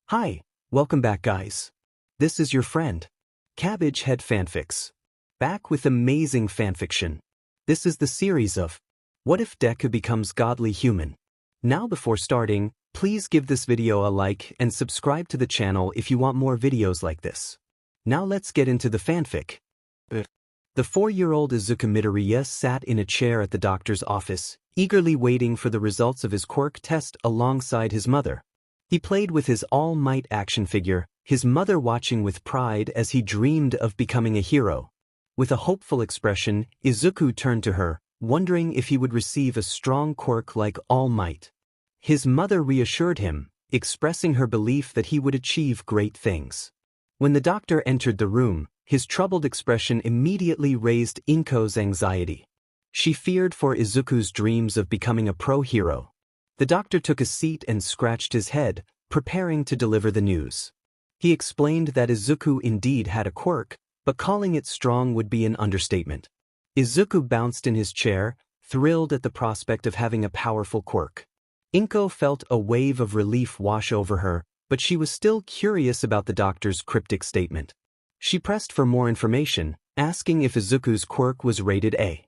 Hi, welcome back guys. This is your friend, Cabbage Head Fanfics. Back with amazing fanfiction. This is the series of What If Deku Becomes Godly Human? Now before starting, please give this video a like and subscribe to the channel if you want more videos like this. Now let's get into the fanfic. The 4-year-old Izuku Midoriya sat in a chair at the doctor's office, eagerly waiting for the results of his Quirk test alongside his mother. He played with his All Might action figure, his mother watching with pride as he dreamed of becoming a hero. With a hopeful expression, Izuku turned to her, wondering if he would receive a strong Quirk like All Might. His mother reassured him, expressing her belief that he would achieve great things. When the doctor entered the room, his troubled expression immediately raised Inko's anxiety. She feared for Izuku's dreams of becoming a pro-hero. The doctor took a seat and scratched his head, preparing to deliver the news. He explained that Izuku indeed had a quirk, but calling it strong would be an understatement. Izuku bounced in his chair, thrilled at the prospect of having a powerful quirk. Inko felt a wave of relief wash over her, but she was still curious about the doctor's cryptic statement. She pressed for more information, asking if Izuku's quirk was rated A.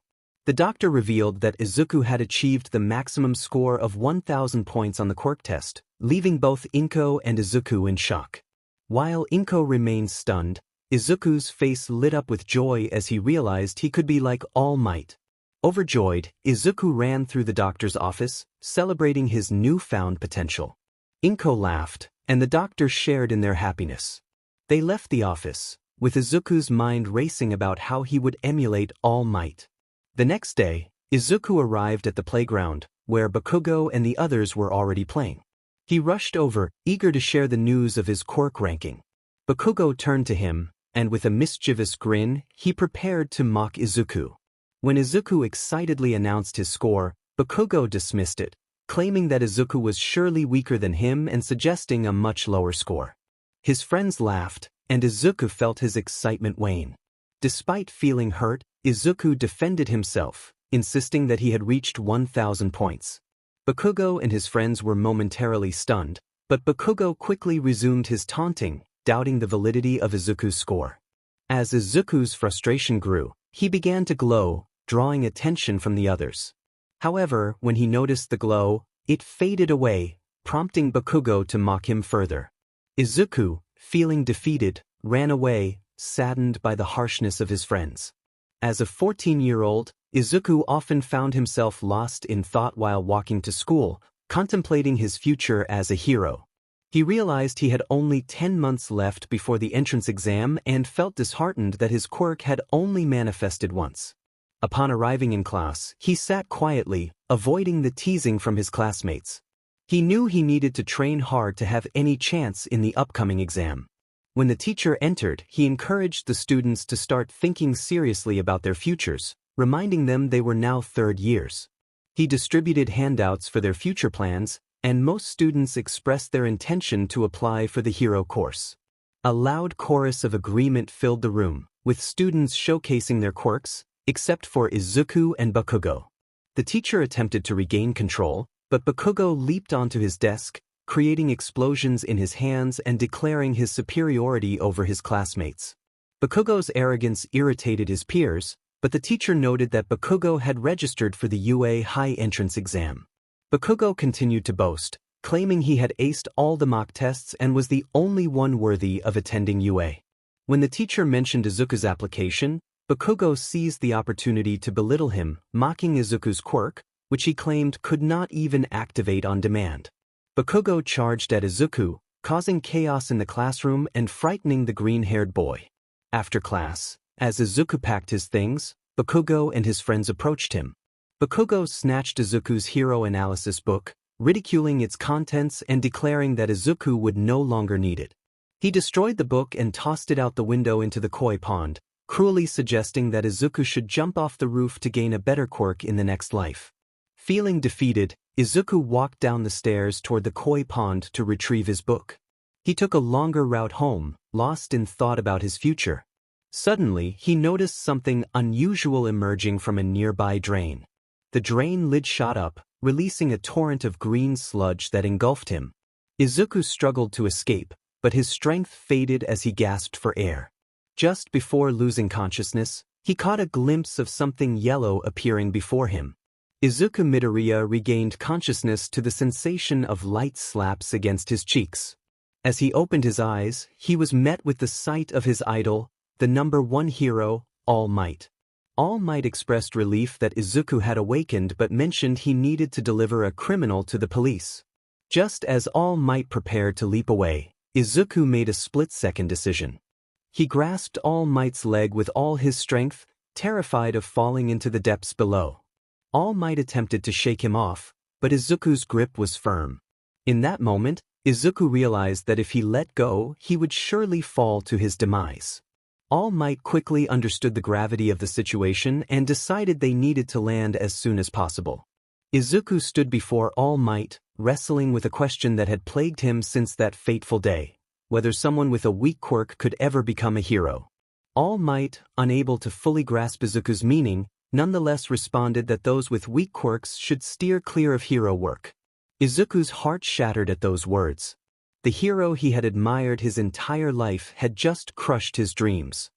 The doctor revealed that Izuku had achieved the maximum score of 1,000 points on the quirk test, leaving both Inko and Izuku in shock. While Inko remained stunned, Izuku's face lit up with joy as he realized he could be like All Might. Overjoyed, Izuku ran through the doctor's office, celebrating his newfound potential. Inko laughed, and the doctor shared in their happiness. They left the office, with Izuku's mind racing about how he would emulate All Might. The next day, Izuku arrived at the playground, where Bakugo and the others were already playing. He rushed over, eager to share the news of his quirk ranking. Bakugo turned to him, and with a mischievous grin, he prepared to mock Izuku. When Izuku excitedly announced his score, Bakugo dismissed it, claiming that Izuku was surely weaker than him and suggesting a much lower score. His friends laughed, and Izuku felt his excitement wane. Despite feeling hurt, Izuku defended himself, insisting that he had reached 1,000 points. Bakugo and his friends were momentarily stunned, but Bakugo quickly resumed his taunting, doubting the validity of Izuku's score. As Izuku's frustration grew, he began to glow, drawing attention from the others. However, when he noticed the glow, it faded away, prompting Bakugo to mock him further. Izuku, feeling defeated, ran away, saddened by the harshness of his friends. As a 14-year-old, Izuku often found himself lost in thought while walking to school, contemplating his future as a hero. He realized he had only 10 months left before the entrance exam and felt disheartened that his quirk had only manifested once. Upon arriving in class, he sat quietly, avoiding the teasing from his classmates. He knew he needed to train hard to have any chance in the upcoming exam. When the teacher entered, he encouraged the students to start thinking seriously about their futures, reminding them they were now third years. He distributed handouts for their future plans, and most students expressed their intention to apply for the hero course. A loud chorus of agreement filled the room, with students showcasing their quirks, except for Izuku and Bakugo. The teacher attempted to regain control, but Bakugo leaped onto his desk, creating explosions in his hands and declaring his superiority over his classmates. Bakugo's arrogance irritated his peers, but the teacher noted that Bakugo had registered for the UA High Entrance exam. Bakugo continued to boast, claiming he had aced all the mock tests and was the only one worthy of attending UA. When the teacher mentioned Izuku's application, Bakugo seized the opportunity to belittle him, mocking Izuku's quirk, which he claimed could not even activate on demand. Bakugo charged at Izuku, causing chaos in the classroom and frightening the green-haired boy. After class, as Izuku packed his things, Bakugo and his friends approached him. Bakugo snatched Izuku's hero analysis book, ridiculing its contents and declaring that Izuku would no longer need it. He destroyed the book and tossed it out the window into the koi pond, cruelly suggesting that Izuku should jump off the roof to gain a better quirk in the next life. Feeling defeated, Izuku walked down the stairs toward the koi pond to retrieve his book. He took a longer route home, lost in thought about his future. Suddenly, he noticed something unusual emerging from a nearby drain. The drain lid shot up, releasing a torrent of green sludge that engulfed him. Izuku struggled to escape, but his strength faded as he gasped for air. Just before losing consciousness, he caught a glimpse of something yellow appearing before him. Izuku Midoriya regained consciousness to the sensation of light slaps against his cheeks. As he opened his eyes, he was met with the sight of his idol, the #1 hero, All Might. All Might expressed relief that Izuku had awakened but mentioned he needed to deliver a criminal to the police. Just as All Might prepared to leap away, Izuku made a split-second decision. He grasped All Might's leg with all his strength, terrified of falling into the depths below. All Might attempted to shake him off, but Izuku's grip was firm. In that moment, Izuku realized that if he let go, he would surely fall to his demise. All Might quickly understood the gravity of the situation and decided they needed to land as soon as possible. Izuku stood before All Might, wrestling with a question that had plagued him since that fateful day: whether someone with a weak quirk could ever become a hero. All Might, unable to fully grasp Izuku's meaning, nonetheless responded that those with weak quirks should steer clear of hero work. Izuku's heart shattered at those words. The hero he had admired his entire life had just crushed his dreams.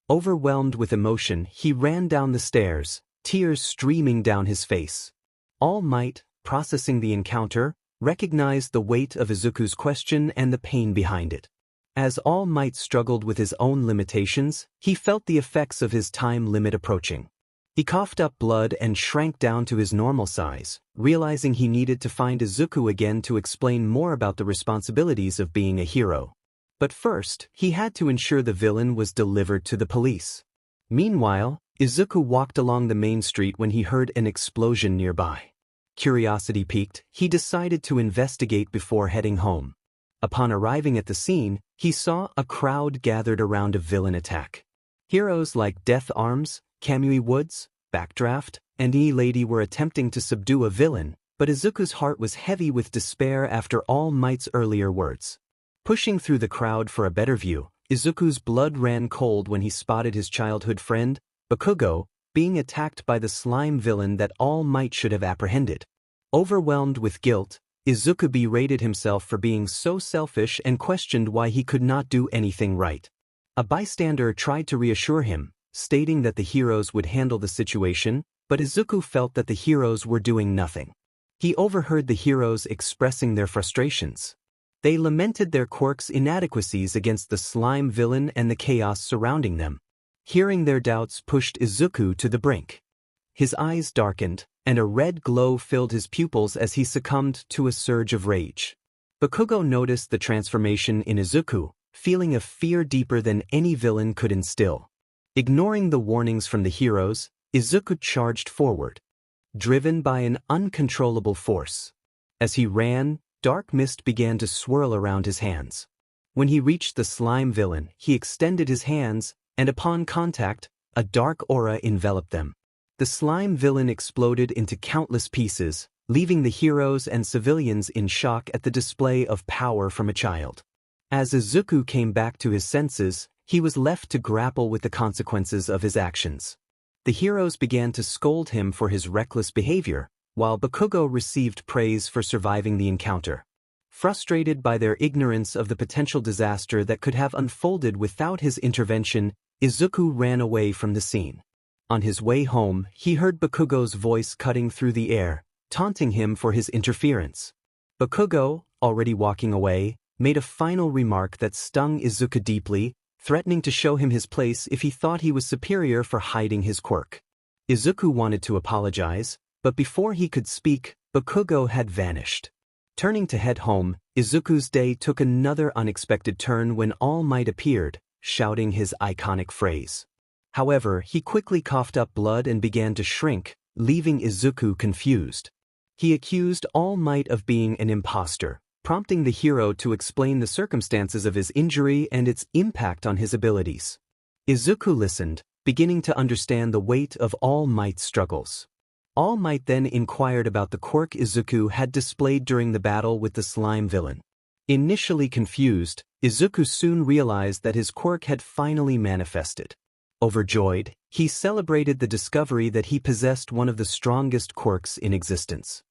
Overwhelmed with emotion, he ran down the stairs, tears streaming down his face. All Might, processing the encounter, recognized the weight of Izuku's question and the pain behind it. As All Might struggled with his own limitations, he felt the effects of his time limit approaching. He coughed up blood and shrank down to his normal size, realizing he needed to find Izuku again to explain more about the responsibilities of being a hero. But first, he had to ensure the villain was delivered to the police. Meanwhile, Izuku walked along the main street when he heard an explosion nearby. Curiosity piqued, he decided to investigate before heading home. Upon arriving at the scene, he saw a crowd gathered around a villain attack. Heroes like Death Arms, Kamui Woods, Backdraft, and E-Lady were attempting to subdue a villain, but Izuku's heart was heavy with despair after All Might's earlier words. Pushing through the crowd for a better view, Izuku's blood ran cold when he spotted his childhood friend, Bakugo, being attacked by the slime villain that All Might should have apprehended. Overwhelmed with guilt, Izuku berated himself for being so selfish and questioned why he could not do anything right. A bystander tried to reassure him, stating that the heroes would handle the situation, but Izuku felt that the heroes were doing nothing. He overheard the heroes expressing their frustrations. They lamented their quirks' inadequacies against the slime villain and the chaos surrounding them. Hearing their doubts pushed Izuku to the brink. His eyes darkened, and a red glow filled his pupils as he succumbed to a surge of rage. Bakugo noticed the transformation in Izuku, feeling a fear deeper than any villain could instill. Ignoring the warnings from the heroes, Izuku charged forward, driven by an uncontrollable force. As he ran, dark mist began to swirl around his hands. When he reached the slime villain, he extended his hands, and upon contact, a dark aura enveloped them. The slime villain exploded into countless pieces, leaving the heroes and civilians in shock at the display of power from a child. As Izuku came back to his senses, he was left to grapple with the consequences of his actions. The heroes began to scold him for his reckless behavior, while Bakugo received praise for surviving the encounter. Frustrated by their ignorance of the potential disaster that could have unfolded without his intervention, Izuku ran away from the scene. On his way home, he heard Bakugo's voice cutting through the air, taunting him for his interference. Bakugo, already walking away, made a final remark that stung Izuku deeply, threatening to show him his place if he thought he was superior for hiding his quirk. Izuku wanted to apologize, but before he could speak, Bakugo had vanished. Turning to head home, Izuku's day took another unexpected turn when All Might appeared, shouting his iconic phrase. However, he quickly coughed up blood and began to shrink, leaving Izuku confused. He accused All Might of being an imposter, prompting the hero to explain the circumstances of his injury and its impact on his abilities. Izuku listened, beginning to understand the weight of All Might's struggles. All Might then inquired about the quirk Izuku had displayed during the battle with the slime villain. Initially confused, Izuku soon realized that his quirk had finally manifested. Overjoyed, he celebrated the discovery that he possessed one of the strongest quirks in existence.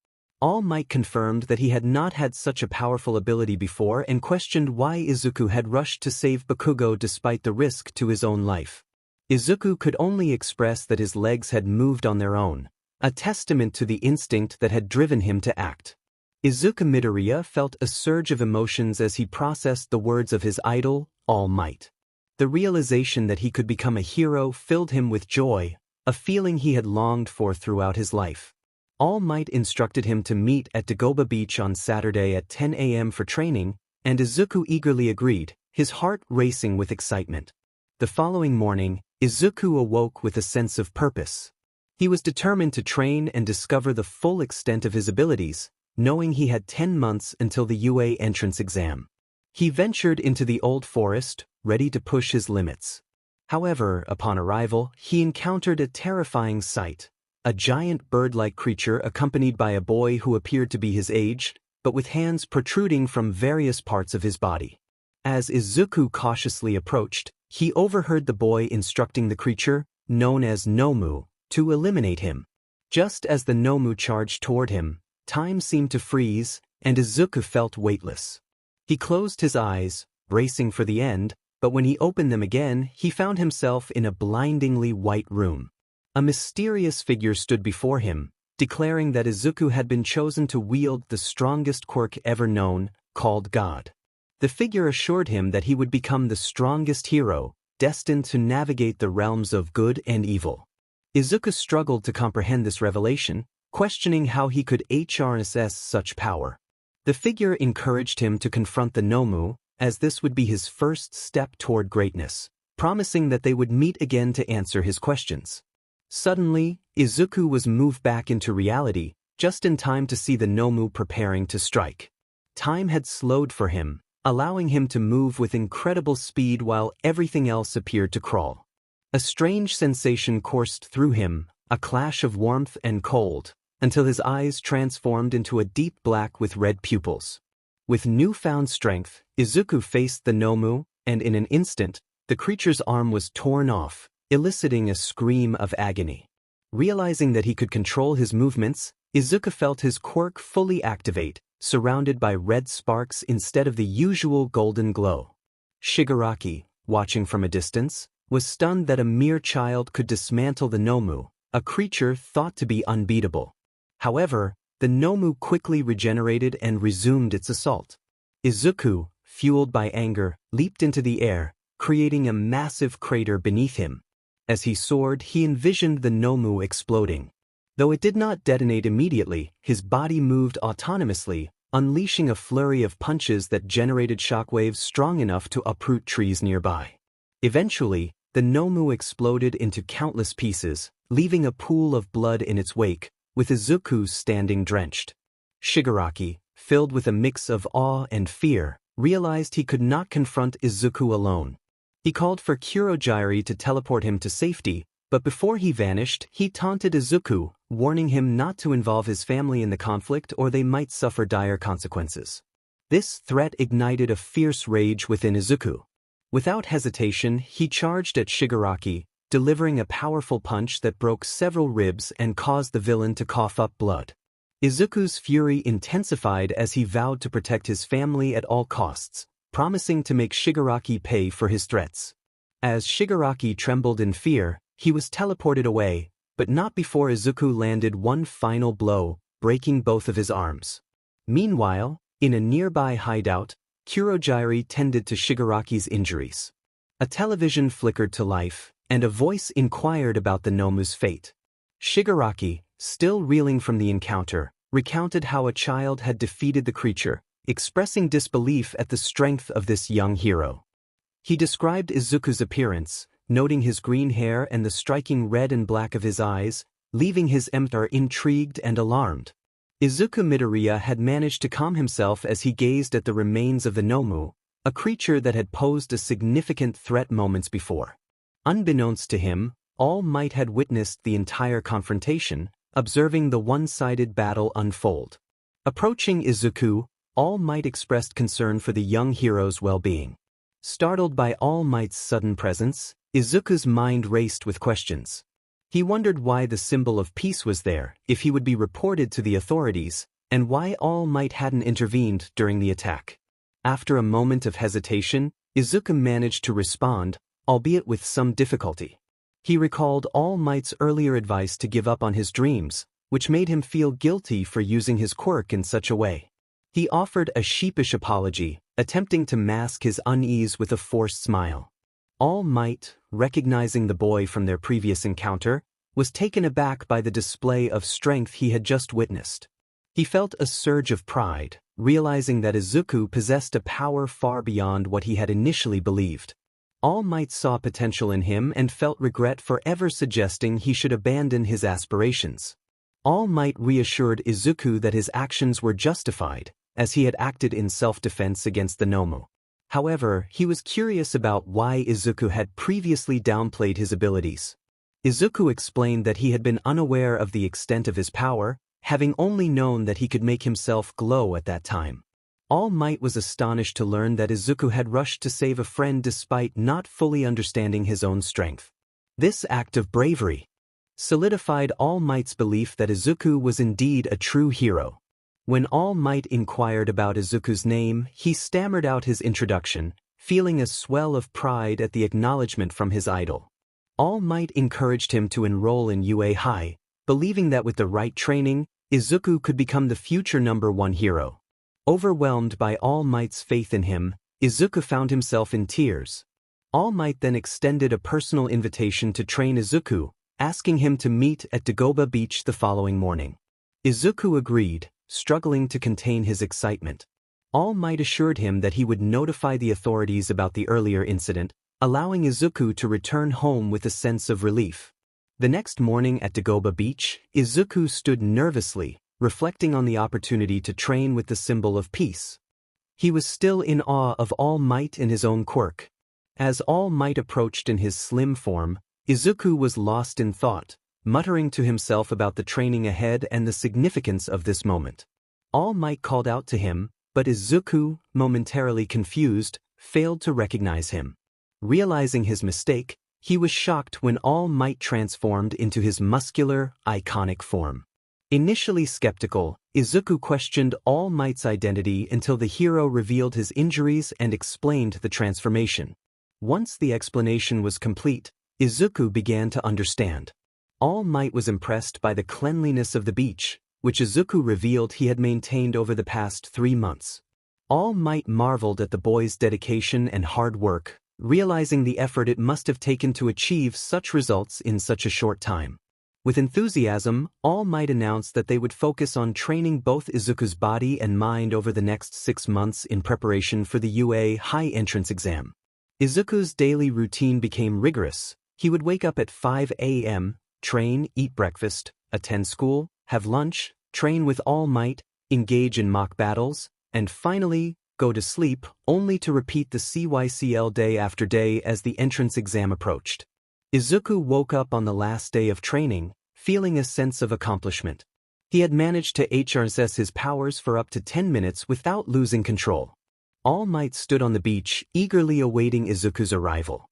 All Might confirmed that he had not had such a powerful ability before and questioned why Izuku had rushed to save Bakugo despite the risk to his own life. Izuku could only express that his legs had moved on their own, a testament to the instinct that had driven him to act. Izuku Midoriya felt a surge of emotions as he processed the words of his idol, All Might. The realization that he could become a hero filled him with joy, a feeling he had longed for throughout his life. All Might instructed him to meet at Dagoba Beach on Saturday at 10 a.m. for training, and Izuku eagerly agreed, his heart racing with excitement. The following morning, Izuku awoke with a sense of purpose. He was determined to train and discover the full extent of his abilities, knowing he had 10 months until the UA entrance exam. He ventured into the old forest, ready to push his limits. However, upon arrival, he encountered a terrifying sight. A giant bird-like creature accompanied by a boy who appeared to be his age, but with hands protruding from various parts of his body. As Izuku cautiously approached, he overheard the boy instructing the creature, known as Nomu, to eliminate him. Just as the Nomu charged toward him, time seemed to freeze, and Izuku felt weightless. He closed his eyes, bracing for the end, but when he opened them again, he found himself in a blindingly white room. A mysterious figure stood before him, declaring that Izuku had been chosen to wield the strongest quirk ever known, called God. The figure assured him that he would become the strongest hero, destined to navigate the realms of good and evil. Izuku struggled to comprehend this revelation, questioning how he could harness such power. The figure encouraged him to confront the Nomu, as this would be his first step toward greatness, promising that they would meet again to answer his questions. Suddenly, Izuku was moved back into reality, just in time to see the Nomu preparing to strike. Time had slowed for him, allowing him to move with incredible speed while everything else appeared to crawl. A strange sensation coursed through him, a clash of warmth and cold, until his eyes transformed into a deep black with red pupils. With newfound strength, Izuku faced the Nomu, and in an instant, the creature's arm was torn off, eliciting a scream of agony. Realizing that he could control his movements, Izuku felt his quirk fully activate, surrounded by red sparks instead of the usual golden glow. Shigaraki, watching from a distance, was stunned that a mere child could dismantle the Nomu, a creature thought to be unbeatable. However, the Nomu quickly regenerated and resumed its assault. Izuku, fueled by anger, leaped into the air, creating a massive crater beneath him. As he soared, he envisioned the Nomu exploding. Though it did not detonate immediately, his body moved autonomously, unleashing a flurry of punches that generated shockwaves strong enough to uproot trees nearby. Eventually, the Nomu exploded into countless pieces, leaving a pool of blood in its wake, with Izuku standing drenched. Shigaraki, filled with a mix of awe and fear, realized he could not confront Izuku alone. He called for Kurogiri to teleport him to safety, but before he vanished, he taunted Izuku, warning him not to involve his family in the conflict or they might suffer dire consequences. This threat ignited a fierce rage within Izuku. Without hesitation, he charged at Shigaraki, delivering a powerful punch that broke several ribs and caused the villain to cough up blood. Izuku's fury intensified as he vowed to protect his family at all costs, promising to make Shigaraki pay for his threats. As Shigaraki trembled in fear, he was teleported away, but not before Izuku landed one final blow, breaking both of his arms. Meanwhile, in a nearby hideout, Kurogiri tended to Shigaraki's injuries. A television flickered to life, and a voice inquired about the Nomu's fate. Shigaraki, still reeling from the encounter, recounted how a child had defeated the creature, expressing disbelief at the strength of this young hero. He described Izuku's appearance, noting his green hair and the striking red and black of his eyes, leaving his mentor intrigued and alarmed. Izuku Midoriya had managed to calm himself as he gazed at the remains of the Nomu, a creature that had posed a significant threat moments before. Unbeknownst to him, All Might had witnessed the entire confrontation, observing the one-sided battle unfold. Approaching Izuku, All Might expressed concern for the young hero's well-being. Startled by All Might's sudden presence, Izuku's mind raced with questions. He wondered why the symbol of peace was there, if he would be reported to the authorities, and why All Might hadn't intervened during the attack. After a moment of hesitation, Izuku managed to respond, albeit with some difficulty. He recalled All Might's earlier advice to give up on his dreams, which made him feel guilty for using his quirk in such a way. He offered a sheepish apology, attempting to mask his unease with a forced smile. All Might, recognizing the boy from their previous encounter, was taken aback by the display of strength he had just witnessed. He felt a surge of pride, realizing that Izuku possessed a power far beyond what he had initially believed. All Might saw potential in him and felt regret for ever suggesting he should abandon his aspirations. All Might reassured Izuku that his actions were justified, as he had acted in self-defense against the Nomu. However, he was curious about why Izuku had previously downplayed his abilities. Izuku explained that he had been unaware of the extent of his power, having only known that he could make himself glow at that time. All Might was astonished to learn that Izuku had rushed to save a friend despite not fully understanding his own strength. This act of bravery solidified All Might's belief that Izuku was indeed a true hero. When All Might inquired about Izuku's name, he stammered out his introduction, feeling a swell of pride at the acknowledgement from his idol. All Might encouraged him to enroll in UA High, believing that with the right training, Izuku could become the future #1 hero. Overwhelmed by All Might's faith in him, Izuku found himself in tears. All Might then extended a personal invitation to train Izuku, asking him to meet at Dagoba Beach the following morning. Izuku agreed, struggling to contain his excitement. All Might assured him that he would notify the authorities about the earlier incident, allowing Izuku to return home with a sense of relief. The next morning at Dagoba Beach, Izuku stood nervously, reflecting on the opportunity to train with the symbol of peace. He was still in awe of All Might and his own quirk. As All Might approached in his slim form, Izuku was lost in thought, muttering to himself about the training ahead and the significance of this moment. All Might called out to him, but Izuku, momentarily confused, failed to recognize him. Realizing his mistake, he was shocked when All Might transformed into his muscular, iconic form. Initially skeptical, Izuku questioned All Might's identity until the hero revealed his injuries and explained the transformation. Once the explanation was complete, Izuku began to understand. All Might was impressed by the cleanliness of the beach, which Izuku revealed he had maintained over the past 3 months. All Might marveled at the boy's dedication and hard work, realizing the effort it must have taken to achieve such results in such a short time. With enthusiasm, All Might announced that they would focus on training both Izuku's body and mind over the next 6 months in preparation for the UA High entrance exam. Izuku's daily routine became rigorous. He would wake up at 5 a.m., train, eat breakfast, attend school, have lunch, train with All Might, engage in mock battles, and finally, go to sleep, only to repeat the CYCL day after day as the entrance exam approached. Izuku woke up on the last day of training, feeling a sense of accomplishment. He had managed to HRSS his powers for up to 10 minutes without losing control. All Might stood on the beach, eagerly awaiting Izuku's arrival.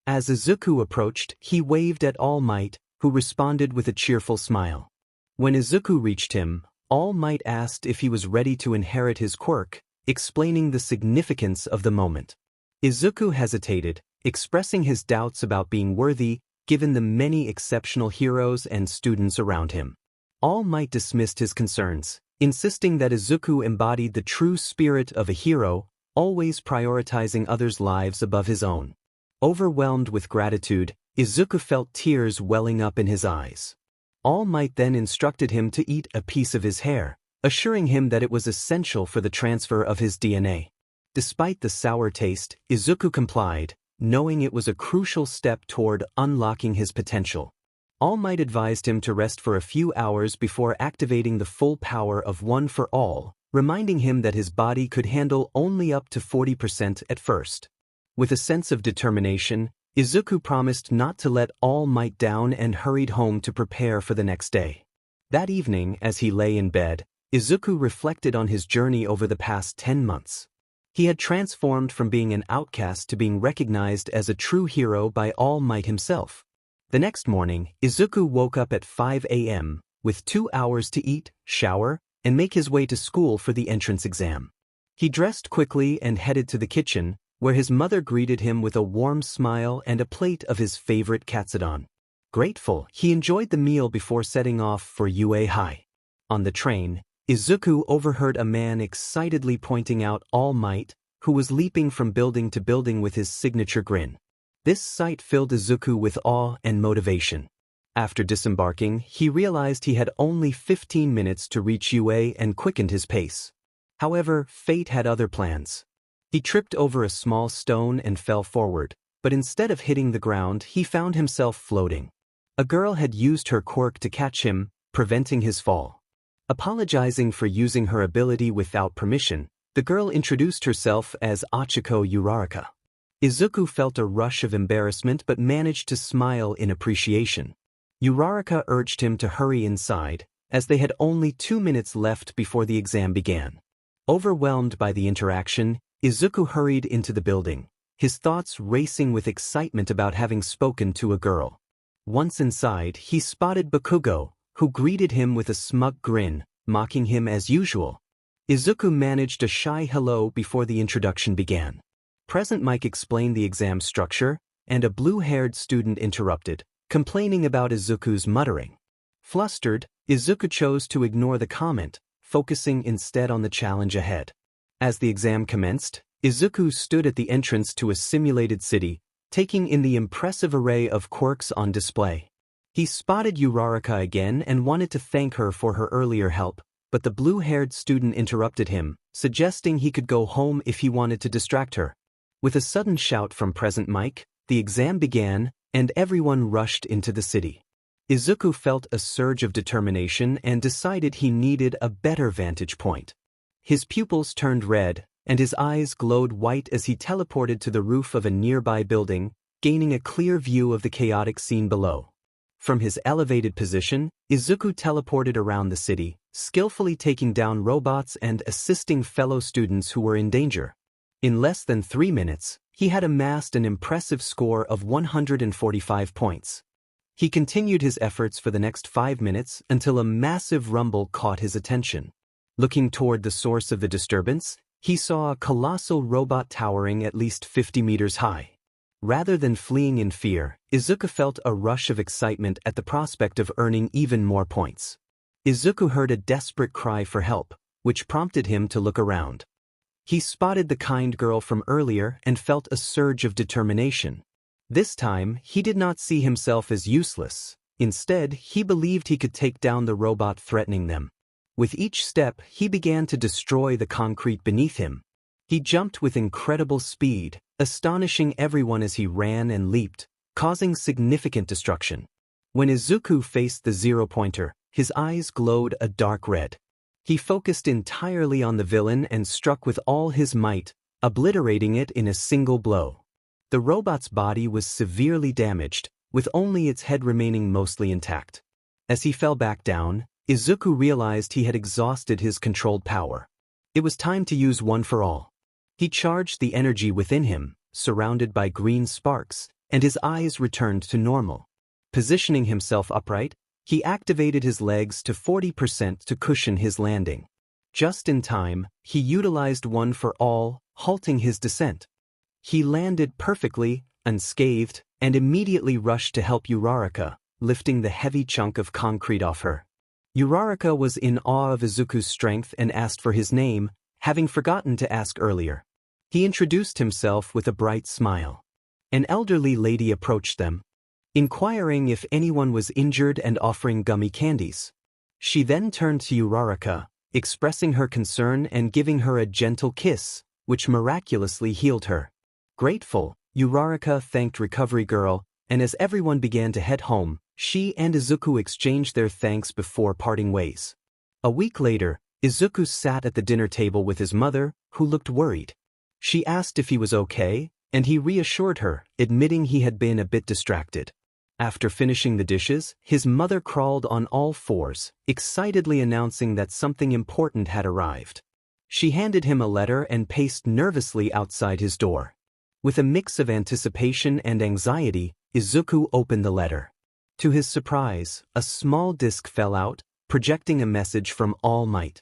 As Izuku approached, he waved at All Might, who responded with a cheerful smile. When Izuku reached him, All Might asked if he was ready to inherit his quirk, explaining the significance of the moment. Izuku hesitated, expressing his doubts about being worthy, given the many exceptional heroes and students around him. All Might dismissed his concerns, insisting that Izuku embodied the true spirit of a hero, always prioritizing others' lives above his own. Overwhelmed with gratitude, Izuku felt tears welling up in his eyes. All Might then instructed him to eat a piece of his hair, assuring him that it was essential for the transfer of his DNA. Despite the sour taste, Izuku complied, knowing it was a crucial step toward unlocking his potential. All Might advised him to rest for a few hours before activating the full power of One for All, reminding him that his body could handle only up to 40% at first. With a sense of determination, Izuku promised not to let All Might down and hurried home to prepare for the next day. That evening, as he lay in bed, Izuku reflected on his journey over the past 10 months. He had transformed from being an outcast to being recognized as a true hero by All Might himself. The next morning, Izuku woke up at 5 a.m., with 2 hours to eat, shower, and make his way to school for the entrance exam. He dressed quickly and headed to the kitchen, where his mother greeted him with a warm smile and a plate of his favorite katsudon. Grateful, he enjoyed the meal before setting off for UA High. On the train, Izuku overheard a man excitedly pointing out All Might, who was leaping from building to building with his signature grin. This sight filled Izuku with awe and motivation. After disembarking, he realized he had only 15 minutes to reach UA and quickened his pace. However, fate had other plans. He tripped over a small stone and fell forward, but instead of hitting the ground, he found himself floating. A girl had used her quirk to catch him, preventing his fall. Apologizing for using her ability without permission, the girl introduced herself as Achiko Uraraka. Izuku felt a rush of embarrassment but managed to smile in appreciation. Uraraka urged him to hurry inside, as they had only 2 minutes left before the exam began. Overwhelmed by the interaction, Izuku hurried into the building, his thoughts racing with excitement about having spoken to a girl. Once inside, he spotted Bakugo, who greeted him with a smug grin, mocking him as usual. Izuku managed a shy hello before the introduction began. Present Mike explained the exam structure, and a blue-haired student interrupted, complaining about Izuku's muttering. Flustered, Izuku chose to ignore the comment, focusing instead on the challenge ahead. As the exam commenced, Izuku stood at the entrance to a simulated city, taking in the impressive array of quirks on display. He spotted Uraraka again and wanted to thank her for her earlier help, but the blue-haired student interrupted him, suggesting he could go home if he wanted to distract her. With a sudden shout from Present Mike, the exam began, and everyone rushed into the city. Izuku felt a surge of determination and decided he needed a better vantage point. His pupils turned red, and his eyes glowed white as he teleported to the roof of a nearby building, gaining a clear view of the chaotic scene below. From his elevated position, Izuku teleported around the city, skillfully taking down robots and assisting fellow students who were in danger. In less than 3 minutes, he had amassed an impressive score of 145 points. He continued his efforts for the next 5 minutes until a massive rumble caught his attention. Looking toward the source of the disturbance, he saw a colossal robot towering at least 50 meters high. Rather than fleeing in fear, Izuku felt a rush of excitement at the prospect of earning even more points. Izuku heard a desperate cry for help, which prompted him to look around. He spotted the kind girl from earlier and felt a surge of determination. This time, he did not see himself as useless. Instead, he believed he could take down the robot threatening them. With each step, he began to destroy the concrete beneath him. He jumped with incredible speed, astonishing everyone as he ran and leaped, causing significant destruction. When Izuku faced the zero-pointer, his eyes glowed a dark red. He focused entirely on the villain and struck with all his might, obliterating it in a single blow. The robot's body was severely damaged, with only its head remaining mostly intact. As he fell back down, Izuku realized he had exhausted his controlled power. It was time to use one for all. He charged the energy within him, surrounded by green sparks, and his eyes returned to normal. Positioning himself upright, he activated his legs to 40% to cushion his landing. Just in time, he utilized one for all, halting his descent. He landed perfectly, unscathed, and immediately rushed to help Uraraka, lifting the heavy chunk of concrete off her. Uraraka was in awe of Izuku's strength and asked for his name, having forgotten to ask earlier. He introduced himself with a bright smile. An elderly lady approached them, inquiring if anyone was injured and offering gummy candies. She then turned to Uraraka, expressing her concern and giving her a gentle kiss, which miraculously healed her. Grateful, Uraraka thanked Recovery Girl, and as everyone began to head home, she and Izuku exchanged their thanks before parting ways. A week later, Izuku sat at the dinner table with his mother, who looked worried. She asked if he was okay, and he reassured her, admitting he had been a bit distracted. After finishing the dishes, his mother crawled on all fours, excitedly announcing that something important had arrived. She handed him a letter and paced nervously outside his door. With a mix of anticipation and anxiety, Izuku opened the letter. To his surprise, a small disc fell out, projecting a message from All Might.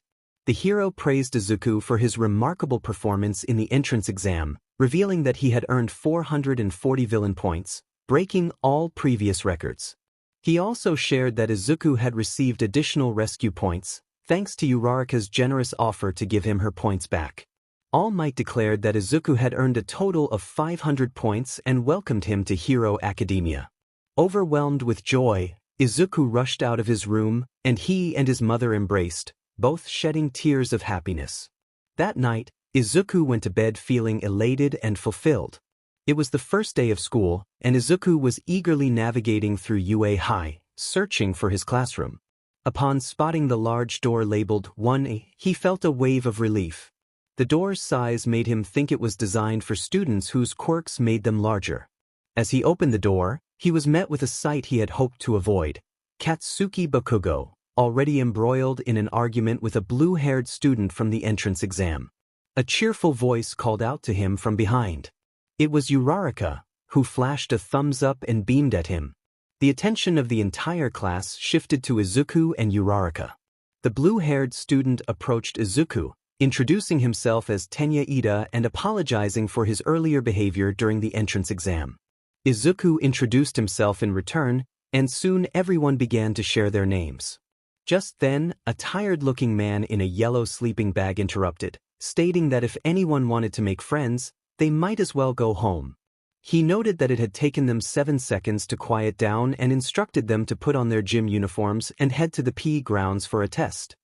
The hero praised Izuku for his remarkable performance in the entrance exam, revealing that he had earned 440 villain points, breaking all previous records. He also shared that Izuku had received additional rescue points, thanks to Uraraka's generous offer to give him her points back. All Might declared that Izuku had earned a total of 500 points and welcomed him to Hero Academia. Overwhelmed with joy, Izuku rushed out of his room, and he and his mother embraced, both shedding tears of happiness. That night, Izuku went to bed feeling elated and fulfilled. It was the first day of school, and Izuku was eagerly navigating through UA High, searching for his classroom. Upon spotting the large door labeled 1A, he felt a wave of relief. The door's size made him think it was designed for students whose quirks made them larger. As he opened the door, he was met with a sight he had hoped to avoid: Katsuki Bakugo, already embroiled in an argument with a blue-haired student from the entrance exam. A cheerful voice called out to him from behind. It was Uraraka, who flashed a thumbs up and beamed at him. The attention of the entire class shifted to Izuku and Uraraka. The blue-haired student approached Izuku, introducing himself as Tenya Ida and apologizing for his earlier behavior during the entrance exam. Izuku introduced himself in return, and soon everyone began to share their names. Just then, a tired-looking man in a yellow sleeping bag interrupted, stating that if anyone wanted to make friends, they might as well go home. He noted that it had taken them 7 seconds to quiet down and instructed them to put on their gym uniforms and head to the PE grounds for a test.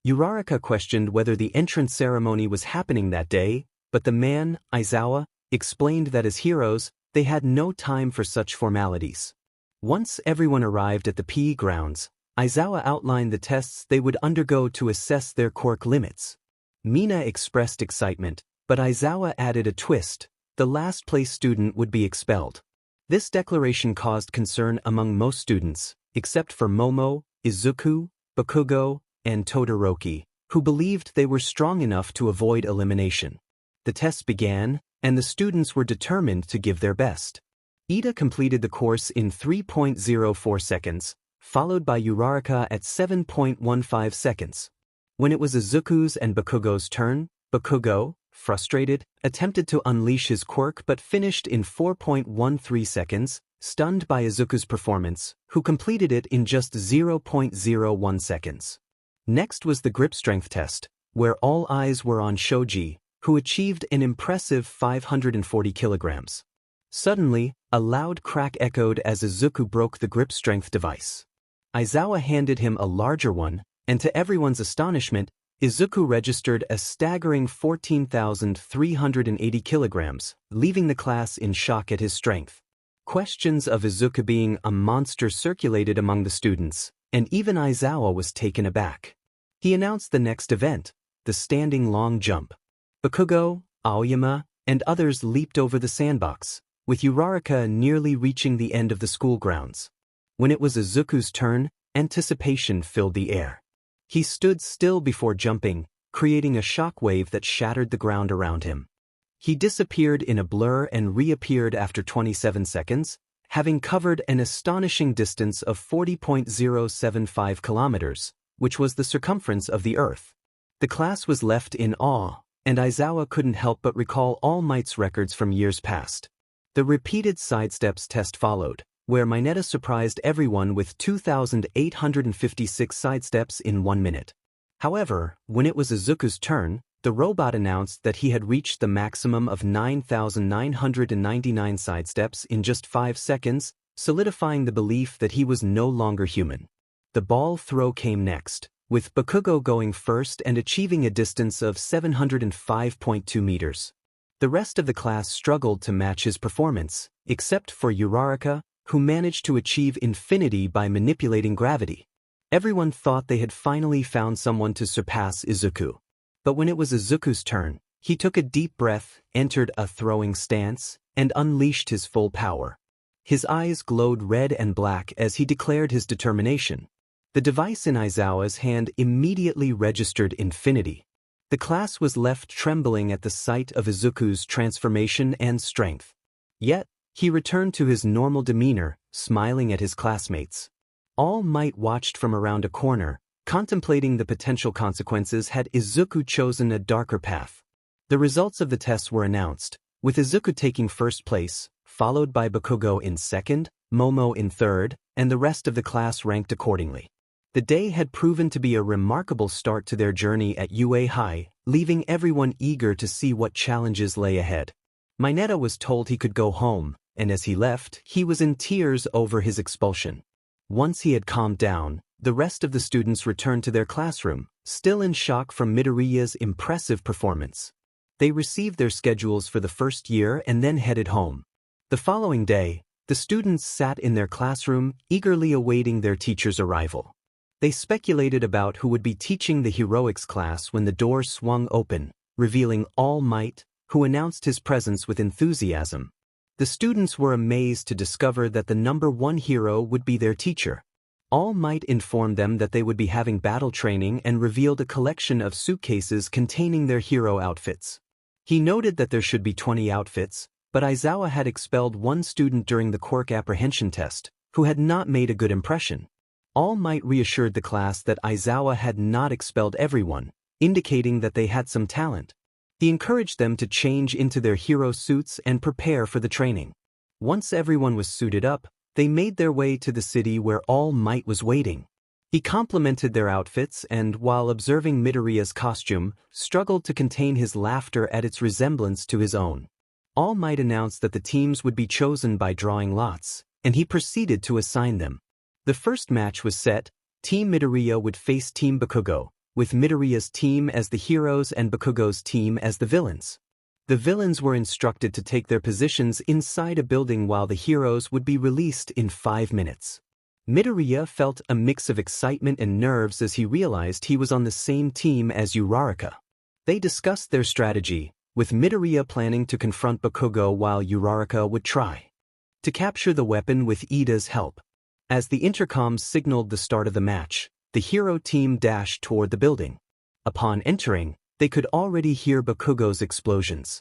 Uraraka questioned whether the entrance ceremony was happening that day, but the man, Aizawa, explained that as heroes, they had no time for such formalities. Once everyone arrived at the PE grounds, Aizawa outlined the tests they would undergo to assess their quirk limits. Mina expressed excitement, but Aizawa added a twist: the last-place student would be expelled. This declaration caused concern among most students, except for Momo, Izuku, Bakugo, and Todoroki, who believed they were strong enough to avoid elimination. The tests began, and the students were determined to give their best. Ida completed the course in 3.04 seconds, followed by Uraraka at 7.15 seconds. When it was Izuku's and Bakugo's turn, Bakugo, frustrated, attempted to unleash his quirk but finished in 4.13 seconds, stunned by Izuku's performance, who completed it in just 0.01 seconds. Next was the grip strength test, where all eyes were on Shoji, who achieved an impressive 540 kilograms. Suddenly, a loud crack echoed as Izuku broke the grip strength device. Aizawa handed him a larger one, and to everyone's astonishment, Izuku registered a staggering 14,380 kilograms, leaving the class in shock at his strength. Questions of Izuku being a monster circulated among the students, and even Aizawa was taken aback. He announced the next event, the standing long jump. Bakugo, Aoyama, and others leaped over the sandbox, with Uraraka nearly reaching the end of the school grounds. When it was Izuku's turn, anticipation filled the air. He stood still before jumping, creating a shockwave that shattered the ground around him. He disappeared in a blur and reappeared after 27 seconds, having covered an astonishing distance of 40.075 kilometers, which was the circumference of the Earth. The class was left in awe, and Aizawa couldn't help but recall All Might's records from years past. The repeated sidesteps test followed, where Mineta surprised everyone with 2,856 sidesteps in 1 minute. However, when it was Izuku's turn, the robot announced that he had reached the maximum of 9,999 sidesteps in just 5 seconds, solidifying the belief that he was no longer human. The ball throw came next, with Bakugo going first and achieving a distance of 705.2 meters. The rest of the class struggled to match his performance, except for Uraraka, who managed to achieve infinity by manipulating gravity. Everyone thought they had finally found someone to surpass Izuku. But when it was Izuku's turn, he took a deep breath, entered a throwing stance, and unleashed his full power. His eyes glowed red and black as he declared his determination. The device in Aizawa's hand immediately registered infinity. The class was left trembling at the sight of Izuku's transformation and strength. Yet, he returned to his normal demeanor, smiling at his classmates. All Might watched from around a corner, Contemplating the potential consequences, had Izuku chosen a darker path? The results of the tests were announced, with Izuku taking first place, followed by Bakugo in second, Momo in third, and the rest of the class ranked accordingly. The day had proven to be a remarkable start to their journey at UA High, leaving everyone eager to see what challenges lay ahead. Mineta was told he could go home, and as he left, he was in tears over his expulsion. Once he had calmed down, the rest of the students returned to their classroom, still in shock from Midoriya's impressive performance. They received their schedules for the first year and then headed home. The following day, the students sat in their classroom, eagerly awaiting their teacher's arrival. They speculated about who would be teaching the heroics class when the door swung open, revealing All Might, who announced his presence with enthusiasm. The students were amazed to discover that the #1 hero would be their teacher. All Might informed them that they would be having battle training and revealed a collection of suitcases containing their hero outfits. He noted that there should be 20 outfits, but Aizawa had expelled one student during the Quirk apprehension test, who had not made a good impression. All Might reassured the class that Aizawa had not expelled everyone, indicating that they had some talent. He encouraged them to change into their hero suits and prepare for the training. Once everyone was suited up, they made their way to the city where All Might was waiting. He complimented their outfits and, while observing Midoriya's costume, struggled to contain his laughter at its resemblance to his own. All Might announced that the teams would be chosen by drawing lots, and he proceeded to assign them. The first match was set. Team Midoriya would face Team Bakugo, with Midoriya's team as the heroes and Bakugo's team as the villains. The villains were instructed to take their positions inside a building while the heroes would be released in 5 minutes. Midoriya felt a mix of excitement and nerves as he realized he was on the same team as Uraraka. They discussed their strategy, with Midoriya planning to confront Bakugo while Uraraka would try to capture the weapon with Ida's help. As the intercom signaled the start of the match, the hero team dashed toward the building. Upon entering, they could already hear Bakugo's explosions.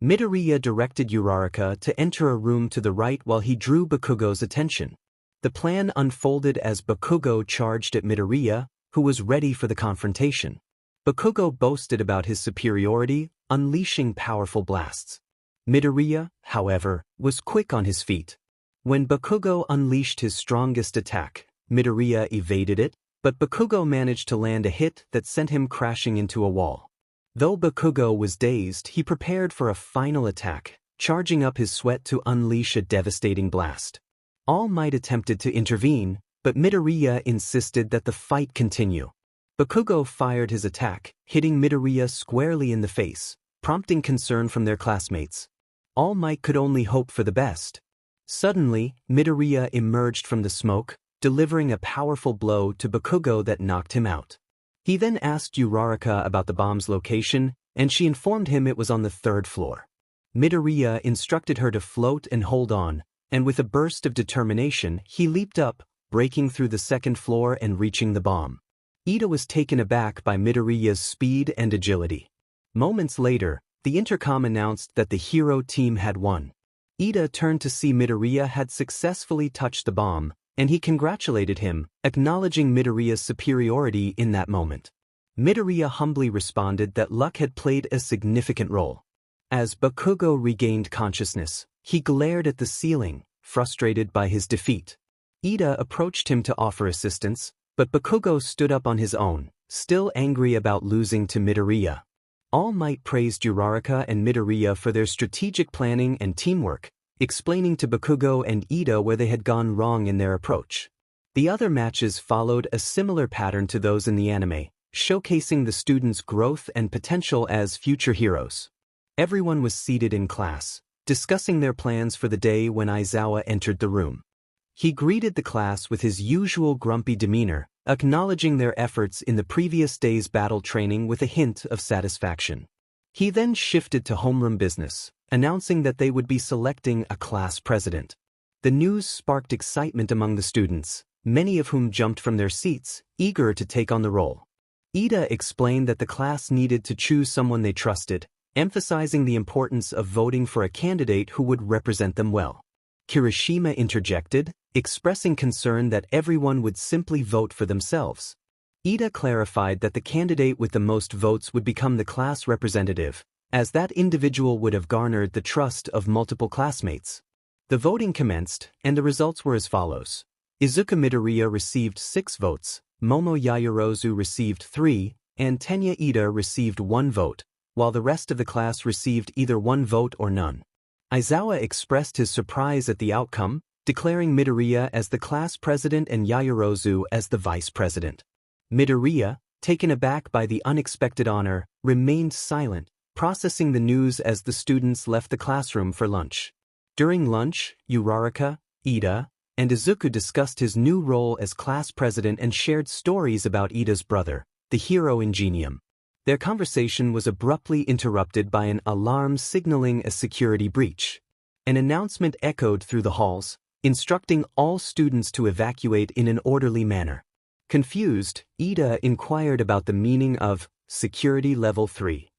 Midoriya directed Uraraka to enter a room to the right while he drew Bakugo's attention. The plan unfolded as Bakugo charged at Midoriya, who was ready for the confrontation. Bakugo boasted about his superiority, unleashing powerful blasts. Midoriya, however, was quick on his feet. When Bakugo unleashed his strongest attack, Midoriya evaded it, but Bakugo managed to land a hit that sent him crashing into a wall. Though Bakugo was dazed, he prepared for a final attack, charging up his sweat to unleash a devastating blast. All Might attempted to intervene, but Midoriya insisted that the fight continue. Bakugo fired his attack, hitting Midoriya squarely in the face, prompting concern from their classmates. All Might could only hope for the best. Suddenly, Midoriya emerged from the smoke, delivering a powerful blow to Bakugo that knocked him out. He then asked Uraraka about the bomb's location, and she informed him it was on the 3rd floor. Midoriya instructed her to float and hold on, and with a burst of determination, he leaped up, breaking through the 2nd floor and reaching the bomb. Ida was taken aback by Midoriya's speed and agility. Moments later, the intercom announced that the hero team had won. Ida turned to see Midoriya had successfully touched the bomb, and he congratulated him, acknowledging Midoriya's superiority in that moment. Midoriya humbly responded that luck had played a significant role. As Bakugo regained consciousness, he glared at the ceiling, frustrated by his defeat. Ida approached him to offer assistance, but Bakugo stood up on his own, still angry about losing to Midoriya. All Might praised Uraraka and Midoriya for their strategic planning and teamwork, explaining to Bakugo and Ida where they had gone wrong in their approach. The other matches followed a similar pattern to those in the anime, showcasing the students' growth and potential as future heroes. Everyone was seated in class, discussing their plans for the day when Aizawa entered the room. He greeted the class with his usual grumpy demeanor, acknowledging their efforts in the previous day's battle training with a hint of satisfaction. He then shifted to homeroom business, announcing that they would be selecting a class president. The news sparked excitement among the students, many of whom jumped from their seats, eager to take on the role. Ida explained that the class needed to choose someone they trusted, emphasizing the importance of voting for a candidate who would represent them well. Kirishima interjected, expressing concern that everyone would simply vote for themselves. Ida clarified that the candidate with the most votes would become the class representative, as that individual would have garnered the trust of multiple classmates. The voting commenced, and the results were as follows. Izuku Midoriya received 6 votes, Momo Yaoyorozu received 3, and Tenya Ida received 1 vote, while the rest of the class received either 1 vote or none. Aizawa expressed his surprise at the outcome, declaring Midoriya as the class president and Yaoyorozu as the vice president. Midoriya, taken aback by the unexpected honor, remained silent, processing the news as the students left the classroom for lunch. During lunch, Uraraka, Ida, and Izuku discussed his new role as class president and shared stories about Ida's brother, the hero Ingenium. Their conversation was abruptly interrupted by an alarm signaling a security breach. An announcement echoed through the halls, instructing all students to evacuate in an orderly manner. Confused, Ida inquired about the meaning of Security Level 3.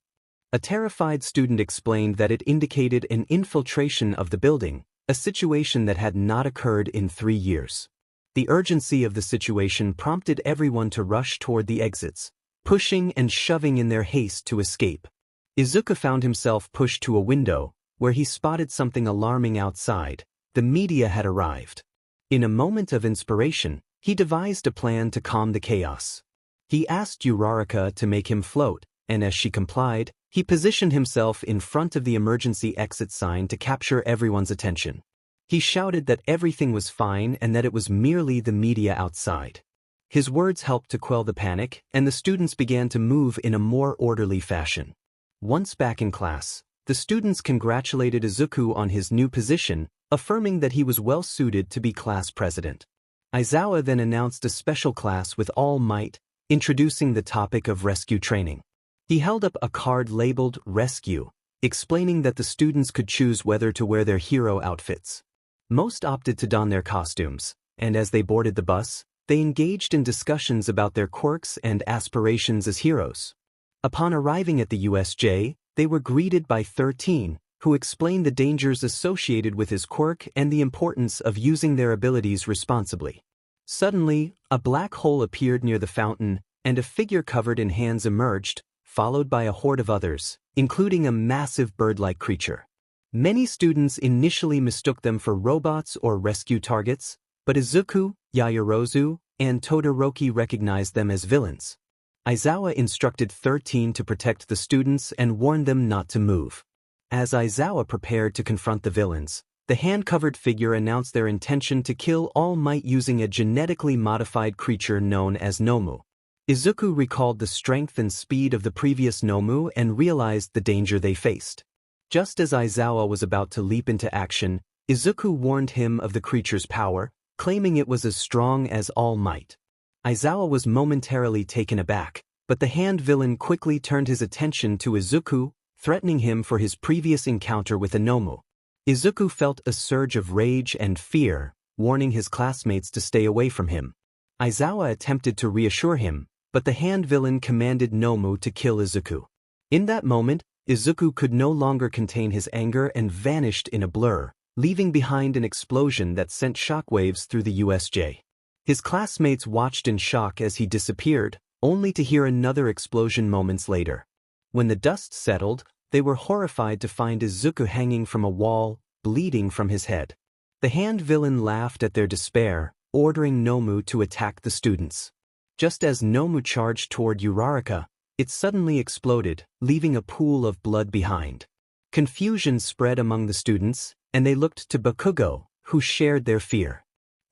A terrified student explained that it indicated an infiltration of the building, a situation that had not occurred in 3 years. The urgency of the situation prompted everyone to rush toward the exits, pushing and shoving in their haste to escape. Izuku found himself pushed to a window, where he spotted something alarming outside. The media had arrived. In a moment of inspiration, he devised a plan to calm the chaos. He asked Uraraka to make him float, and as she complied, he positioned himself in front of the emergency exit sign to capture everyone's attention. He shouted that everything was fine and that it was merely the media outside. His words helped to quell the panic, and the students began to move in a more orderly fashion. Once back in class, the students congratulated Izuku on his new position, affirming that he was well suited to be class president. Aizawa then announced a special class with all might, introducing the topic of rescue training. He held up a card labeled Rescue, explaining that the students could choose whether to wear their hero outfits. Most opted to don their costumes, and as they boarded the bus, they engaged in discussions about their quirks and aspirations as heroes. Upon arriving at the USJ, they were greeted by 13, who explained the dangers associated with his quirk and the importance of using their abilities responsibly. Suddenly, a black hole appeared near the fountain, and a figure covered in hands emerged, followed by a horde of others, including a massive bird-like creature. Many students initially mistook them for robots or rescue targets, but Izuku, Yaoyorozu, and Todoroki recognized them as villains. Aizawa instructed 13 to protect the students and warned them not to move. As Aizawa prepared to confront the villains, the hand-covered figure announced their intention to kill All Might using a genetically modified creature known as Nomu. Izuku recalled the strength and speed of the previous Nomu and realized the danger they faced. Just as Aizawa was about to leap into action, Izuku warned him of the creature's power, claiming it was as strong as All Might. Aizawa was momentarily taken aback, but the hand villain quickly turned his attention to Izuku, threatening him for his previous encounter with a Nomu. Izuku felt a surge of rage and fear, warning his classmates to stay away from him. Aizawa attempted to reassure him, but the hand villain commanded Nomu to kill Izuku. In that moment, Izuku could no longer contain his anger and vanished in a blur, leaving behind an explosion that sent shockwaves through the USJ. His classmates watched in shock as he disappeared, only to hear another explosion moments later. When the dust settled, they were horrified to find Izuku hanging from a wall, bleeding from his head. The hand villain laughed at their despair, ordering Nomu to attack the students. Just as Nomu charged toward Uraraka, it suddenly exploded, leaving a pool of blood behind. Confusion spread among the students, and they looked to Bakugo, who shared their fear.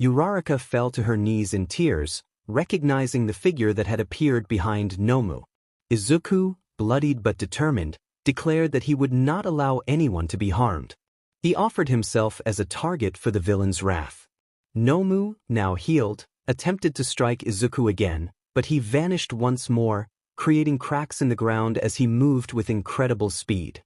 Uraraka fell to her knees in tears, recognizing the figure that had appeared behind Nomu. Izuku, bloodied but determined, declared that he would not allow anyone to be harmed. He offered himself as a target for the villain's wrath. Nomu, now healed, attempted to strike Izuku again, but he vanished once more, creating cracks in the ground as he moved with incredible speed.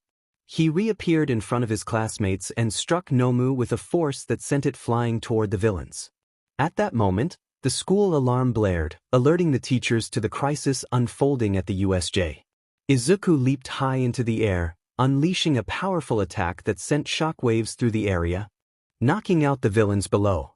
He reappeared in front of his classmates and struck Nomu with a force that sent it flying toward the villains. At that moment, the school alarm blared, alerting the teachers to the crisis unfolding at the USJ. Izuku leaped high into the air, unleashing a powerful attack that sent shockwaves through the area, knocking out the villains below.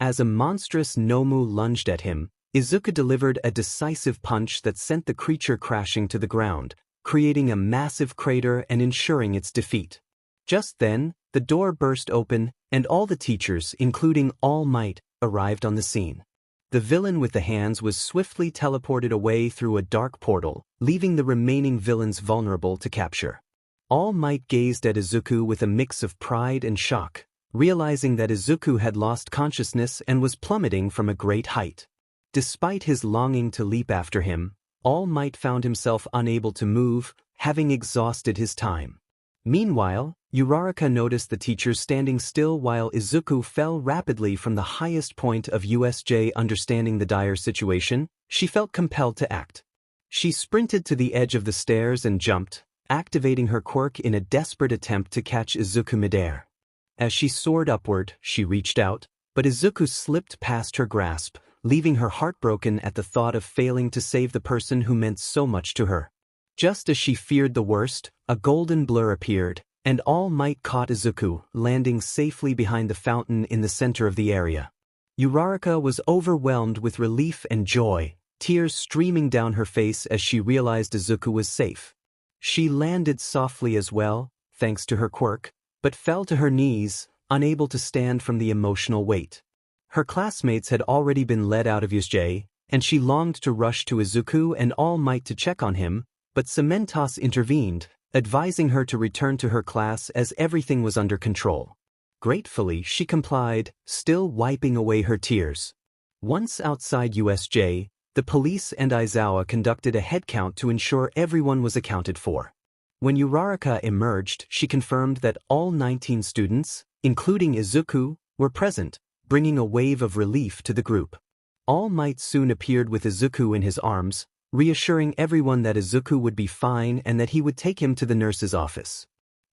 As a monstrous Nomu lunged at him, Izuku delivered a decisive punch that sent the creature crashing to the ground, creating a massive crater and ensuring its defeat. Just then, the door burst open, and all the teachers, including All Might, arrived on the scene. The villain with the hands was swiftly teleported away through a dark portal, leaving the remaining villains vulnerable to capture. All Might gazed at Izuku with a mix of pride and shock, realizing that Izuku had lost consciousness and was plummeting from a great height. Despite his longing to leap after him, All Might found himself unable to move, having exhausted his time. Meanwhile, Uraraka noticed the teachers standing still while Izuku fell rapidly from the highest point of USJ. Understanding the dire situation, she felt compelled to act. She sprinted to the edge of the stairs and jumped, activating her quirk in a desperate attempt to catch Izuku midair. As she soared upward, she reached out, but Izuku slipped past her grasp, leaving her heartbroken at the thought of failing to save the person who meant so much to her. Just as she feared the worst, a golden blur appeared, and All Might caught Izuku, landing safely behind the fountain in the center of the area. Uraraka was overwhelmed with relief and joy, tears streaming down her face as she realized Izuku was safe. She landed softly as well, thanks to her quirk, but fell to her knees, unable to stand from the emotional weight. Her classmates had already been led out of USJ, and she longed to rush to Izuku and All Might to check on him, but Cementos intervened, advising her to return to her class as everything was under control. Gratefully, she complied, still wiping away her tears. Once outside USJ, the police and Aizawa conducted a headcount to ensure everyone was accounted for. When Uraraka emerged, she confirmed that all 19 students, including Izuku, were present, bringing a wave of relief to the group. All Might soon appeared with Izuku in his arms, reassuring everyone that Izuku would be fine and that he would take him to the nurse's office.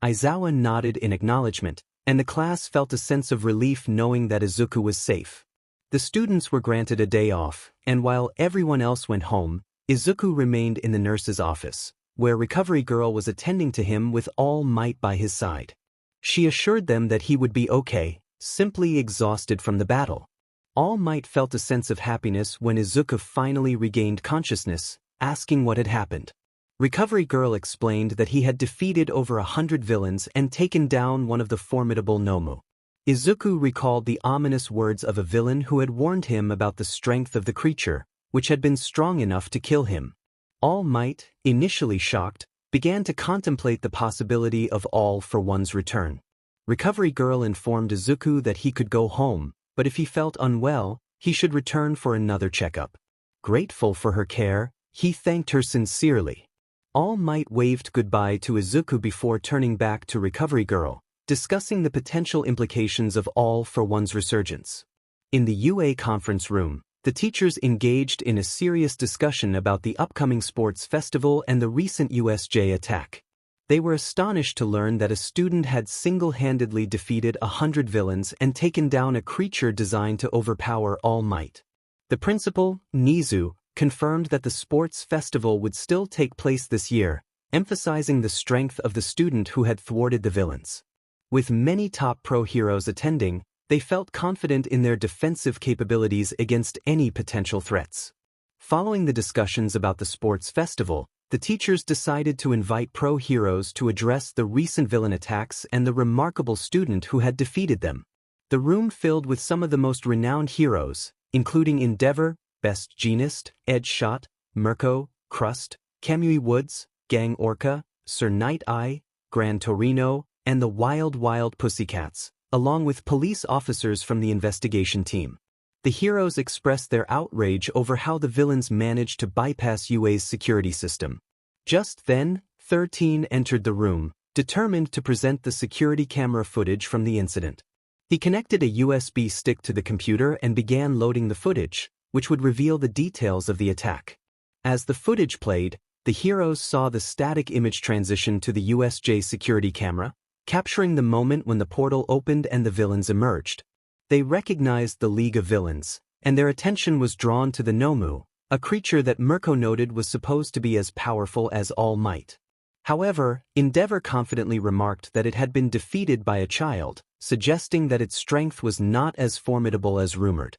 Aizawa nodded in acknowledgement, and the class felt a sense of relief knowing that Izuku was safe. The students were granted a day off, and while everyone else went home, Izuku remained in the nurse's office, where Recovery Girl was attending to him with All Might by his side. She assured them that he would be okay, simply exhausted from the battle. All Might felt a sense of happiness when Izuku finally regained consciousness, asking what had happened. Recovery Girl explained that he had defeated over 100 villains and taken down one of the formidable Nomu. Izuku recalled the ominous words of a villain who had warned him about the strength of the creature, which had been strong enough to kill him. All Might, initially shocked, began to contemplate the possibility of All for One's return. Recovery Girl informed Izuku that he could go home, but if he felt unwell, he should return for another checkup. Grateful for her care, he thanked her sincerely. All Might waved goodbye to Izuku before turning back to Recovery Girl, discussing the potential implications of All for One's resurgence. In the UA conference room, the teachers engaged in a serious discussion about the upcoming sports festival and the recent USJ attack. They were astonished to learn that a student had single-handedly defeated 100 villains and taken down a creature designed to overpower All Might. The principal, Nizu, confirmed that the sports festival would still take place this year, emphasizing the strength of the student who had thwarted the villains. With many top pro heroes attending, they felt confident in their defensive capabilities against any potential threats. Following the discussions about the sports festival, the teachers decided to invite pro heroes to address the recent villain attacks and the remarkable student who had defeated them. The room filled with some of the most renowned heroes, including Endeavor, Best Jeanist, Edge Shot, Mirko, Crust, Kamui Woods, Gang Orca, Sir Night Eye, Gran Torino, and the Wild Pussycats, along with police officers from the investigation team. The heroes expressed their outrage over how the villains managed to bypass UA's security system. Just then, 13 entered the room, determined to present the security camera footage from the incident. He connected a USB stick to the computer and began loading the footage, which would reveal the details of the attack. As the footage played, the heroes saw the static image transition to the USJ security camera, capturing the moment when the portal opened and the villains emerged. They recognized the League of Villains, and their attention was drawn to the Nomu, a creature that Mirko noted was supposed to be as powerful as All Might. However, Endeavor confidently remarked that it had been defeated by a child, suggesting that its strength was not as formidable as rumored.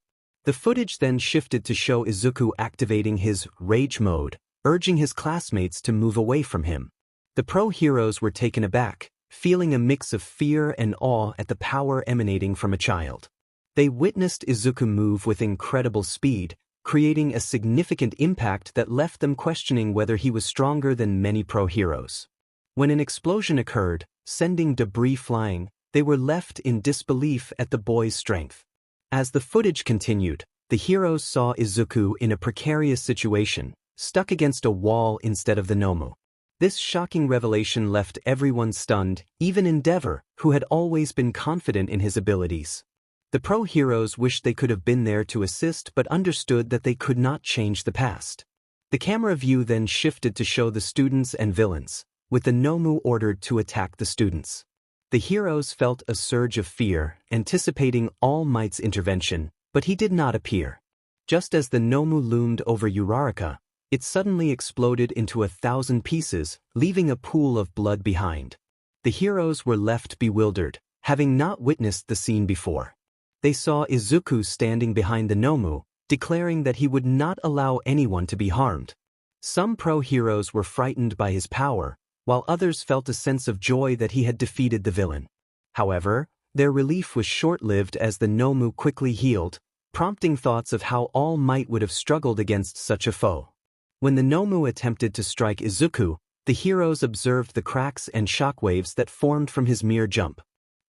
The footage then shifted to show Izuku activating his rage mode, urging his classmates to move away from him. The pro-heroes were taken aback, feeling a mix of fear and awe at the power emanating from a child. They witnessed Izuku move with incredible speed, creating a significant impact that left them questioning whether he was stronger than many pro-heroes. When an explosion occurred, sending debris flying, they were left in disbelief at the boy's strength. As the footage continued, the heroes saw Izuku in a precarious situation, stuck against a wall instead of the Nomu. This shocking revelation left everyone stunned, even Endeavor, who had always been confident in his abilities. The pro-heroes wished they could have been there to assist but understood that they could not change the past. The camera view then shifted to show the students and villains, with the Nomu ordered to attack the students. The heroes felt a surge of fear, anticipating All Might's intervention, but he did not appear. Just as the Nomu loomed over Uraraka, it suddenly exploded into 1,000 pieces, leaving a pool of blood behind. The heroes were left bewildered, having not witnessed the scene before. They saw Izuku standing behind the Nomu, declaring that he would not allow anyone to be harmed. Some pro-heroes were frightened by his power, while others felt a sense of joy that he had defeated the villain. However, their relief was short-lived as the Nomu quickly healed, prompting thoughts of how All Might would have struggled against such a foe. When the Nomu attempted to strike Izuku, the heroes observed the cracks and shockwaves that formed from his mere jump.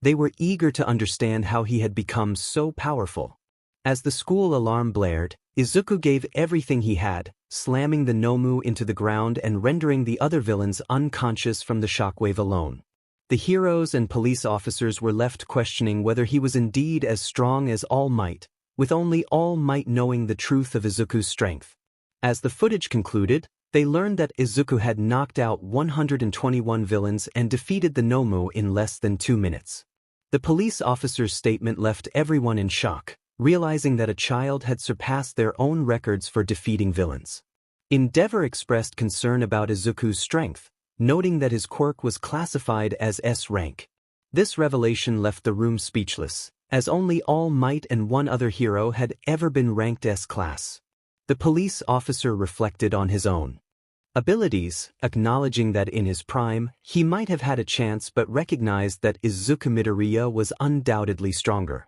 They were eager to understand how he had become so powerful. As the school alarm blared, Izuku gave everything he had, slamming the Nomu into the ground and rendering the other villains unconscious from the shockwave alone. The heroes and police officers were left questioning whether he was indeed as strong as All Might, with only All Might knowing the truth of Izuku's strength. As the footage concluded, they learned that Izuku had knocked out 121 villains and defeated the Nomu in less than 2 minutes. The police officer's statement left everyone in shock, realizing that a child had surpassed their own records for defeating villains. Endeavor expressed concern about Izuku's strength, noting that his quirk was classified as S rank. This revelation left the room speechless, as only All Might and one other hero had ever been ranked S class. The police officer reflected on his own abilities, acknowledging that in his prime, he might have had a chance but recognized that Izuku Midoriya was undoubtedly stronger.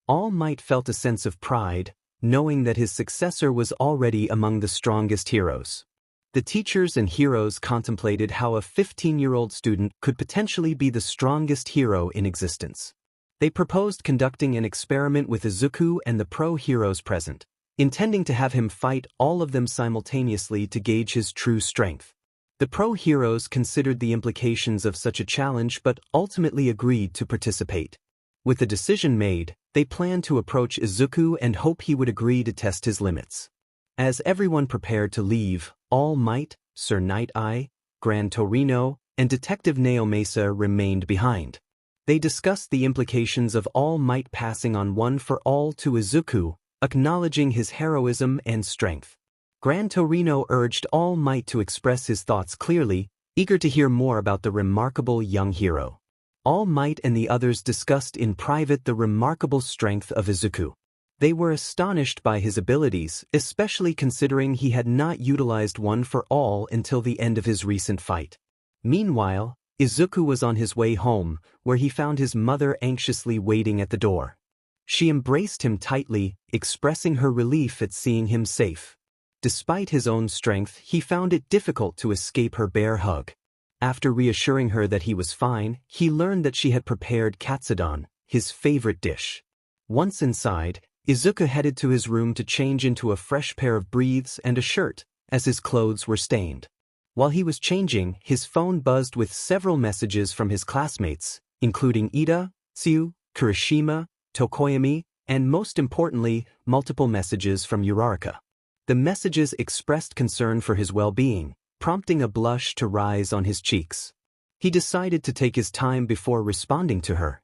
All Might felt a sense of pride, knowing that his successor was already among the strongest heroes. The teachers and heroes contemplated how a 15-year-old student could potentially be the strongest hero in existence. They proposed conducting an experiment with Izuku and the pro-heroes present, intending to have him fight all of them simultaneously to gauge his true strength. The pro-heroes considered the implications of such a challenge but ultimately agreed to participate. With the decision made, they planned to approach Izuku and hope he would agree to test his limits. As everyone prepared to leave, All Might, Sir Night Eye, Gran Torino, and Detective Naomesa remained behind. They discussed the implications of All Might passing on one for all to Izuku, acknowledging his heroism and strength. Gran Torino urged All Might to express his thoughts clearly, eager to hear more about the remarkable young hero. All Might and the others discussed in private the remarkable strength of Izuku. They were astonished by his abilities, especially considering he had not utilized one for all until the end of his recent fight. Meanwhile, Izuku was on his way home, where he found his mother anxiously waiting at the door. She embraced him tightly, expressing her relief at seeing him safe. Despite his own strength, he found it difficult to escape her bare hug. After reassuring her that he was fine, he learned that she had prepared katsudon, his favorite dish. Once inside, Izuku headed to his room to change into a fresh pair of briefs and a shirt, as his clothes were stained. While he was changing, his phone buzzed with several messages from his classmates, including Ida, Tsu, Kirishima, Tokoyami, and most importantly, multiple messages from Uraraka. The messages expressed concern for his well-being, prompting a blush to rise on his cheeks. He decided to take his time before responding to her.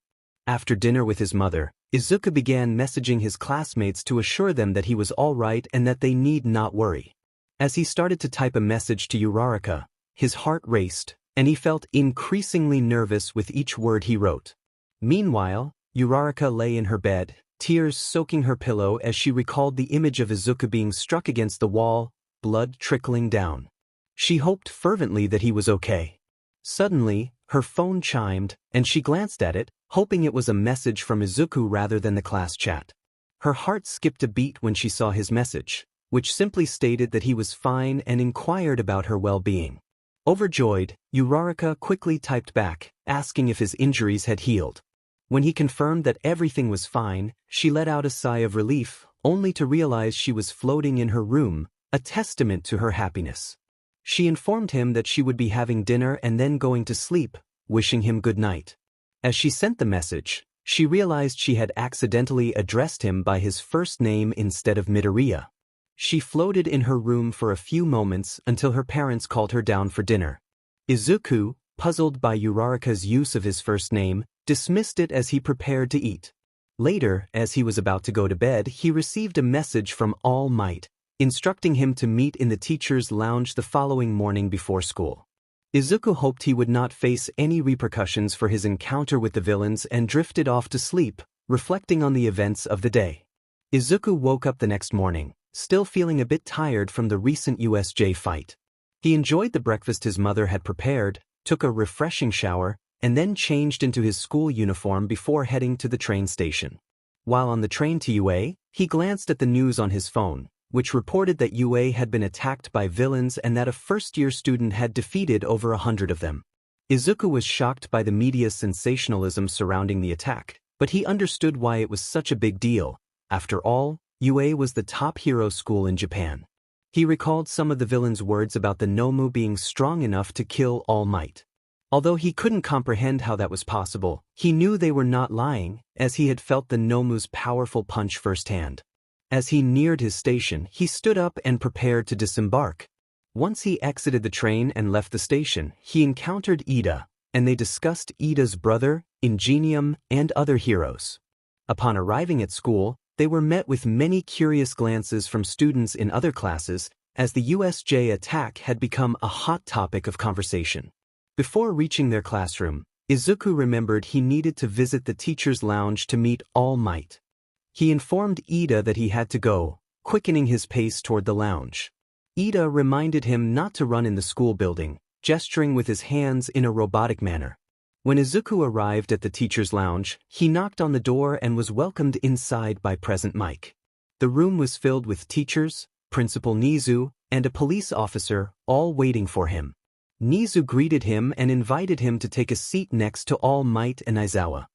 After dinner with his mother, Izuku began messaging his classmates to assure them that he was all right and that they need not worry. As he started to type a message to Uraraka, his heart raced, and he felt increasingly nervous with each word he wrote. Meanwhile, Uraraka lay in her bed, tears soaking her pillow as she recalled the image of Izuku being struck against the wall, blood trickling down. She hoped fervently that he was okay. Suddenly, her phone chimed, and she glanced at it, hoping it was a message from Izuku rather than the class chat. Her heart skipped a beat when she saw his message, which simply stated that he was fine and inquired about her well-being. Overjoyed, Uraraka quickly typed back, asking if his injuries had healed. When he confirmed that everything was fine, she let out a sigh of relief, only to realize she was floating in her room, a testament to her happiness. She informed him that she would be having dinner and then going to sleep, wishing him good night. As she sent the message, she realized she had accidentally addressed him by his first name instead of Midoriya. She floated in her room for a few moments until her parents called her down for dinner. Izuku, puzzled by Uraraka's use of his first name, dismissed it as he prepared to eat. Later, as he was about to go to bed, he received a message from All Might, instructing him to meet in the teacher's lounge the following morning before school. Izuku hoped he would not face any repercussions for his encounter with the villains and drifted off to sleep, reflecting on the events of the day. Izuku woke up the next morning, still feeling a bit tired from the recent USJ fight. He enjoyed the breakfast his mother had prepared, took a refreshing shower, and then changed into his school uniform before heading to the train station. While on the train to UA, he glanced at the news on his phone, which reported that UA had been attacked by villains and that a first-year student had defeated over 100 of them. Izuku was shocked by the media's sensationalism surrounding the attack, but he understood why it was such a big deal. After all, UA was the top hero school in Japan. He recalled some of the villains' words about the Nomu being strong enough to kill All Might. Although he couldn't comprehend how that was possible, he knew they were not lying, as he had felt the Nomu's powerful punch firsthand. As he neared his station, he stood up and prepared to disembark. Once he exited the train and left the station, he encountered Ida, and they discussed Ida's brother, Ingenium, and other heroes. Upon arriving at school, they were met with many curious glances from students in other classes, as the USJ attack had become a hot topic of conversation. Before reaching their classroom, Izuku remembered he needed to visit the teacher's lounge to meet All Might. He informed Ida that he had to go, quickening his pace toward the lounge. Ida reminded him not to run in the school building, gesturing with his hands in a robotic manner. When Izuku arrived at the teacher's lounge, he knocked on the door and was welcomed inside by Present Mike. The room was filled with teachers, Principal Nizu, and a police officer, all waiting for him. Nizu greeted him and invited him to take a seat next to All Might and Aizawa.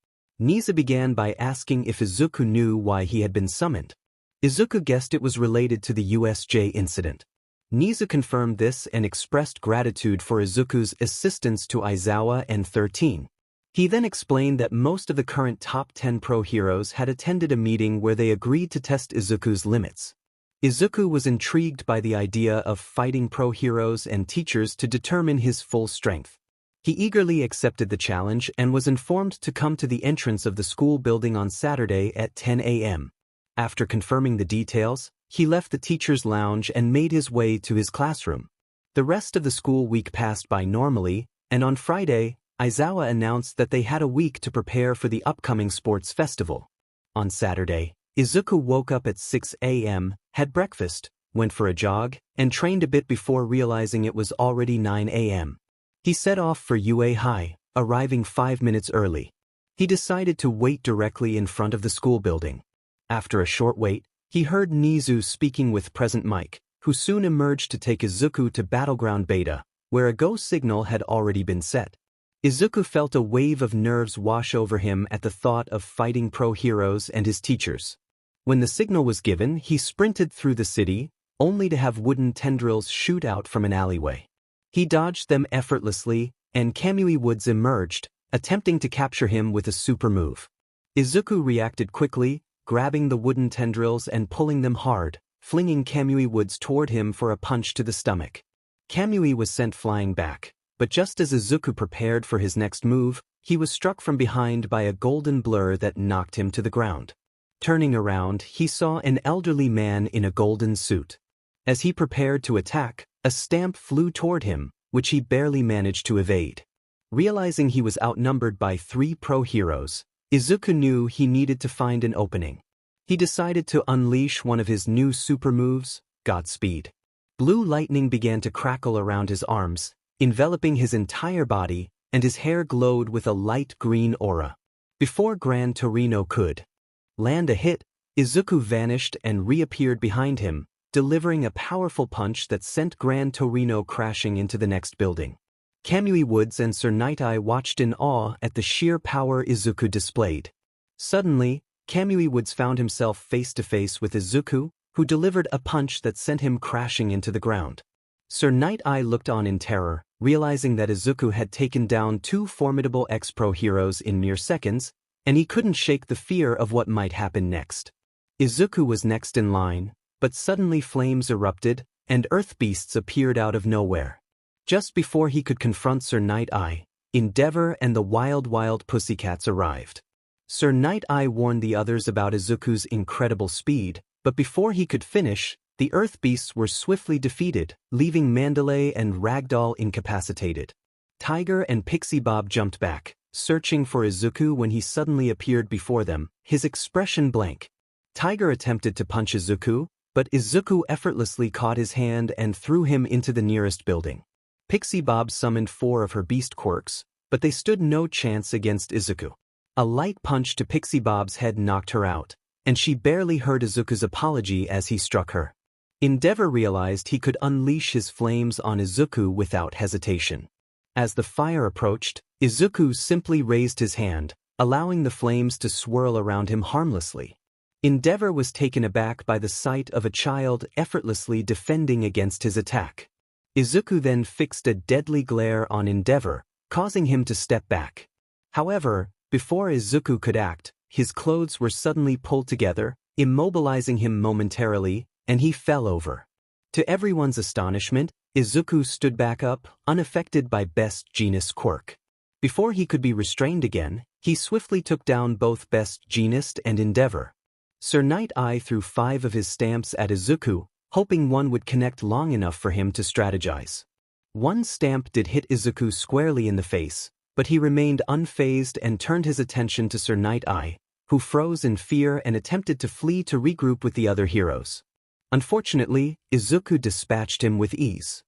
Nizu began by asking if Izuku knew why he had been summoned. Izuku guessed it was related to the USJ incident. Nizu confirmed this and expressed gratitude for Izuku's assistance to Aizawa and 13. He then explained that most of the current top 10 pro heroes had attended a meeting where they agreed to test Izuku's limits. Izuku was intrigued by the idea of fighting pro heroes and teachers to determine his full strength. He eagerly accepted the challenge and was informed to come to the entrance of the school building on Saturday at 10 a.m. After confirming the details, he left the teacher's lounge and made his way to his classroom. The rest of the school week passed by normally, and on Friday, Aizawa announced that they had a week to prepare for the upcoming sports festival. On Saturday, Izuku woke up at 6 a.m., had breakfast, went for a jog, and trained a bit before realizing it was already 9 a.m. He set off for UA High, arriving 5 minutes early. He decided to wait directly in front of the school building. After a short wait, he heard Nizu speaking with Present Mike, who soon emerged to take Izuku to Battleground Beta, where a go signal had already been set. Izuku felt a wave of nerves wash over him at the thought of fighting pro heroes and his teachers. When the signal was given, he sprinted through the city, only to have wooden tendrils shoot out from an alleyway. He dodged them effortlessly, and Kamui Woods emerged, attempting to capture him with a super move. Izuku reacted quickly, grabbing the wooden tendrils and pulling them hard, flinging Kamui Woods toward him for a punch to the stomach. Kamui was sent flying back, but just as Izuku prepared for his next move, he was struck from behind by a golden blur that knocked him to the ground. Turning around, he saw an elderly man in a golden suit. As he prepared to attack, a stamp flew toward him, which he barely managed to evade. Realizing he was outnumbered by 3 pro heroes, Izuku knew he needed to find an opening. he decided to unleash one of his new super moves, Godspeed. Blue lightning began to crackle around his arms, enveloping his entire body, and his hair glowed with a light green aura. Before Gran Torino could land a hit, Izuku vanished and reappeared behind him, delivering a powerful punch that sent Gran Torino crashing into the next building. Kamui Woods and Sir Night-Eye watched in awe at the sheer power Izuku displayed. Suddenly, Kamui Woods found himself face to face with Izuku, who delivered a punch that sent him crashing into the ground. Sir Night-Eye looked on in terror, realizing that Izuku had taken down two formidable ex-pro heroes in mere seconds, and he couldn't shake the fear of what might happen next. Izuku was next in line, but suddenly flames erupted, and earth beasts appeared out of nowhere. Just before he could confront Sir Night-Eye, Endeavor and the wild pussycats arrived. Sir Night-Eye warned the others about Izuku's incredible speed, but before he could finish, the earth beasts were swiftly defeated, leaving Mandalay and Ragdoll incapacitated. Tiger and Pixie Bob jumped back, searching for Izuku when he suddenly appeared before them, his expression blank. Tiger attempted to punch Izuku, but Izuku effortlessly caught his hand and threw him into the nearest building. Pixie Bob summoned 4 of her beast quirks, but they stood no chance against Izuku. A light punch to Pixie Bob's head knocked her out, and she barely heard Izuku's apology as he struck her. Endeavor realized he could unleash his flames on Izuku without hesitation. As the fire approached, Izuku simply raised his hand, allowing the flames to swirl around him harmlessly. Endeavor was taken aback by the sight of a child effortlessly defending against his attack. Izuku then fixed a deadly glare on Endeavor, causing him to step back. However, before Izuku could act, his clothes were suddenly pulled together, immobilizing him momentarily, and he fell over. To everyone's astonishment, Izuku stood back up, unaffected by Best Jeanist Quirk. Before he could be restrained again, he swiftly took down both Best Jeanist and Endeavor. Sir Night-Eye threw 5 of his stamps at Izuku, hoping one would connect long enough for him to strategize. One stamp did hit Izuku squarely in the face, but he remained unfazed and turned his attention to Sir Night-Eye, who froze in fear and attempted to flee to regroup with the other heroes. Unfortunately, Izuku dispatched him with ease.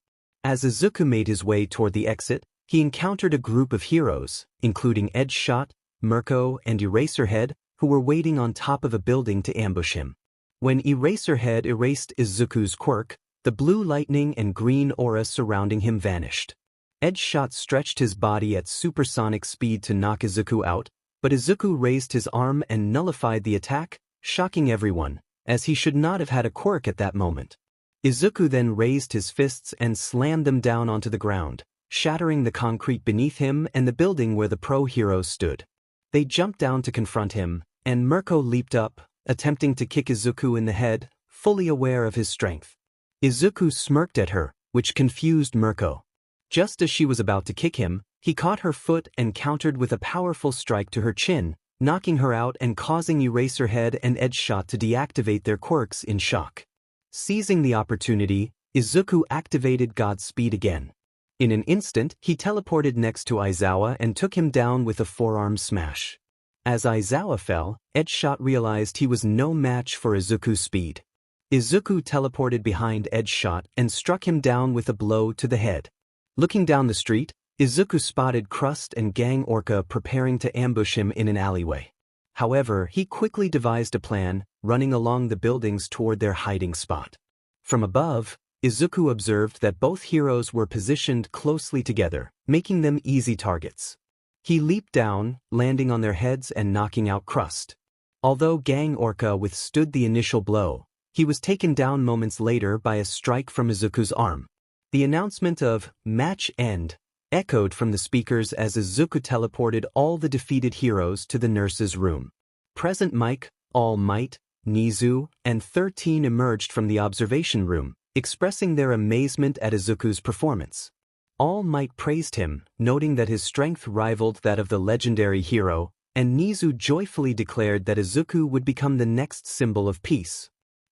As Izuku made his way toward the exit, he encountered a group of heroes, including Edgeshot, Mirko, and Eraserhead, who were waiting on top of a building to ambush him. When Eraserhead erased Izuku's quirk, the blue lightning and green aura surrounding him vanished. Edgeshot stretched his body at supersonic speed to knock Izuku out, but Izuku raised his arm and nullified the attack, shocking everyone, as he should not have had a quirk at that moment. Izuku then raised his fists and slammed them down onto the ground, shattering the concrete beneath him and the building where the pro heroes stood. They jumped down to confront him, and Mirko leaped up, attempting to kick Izuku in the head, fully aware of his strength. Izuku smirked at her, which confused Mirko. Just as she was about to kick him, he caught her foot and countered with a powerful strike to her chin, knocking her out and causing Eraserhead and Edgeshot to deactivate their quirks in shock. Seizing the opportunity, Izuku activated Godspeed again. In an instant, he teleported next to Aizawa and took him down with a forearm smash. As Aizawa fell, Edgeshot realized he was no match for Izuku's speed. Izuku teleported behind Edgeshot and struck him down with a blow to the head. Looking down the street, Izuku spotted Crust and Gang Orca preparing to ambush him in an alleyway. However, he quickly devised a plan, running along the buildings toward their hiding spot. From above, Izuku observed that both heroes were positioned closely together, making them easy targets. He leaped down, landing on their heads and knocking out Crust. Although Gang Orca withstood the initial blow, he was taken down moments later by a strike from Izuku's arm. The announcement of "Match End" echoed from the speakers as Izuku teleported all the defeated heroes to the nurse's room. Present Mike, All Might, Nizu, and 13 emerged from the observation room, expressing their amazement at Izuku's performance. All Might praised him, noting that his strength rivaled that of the legendary hero, and Nizu joyfully declared that Izuku would become the next symbol of peace.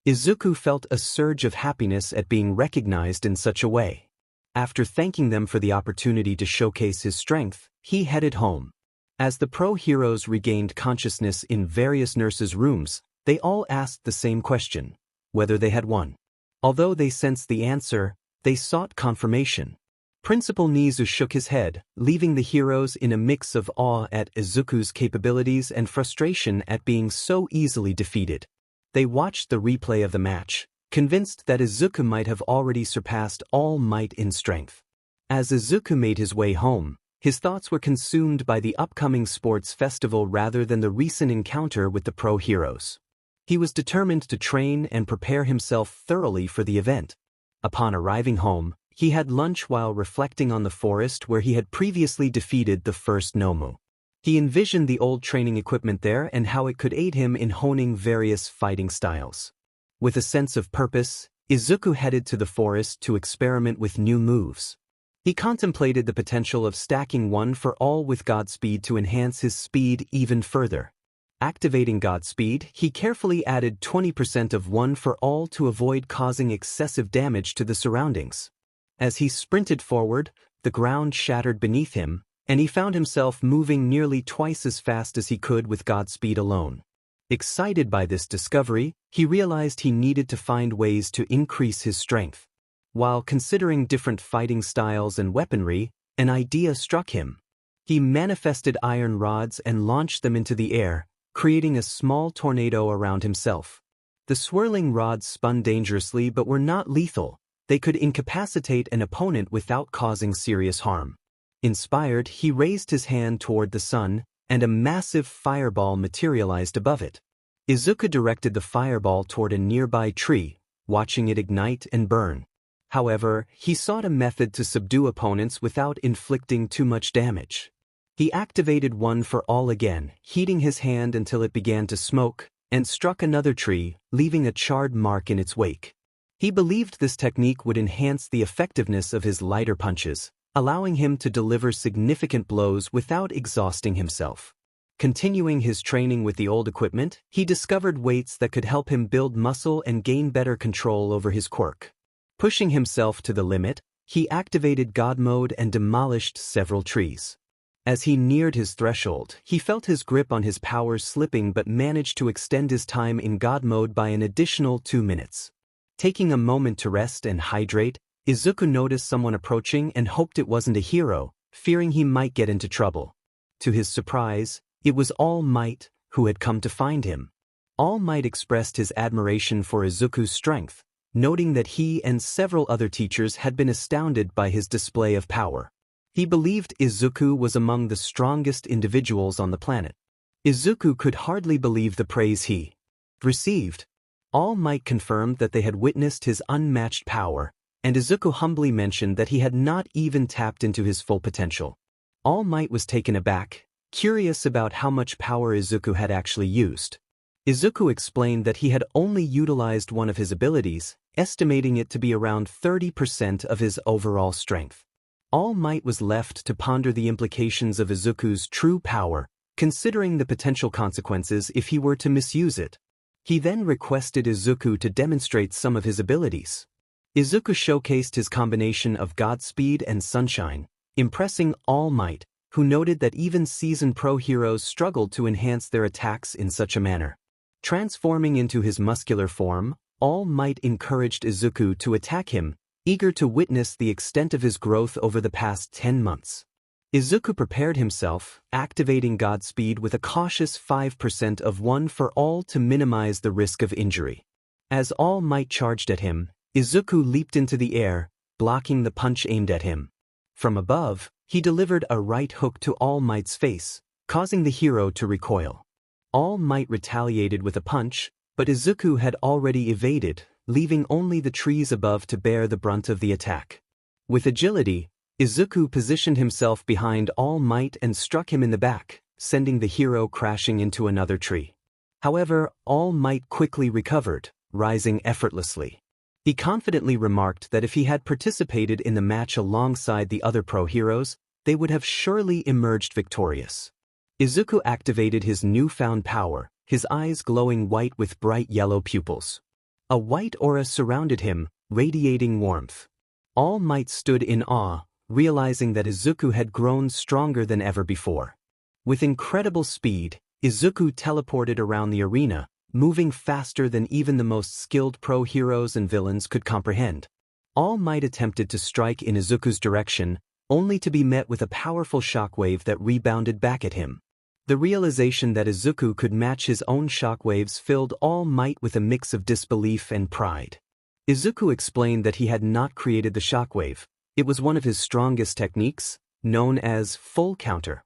Izuku felt a surge of happiness at being recognized in such a way. After thanking them for the opportunity to showcase his strength, he headed home. As the pro heroes regained consciousness in various nurses' rooms, They all asked the same question: whether they had won. Although they sensed the answer, they sought confirmation. Principal Nizu shook his head, leaving the heroes in a mix of awe at Izuku's capabilities and frustration at being so easily defeated. They watched the replay of the match, convinced that Izuku might have already surpassed All Might in strength. As Izuku made his way home, his thoughts were consumed by the upcoming sports festival rather than the recent encounter with the pro heroes. He was determined to train and prepare himself thoroughly for the event. Upon arriving home, he had lunch while reflecting on the forest where he had previously defeated the first Nomu. He envisioned the old training equipment there and how it could aid him in honing various fighting styles. With a sense of purpose, Izuku headed to the forest to experiment with new moves. He contemplated the potential of stacking One for All with Godspeed to enhance his speed even further. Activating Godspeed, he carefully added 20% of One for All to avoid causing excessive damage to the surroundings. As he sprinted forward, the ground shattered beneath him, and he found himself moving nearly twice as fast as he could with Godspeed alone. Excited by this discovery, he realized he needed to find ways to increase his strength. While considering different fighting styles and weaponry, an idea struck him. He manifested iron rods and launched them into the air, creating a small tornado around himself. The swirling rods spun dangerously but were not lethal. They could incapacitate an opponent without causing serious harm. Inspired, he raised his hand toward the sun, and a massive fireball materialized above it. Izuku directed the fireball toward a nearby tree, watching it ignite and burn. However, he sought a method to subdue opponents without inflicting too much damage. He activated One for All again, heating his hand until it began to smoke, and struck another tree, leaving a charred mark in its wake. He believed this technique would enhance the effectiveness of his lighter punches, allowing him to deliver significant blows without exhausting himself. Continuing his training with the old equipment, he discovered weights that could help him build muscle and gain better control over his quirk. Pushing himself to the limit, he activated God Mode and demolished several trees. As he neared his threshold, he felt his grip on his powers slipping but managed to extend his time in God Mode by an additional 2 minutes. Taking a moment to rest and hydrate, Izuku noticed someone approaching and hoped it wasn't a hero, fearing he might get into trouble. To his surprise, it was All Might, who had come to find him. All Might expressed his admiration for Izuku's strength, noting that he and several other teachers had been astounded by his display of power. He believed Izuku was among the strongest individuals on the planet. Izuku could hardly believe the praise he received. All Might confirmed that they had witnessed his unmatched power, and Izuku humbly mentioned that he had not even tapped into his full potential. All Might was taken aback, curious about how much power Izuku had actually used. Izuku explained that he had only utilized one of his abilities, estimating it to be around 30% of his overall strength. All Might was left to ponder the implications of Izuku's true power, considering the potential consequences if he were to misuse it. He then requested Izuku to demonstrate some of his abilities. Izuku showcased his combination of Godspeed and Sunshine, impressing All Might, who noted that even seasoned pro heroes struggled to enhance their attacks in such a manner. Transforming into his muscular form, All Might encouraged Izuku to attack him, eager to witness the extent of his growth over the past 10 months. Izuku prepared himself, activating Godspeed with a cautious 5% of One for All to minimize the risk of injury. As All Might charged at him, Izuku leaped into the air, blocking the punch aimed at him. From above, he delivered a right hook to All Might's face, causing the hero to recoil. All Might retaliated with a punch, but Izuku had already evaded, leaving only the trees above to bear the brunt of the attack. With agility, Izuku positioned himself behind All Might and struck him in the back, sending the hero crashing into another tree. However, All Might quickly recovered, rising effortlessly. He confidently remarked that if he had participated in the match alongside the other pro heroes, they would have surely emerged victorious. Izuku activated his newfound power, his eyes glowing white with bright yellow pupils. A white aura surrounded him, radiating warmth. All Might stood in awe, realizing that Izuku had grown stronger than ever before. With incredible speed, Izuku teleported around the arena, moving faster than even the most skilled pro heroes and villains could comprehend. All Might attempted to strike in Izuku's direction, only to be met with a powerful shockwave that rebounded back at him. The realization that Izuku could match his own shockwaves filled All Might with a mix of disbelief and pride. Izuku explained that he had not created the shockwave. It was one of his strongest techniques, known as full counter.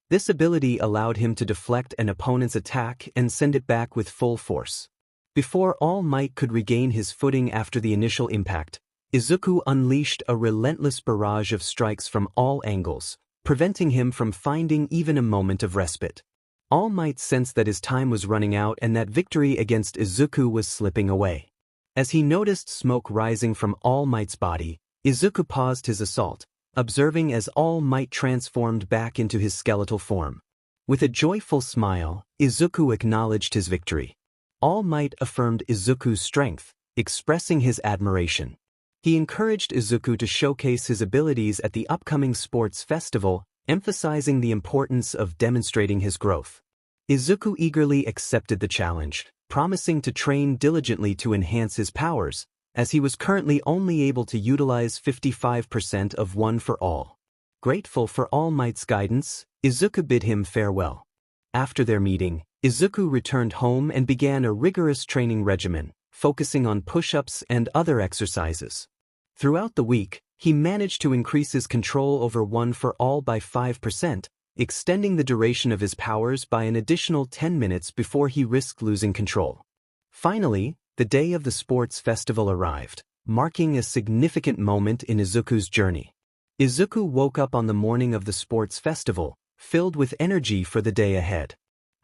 This ability allowed him to deflect an opponent's attack and send it back with full force. Before All Might could regain his footing after the initial impact, Izuku unleashed a relentless barrage of strikes from all angles, preventing him from finding even a moment of respite. All Might sensed that his time was running out and that victory against Izuku was slipping away. As he noticed smoke rising from All Might's body, Izuku paused his assault, observing as All Might transformed back into his skeletal form. With a joyful smile, Izuku acknowledged his victory. All Might affirmed Izuku's strength, expressing his admiration. He encouraged Izuku to showcase his abilities at the upcoming sports festival, emphasizing the importance of demonstrating his growth. Izuku eagerly accepted the challenge, promising to train diligently to enhance his powers, as he was currently only able to utilize 55% of One for All. Grateful for All Might's guidance, Izuku bid him farewell. After their meeting, Izuku returned home and began a rigorous training regimen, focusing on push-ups and other exercises. Throughout the week, he managed to increase his control over One for All by 5%, extending the duration of his powers by an additional 10 minutes before he risked losing control. Finally, the day of the sports festival arrived, marking a significant moment in Izuku's journey. Izuku woke up on the morning of the sports festival, filled with energy for the day ahead.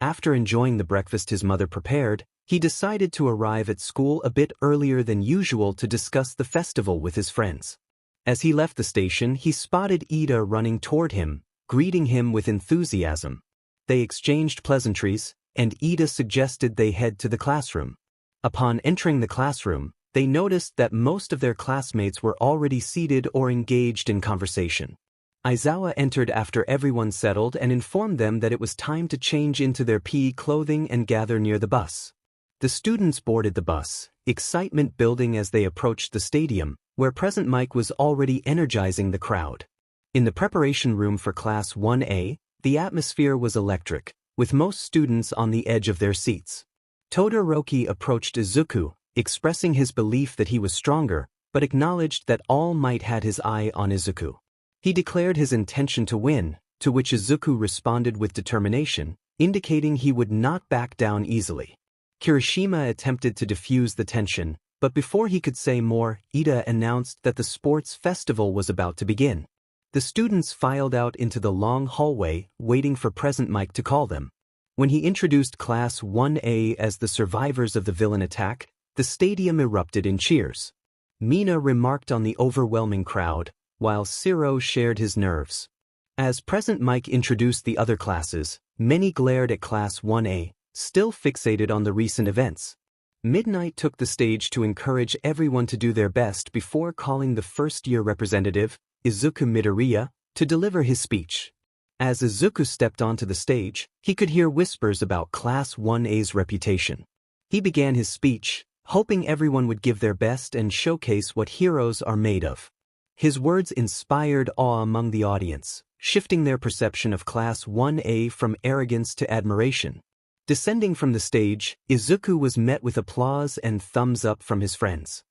After enjoying the breakfast his mother prepared, he decided to arrive at school a bit earlier than usual to discuss the festival with his friends. As he left the station, he spotted Ida running toward him, greeting him with enthusiasm. They exchanged pleasantries, and Ida suggested they head to the classroom. Upon entering the classroom, they noticed that most of their classmates were already seated or engaged in conversation. Aizawa entered after everyone settled and informed them that it was time to change into their PE clothing and gather near the bus. The students boarded the bus, excitement building as they approached the stadium, where Present Mike was already energizing the crowd. In the preparation room for Class 1A, the atmosphere was electric, with most students on the edge of their seats. Todoroki approached Izuku, expressing his belief that he was stronger, but acknowledged that All Might had his eye on Izuku. He declared his intention to win, to which Izuku responded with determination, indicating he would not back down easily. Kirishima attempted to diffuse the tension, but before he could say more, Ida announced that the sports festival was about to begin. The students filed out into the long hallway, waiting for Present Mike to call them. When he introduced Class 1A as the survivors of the villain attack, the stadium erupted in cheers. Mina remarked on the overwhelming crowd, while Siro shared his nerves. As Present Mike introduced the other classes, many glared at Class 1A, still fixated on the recent events. Midnight took the stage to encourage everyone to do their best before calling the first-year representative, Izuku Midoriya, to deliver his speech. As Izuku stepped onto the stage, he could hear whispers about Class 1A's reputation. He began his speech, hoping everyone would give their best and showcase what heroes are made of. His words inspired awe among the audience, shifting their perception of Class 1A from arrogance to admiration. Descending from the stage, Izuku was met with applause and thumbs up from his friends.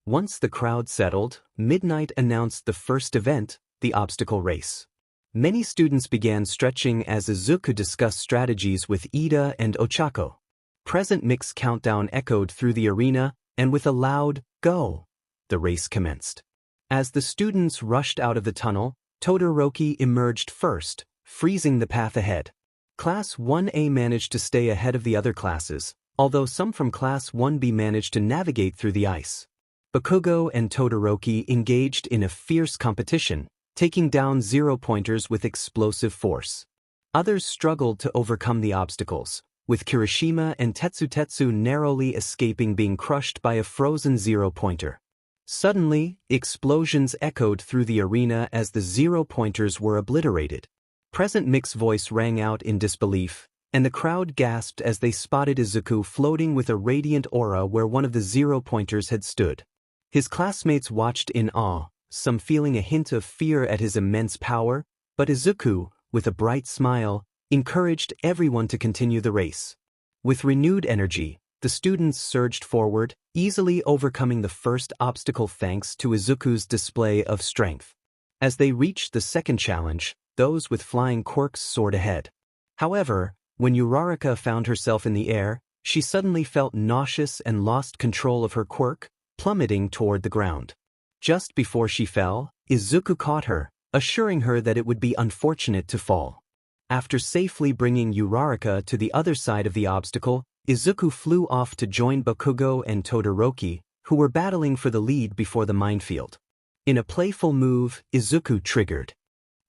Once the crowd settled, Midnight announced the first event, the obstacle race. Many students began stretching as Izuku discussed strategies with Ida and Ochako. Present Mix countdown echoed through the arena, and with a loud, "Go!" the race commenced. As the students rushed out of the tunnel, Todoroki emerged first, freezing the path ahead. Class 1A managed to stay ahead of the other classes, although some from Class 1B managed to navigate through the ice. Bakugo and Todoroki engaged in a fierce competition, taking down zero-pointers with explosive force. Others struggled to overcome the obstacles, with Kirishima and Tetsu narrowly escaping being crushed by a frozen zero-pointer. Suddenly, explosions echoed through the arena as the zero-pointers were obliterated. Present Mix's voice rang out in disbelief, and the crowd gasped as they spotted Izuku floating with a radiant aura where one of the zero-pointers had stood. His classmates watched in awe, some feeling a hint of fear at his immense power, but Izuku, with a bright smile, encouraged everyone to continue the race. With renewed energy, the students surged forward, easily overcoming the first obstacle thanks to Izuku's display of strength. As they reached the second challenge, those with flying quirks soared ahead. However, when Uraraka found herself in the air, she suddenly felt nauseous and lost control of her quirk, plummeting toward the ground. Just before she fell, Izuku caught her, assuring her that it would be unfortunate to fall. After safely bringing Uraraka to the other side of the obstacle, Izuku flew off to join Bakugo and Todoroki, who were battling for the lead before the minefield. In a playful move, Izuku triggered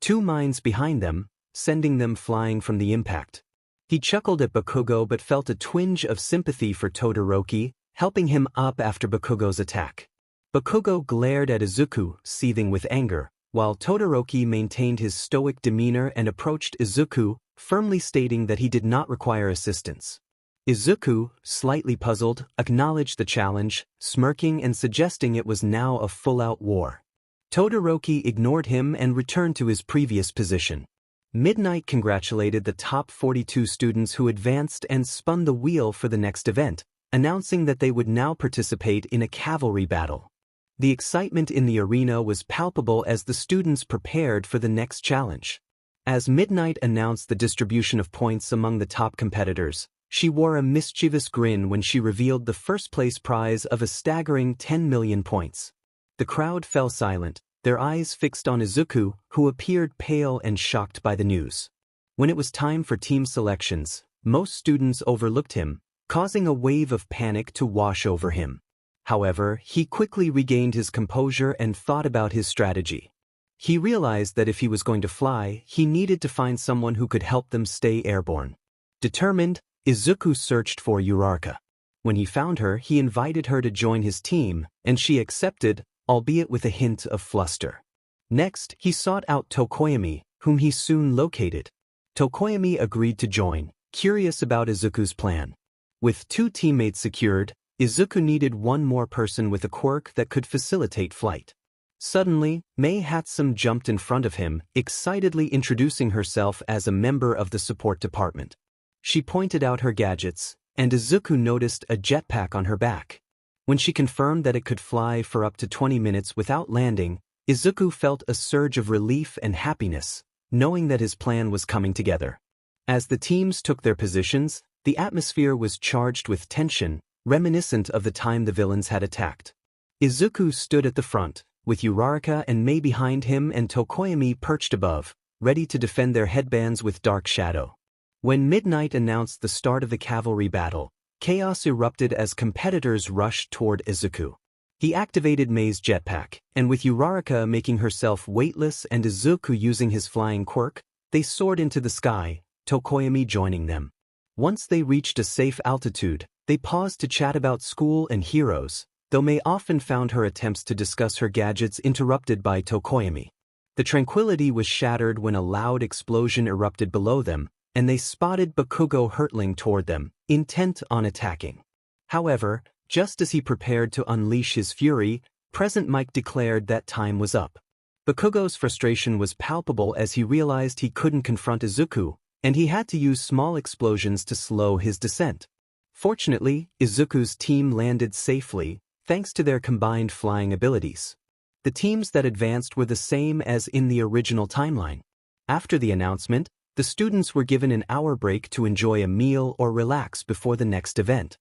two mines behind them, sending them flying from the impact. He chuckled at Bakugo but felt a twinge of sympathy for Todoroki, helping him up after Bakugo's attack. Bakugo glared at Izuku, seething with anger, while Todoroki maintained his stoic demeanor and approached Izuku, firmly stating that he did not require assistance. Izuku, slightly puzzled, acknowledged the challenge, smirking and suggesting it was now a full-out war. Todoroki ignored him and returned to his previous position. Midnight congratulated the top 42 students who advanced and spun the wheel for the next event, announcing that they would now participate in a cavalry battle. The excitement in the arena was palpable as the students prepared for the next challenge. As Midnight announced the distribution of points among the top competitors, she wore a mischievous grin when she revealed the first-place prize of a staggering 10 million points. The crowd fell silent, their eyes fixed on Izuku, who appeared pale and shocked by the news. When it was time for team selections, most students overlooked him, causing a wave of panic to wash over him. However, he quickly regained his composure and thought about his strategy. He realized that if he was going to fly, he needed to find someone who could help them stay airborne. Determined, Izuku searched for Uraraka. When he found her, he invited her to join his team, and she accepted, albeit with a hint of fluster. Next, he sought out Tokoyami, whom he soon located. Tokoyami agreed to join, curious about Izuku's plan. With two teammates secured, Izuku needed one more person with a quirk that could facilitate flight. Suddenly, Mei Hatsum jumped in front of him, excitedly introducing herself as a member of the support department. She pointed out her gadgets, and Izuku noticed a jetpack on her back. When she confirmed that it could fly for up to 20 minutes without landing, Izuku felt a surge of relief and happiness, knowing that his plan was coming together. As the teams took their positions, the atmosphere was charged with tension, reminiscent of the time the villains had attacked. Izuku stood at the front, with Uraraka and Mei behind him and Tokoyami perched above, ready to defend their headbands with dark shadow. When Midnight announced the start of the cavalry battle, chaos erupted as competitors rushed toward Izuku. He activated Mei's jetpack, and with Uraraka making herself weightless and Izuku using his flying quirk, they soared into the sky, Tokoyami joining them. Once they reached a safe altitude, they paused to chat about school and heroes, though Mei often found her attempts to discuss her gadgets interrupted by Tokoyami. The tranquility was shattered when a loud explosion erupted below them, and they spotted Bakugo hurtling toward them, intent on attacking. However, just as he prepared to unleash his fury, Present Mike declared that time was up. Bakugo's frustration was palpable as he realized he couldn't confront Izuku, and he had to use small explosions to slow his descent. Fortunately, Izuku's team landed safely, thanks to their combined flying abilities. The teams that advanced were the same as in the original timeline. After the announcement, the students were given an hour break to enjoy a meal or relax before the next event.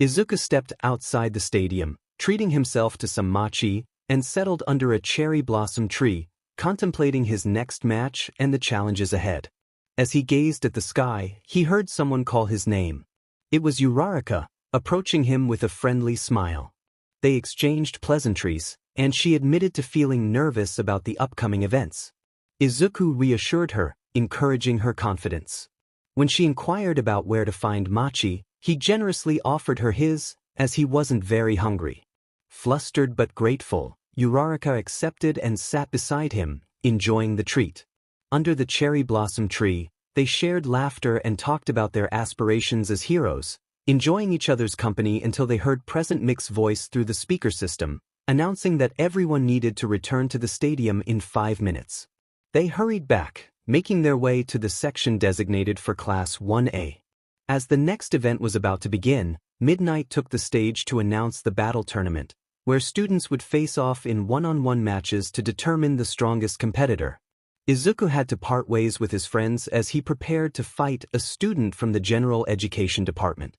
Izuku stepped outside the stadium, treating himself to some matcha, and settled under a cherry blossom tree, contemplating his next match and the challenges ahead. As he gazed at the sky, he heard someone call his name. It was Uraraka, approaching him with a friendly smile. They exchanged pleasantries, and she admitted to feeling nervous about the upcoming events. Izuku reassured her, encouraging her confidence. When she inquired about where to find matcha, he generously offered her his, as he wasn't very hungry. Flustered but grateful, Uraraka accepted and sat beside him, enjoying the treat. Under the cherry blossom tree, They shared laughter and talked about their aspirations as heroes, enjoying each other's company until they heard President Mick's voice through the speaker system, announcing that everyone needed to return to the stadium in 5 minutes. They hurried back, making their way to the section designated for Class 1A. As the next event was about to begin, Midnight took the stage to announce the battle tournament, where students would face off in one-on-one matches to determine the strongest competitor. Izuku had to part ways with his friends as he prepared to fight a student from the general education department.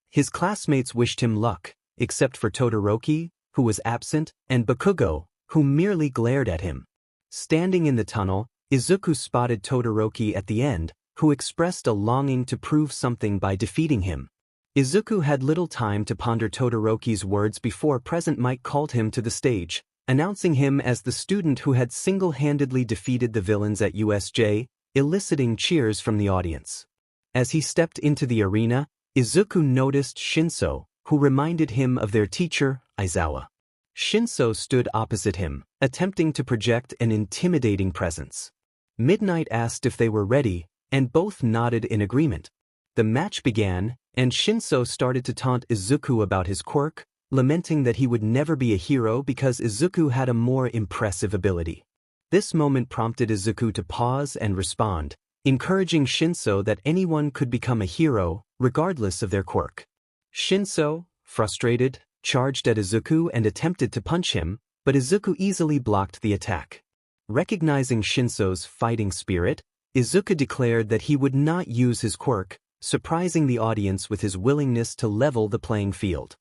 His classmates wished him luck, except for Todoroki, who was absent, and Bakugo, who merely glared at him. Standing in the tunnel, Izuku spotted Todoroki at the end, who expressed a longing to prove something by defeating him. Izuku had little time to ponder Todoroki's words before President Mike called him to the stage, announcing him as the student who had single-handedly defeated the villains at USJ, eliciting cheers from the audience. As he stepped into the arena, Izuku noticed Shinso, who reminded him of their teacher, Aizawa. Shinso stood opposite him, attempting to project an intimidating presence. Midnight asked if they were ready, and both nodded in agreement. The match began, and Shinso started to taunt Izuku about his quirk, lamenting that he would never be a hero because Izuku had a more impressive ability. This moment prompted Izuku to pause and respond, encouraging Shinso that anyone could become a hero, regardless of their quirk. Shinso, frustrated, charged at Izuku and attempted to punch him, but Izuku easily blocked the attack. Recognizing Shinso's fighting spirit, Izuku declared that he would not use his quirk, surprising the audience with his willingness to level the playing field.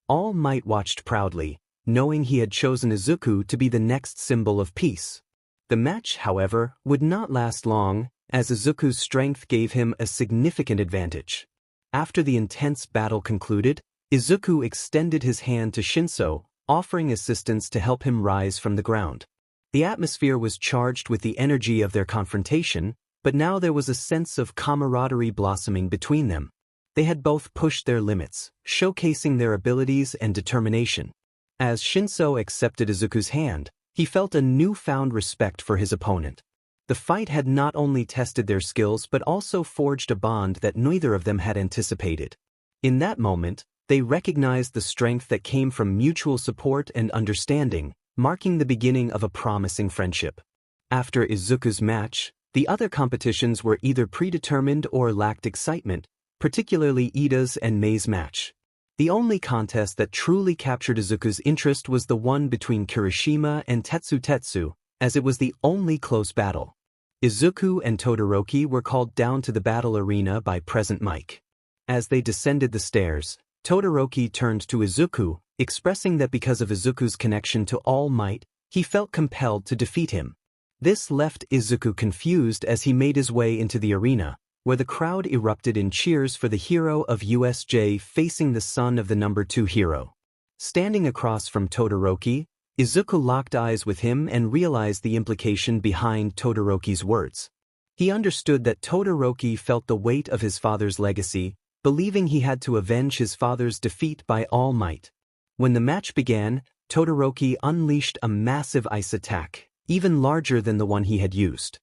All Might watched proudly, knowing he had chosen Izuku to be the next symbol of peace. The match, however, would not last long, as Izuku's strength gave him a significant advantage. After the intense battle concluded, Izuku extended his hand to Shinso, offering assistance to help him rise from the ground. The atmosphere was charged with the energy of their confrontation, but now there was a sense of camaraderie blossoming between them. They had both pushed their limits, showcasing their abilities and determination. As Shinso accepted Izuku's hand, he felt a newfound respect for his opponent. The fight had not only tested their skills but also forged a bond that neither of them had anticipated. In that moment, they recognized the strength that came from mutual support and understanding, marking the beginning of a promising friendship. After Izuku's match, the other competitions were either predetermined or lacked excitement, particularly Ida's and Mei's match. The only contest that truly captured Izuku's interest was the one between Kirishima and Tetsu, as it was the only close battle. Izuku and Todoroki were called down to the battle arena by President Mike. As they descended the stairs, Todoroki turned to Izuku, expressing that because of Izuku's connection to All Might, he felt compelled to defeat him. This left Izuku confused as he made his way into the arena, where the crowd erupted in cheers for the hero of USJ facing the son of the number 2 hero. Standing across from Todoroki, Izuku locked eyes with him and realized the implication behind Todoroki's words. He understood that Todoroki felt the weight of his father's legacy, believing he had to avenge his father's defeat by All Might. When the match began, Todoroki unleashed a massive ice attack, even larger than the one he had used.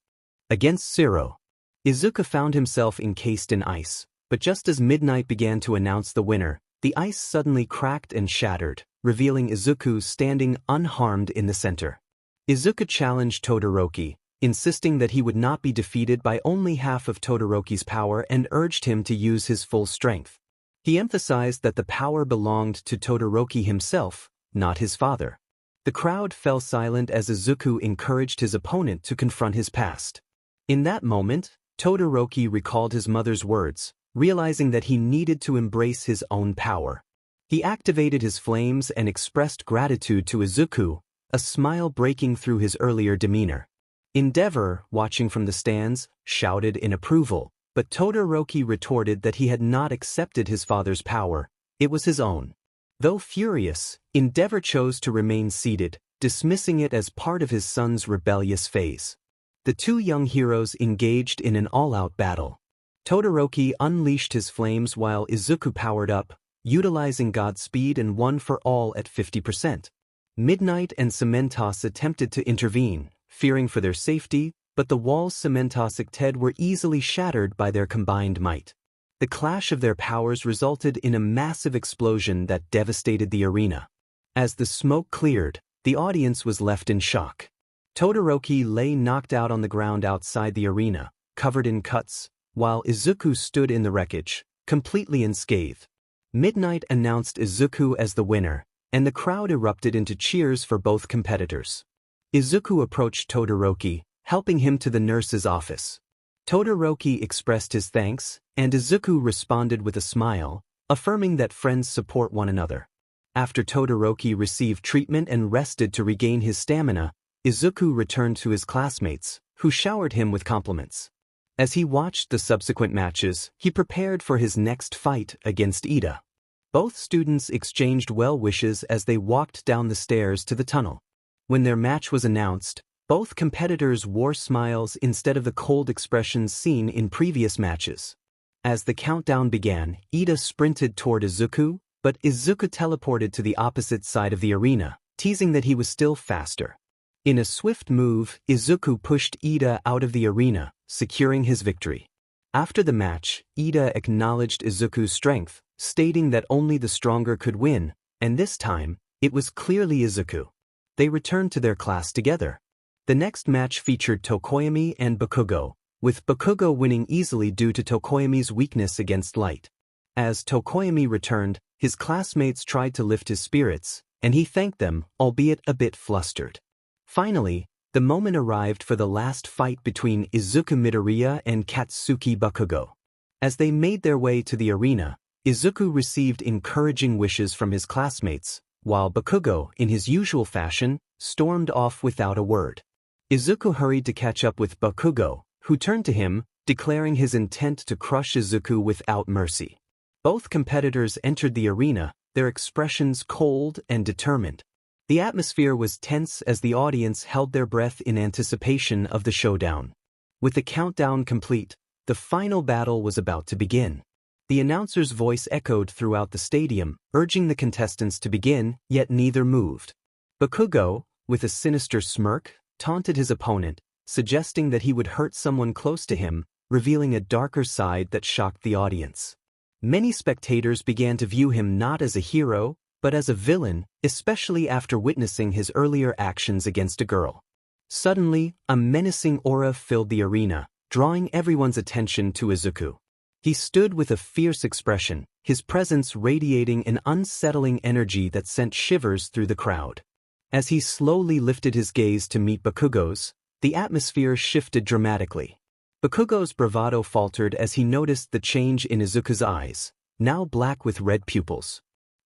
Against Zero, Izuku found himself encased in ice, but just as Midnight began to announce the winner, the ice suddenly cracked and shattered, revealing Izuku standing unharmed in the center. Izuku challenged Todoroki, insisting that he would not be defeated by only half of Todoroki's power and urged him to use his full strength. He emphasized that the power belonged to Todoroki himself, not his father. The crowd fell silent as Izuku encouraged his opponent to confront his past. In that moment, Todoroki recalled his mother's words, realizing that he needed to embrace his own power. He activated his flames and expressed gratitude to Izuku, a smile breaking through his earlier demeanor. Endeavor, watching from the stands, shouted in approval, but Todoroki retorted that he had not accepted his father's power, it was his own. Though furious, Endeavor chose to remain seated, dismissing it as part of his son's rebellious phase. The two young heroes engaged in an all-out battle. Todoroki unleashed his flames while Izuku powered up, utilizing Godspeed and won for all at 50%. Midnight and Cementos attempted to intervene, fearing for their safety, but the walls cementosected were easily shattered by their combined might. The clash of their powers resulted in a massive explosion that devastated the arena. As the smoke cleared, the audience was left in shock. Todoroki lay knocked out on the ground outside the arena, covered in cuts, while Izuku stood in the wreckage, completely unscathed. Midnight announced Izuku as the winner, and the crowd erupted into cheers for both competitors. Izuku approached Todoroki, helping him to the nurse's office. Todoroki expressed his thanks, and Izuku responded with a smile, affirming that friends support one another. After Todoroki received treatment and rested to regain his stamina, Izuku returned to his classmates, who showered him with compliments. As he watched the subsequent matches, he prepared for his next fight against Ida. Both students exchanged well wishes as they walked down the stairs to the tunnel. When their match was announced, both competitors wore smiles instead of the cold expressions seen in previous matches. As the countdown began, Ida sprinted toward Izuku, but Izuku teleported to the opposite side of the arena, teasing that he was still faster. In a swift move, Izuku pushed Ida out of the arena, securing his victory. After the match, Ida acknowledged Izuku's strength, stating that only the stronger could win, and this time, it was clearly Izuku. They returned to their class together. The next match featured Tokoyami and Bakugo, with Bakugo winning easily due to Tokoyami's weakness against light. As Tokoyami returned, his classmates tried to lift his spirits, and he thanked them, albeit a bit flustered. Finally, the moment arrived for the last fight between Izuku Midoriya and Katsuki Bakugo. As they made their way to the arena, Izuku received encouraging wishes from his classmates, while Bakugo, in his usual fashion, stormed off without a word. Izuku hurried to catch up with Bakugo, who turned to him, declaring his intent to crush Izuku without mercy. Both competitors entered the arena, their expressions cold and determined. The atmosphere was tense as the audience held their breath in anticipation of the showdown. With the countdown complete, the final battle was about to begin. The announcer's voice echoed throughout the stadium, urging the contestants to begin, yet neither moved. Bakugo, with a sinister smirk, taunted his opponent, suggesting that he would hurt someone close to him, revealing a darker side that shocked the audience. Many spectators began to view him not as a hero, but as a villain, especially after witnessing his earlier actions against a girl. Suddenly, a menacing aura filled the arena, drawing everyone's attention to Izuku. He stood with a fierce expression, his presence radiating an unsettling energy that sent shivers through the crowd. As he slowly lifted his gaze to meet Bakugo's, the atmosphere shifted dramatically. Bakugo's bravado faltered as he noticed the change in Izuku's eyes, now black with red pupils.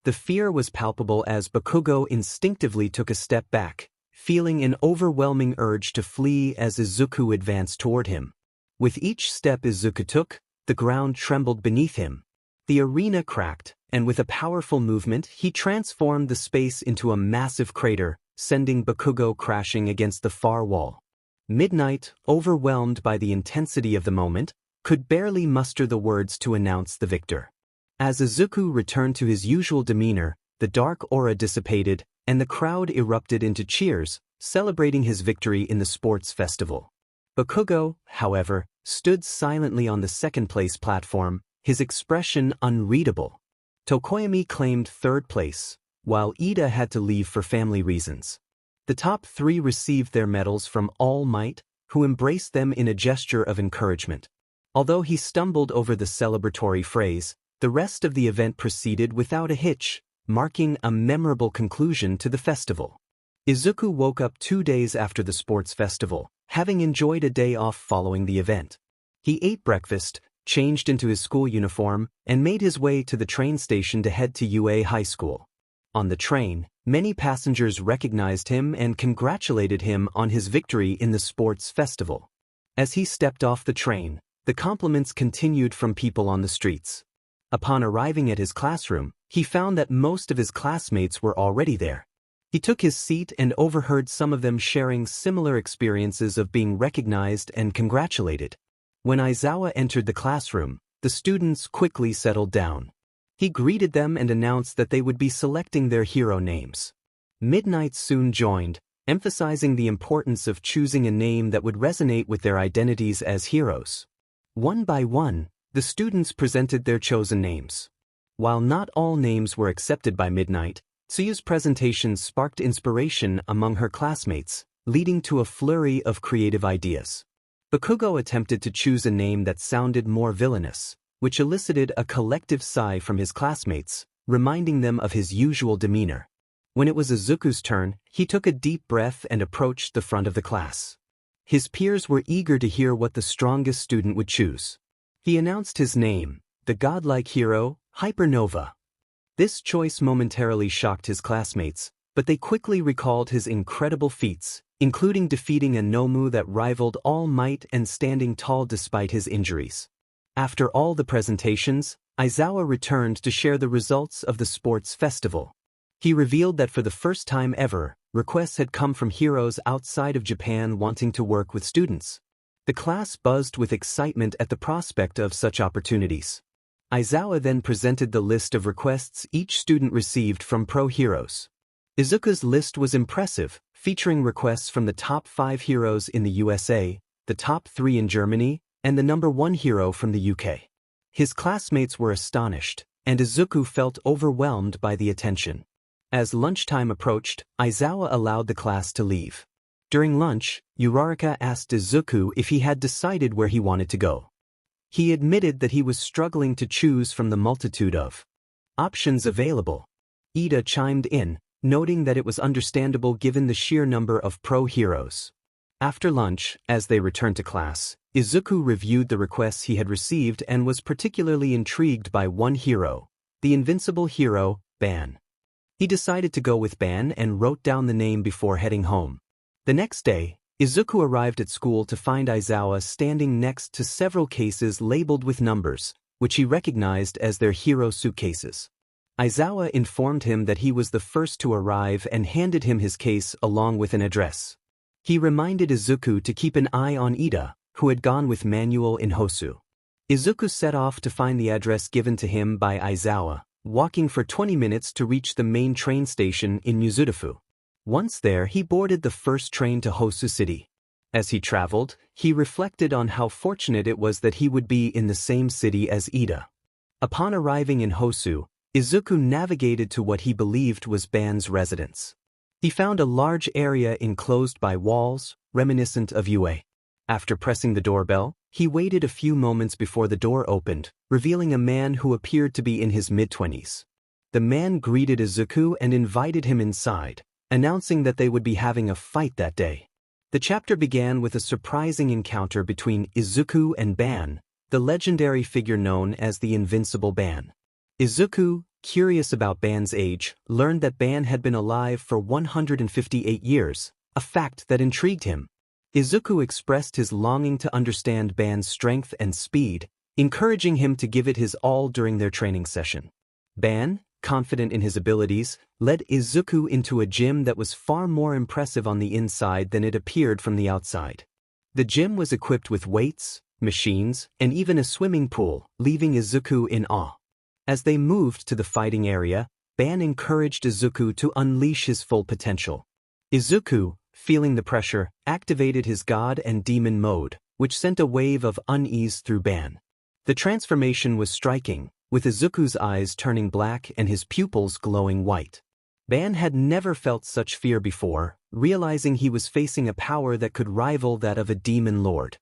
The fear was palpable as Bakugo instinctively took a step back, feeling an overwhelming urge to flee as Izuku advanced toward him. With each step Izuku took, the ground trembled beneath him. The arena cracked, and with a powerful movement he transformed the space into a massive crater, sending Bakugo crashing against the far wall. Midnight, overwhelmed by the intensity of the moment, could barely muster the words to announce the victor. As Izuku returned to his usual demeanor, the dark aura dissipated, and the crowd erupted into cheers, celebrating his victory in the sports festival. Bakugo, however, stood silently on the second-place platform, his expression unreadable. Tokoyami claimed third place, while Ida had to leave for family reasons. The top three received their medals from All Might, who embraced them in a gesture of encouragement. Although he stumbled over the celebratory phrase, the rest of the event proceeded without a hitch, marking a memorable conclusion to the festival. Izuku woke up 2 days after the sports festival, having enjoyed a day off following the event. He ate breakfast, changed into his school uniform, and made his way to the train station to head to UA High School. On the train, many passengers recognized him and congratulated him on his victory in the sports festival. As he stepped off the train, the compliments continued from people on the streets. Upon arriving at his classroom, he found that most of his classmates were already there. He took his seat and overheard some of them sharing similar experiences of being recognized and congratulated. When Aizawa entered the classroom, the students quickly settled down. He greeted them and announced that they would be selecting their hero names. Midnight soon joined, emphasizing the importance of choosing a name that would resonate with their identities as heroes. One by one, the students presented their chosen names. While not all names were accepted by midnight, Tsuyu's presentation sparked inspiration among her classmates, leading to a flurry of creative ideas. Bakugo attempted to choose a name that sounded more villainous, which elicited a collective sigh from his classmates, reminding them of his usual demeanor. When it was Izuku's turn, he took a deep breath and approached the front of the class. His peers were eager to hear what the strongest student would choose. He announced his name, the godlike hero, Hypernova. This choice momentarily shocked his classmates, but they quickly recalled his incredible feats, including defeating a Nomu that rivaled All Might and standing tall despite his injuries. After all the presentations, Aizawa returned to share the results of the sports festival. He revealed that for the first time ever, requests had come from heroes outside of Japan wanting to work with students. The class buzzed with excitement at the prospect of such opportunities. Aizawa then presented the list of requests each student received from pro heroes. Izuku's list was impressive, featuring requests from the top 5 heroes in the USA, the top 3 in Germany, and the number 1 hero from the UK. His classmates were astonished, and Izuku felt overwhelmed by the attention. As lunchtime approached, Aizawa allowed the class to leave. During lunch, Uraraka asked Izuku if he had decided where he wanted to go. He admitted that he was struggling to choose from the multitude of options available. Ida chimed in, noting that it was understandable given the sheer number of pro heroes. After lunch, as they returned to class, Izuku reviewed the requests he had received and was particularly intrigued by one hero, the invincible hero, Ban. He decided to go with Ban and wrote down the name before heading home. The next day, Izuku arrived at school to find Aizawa standing next to several cases labeled with numbers, which he recognized as their hero suitcases. Aizawa informed him that he was the first to arrive and handed him his case along with an address. He reminded Izuku to keep an eye on Ida, who had gone with Manuel in Hosu. Izuku set off to find the address given to him by Aizawa, walking for 20 minutes to reach the main train station in Mizudafu. Once there, he boarded the first train to Hosu City. As he traveled, he reflected on how fortunate it was that he would be in the same city as Ida. Upon arriving in Hosu, Izuku navigated to what he believed was Ban's residence. He found a large area enclosed by walls, reminiscent of Yue. After pressing the doorbell, he waited a few moments before the door opened, revealing a man who appeared to be in his mid-20s. The man greeted Izuku and invited him inside, announcing that they would be having a fight that day. The chapter began with a surprising encounter between Izuku and Ban, the legendary figure known as the Invincible Ban. Izuku, curious about Ban's age, learned that Ban had been alive for 158 years, a fact that intrigued him. Izuku expressed his longing to understand Ban's strength and speed, encouraging him to give it his all during their training session. Ban, confident in his abilities, led Izuku into a gym that was far more impressive on the inside than it appeared from the outside. The gym was equipped with weights, machines, and even a swimming pool, leaving Izuku in awe. As they moved to the fighting area, Ban encouraged Izuku to unleash his full potential. Izuku, feeling the pressure, activated his god and demon mode, which sent a wave of unease through Ban. The transformation was striking, with Izuku's eyes turning black and his pupils glowing white. Ban had never felt such fear before, realizing he was facing a power that could rival that of a demon lord.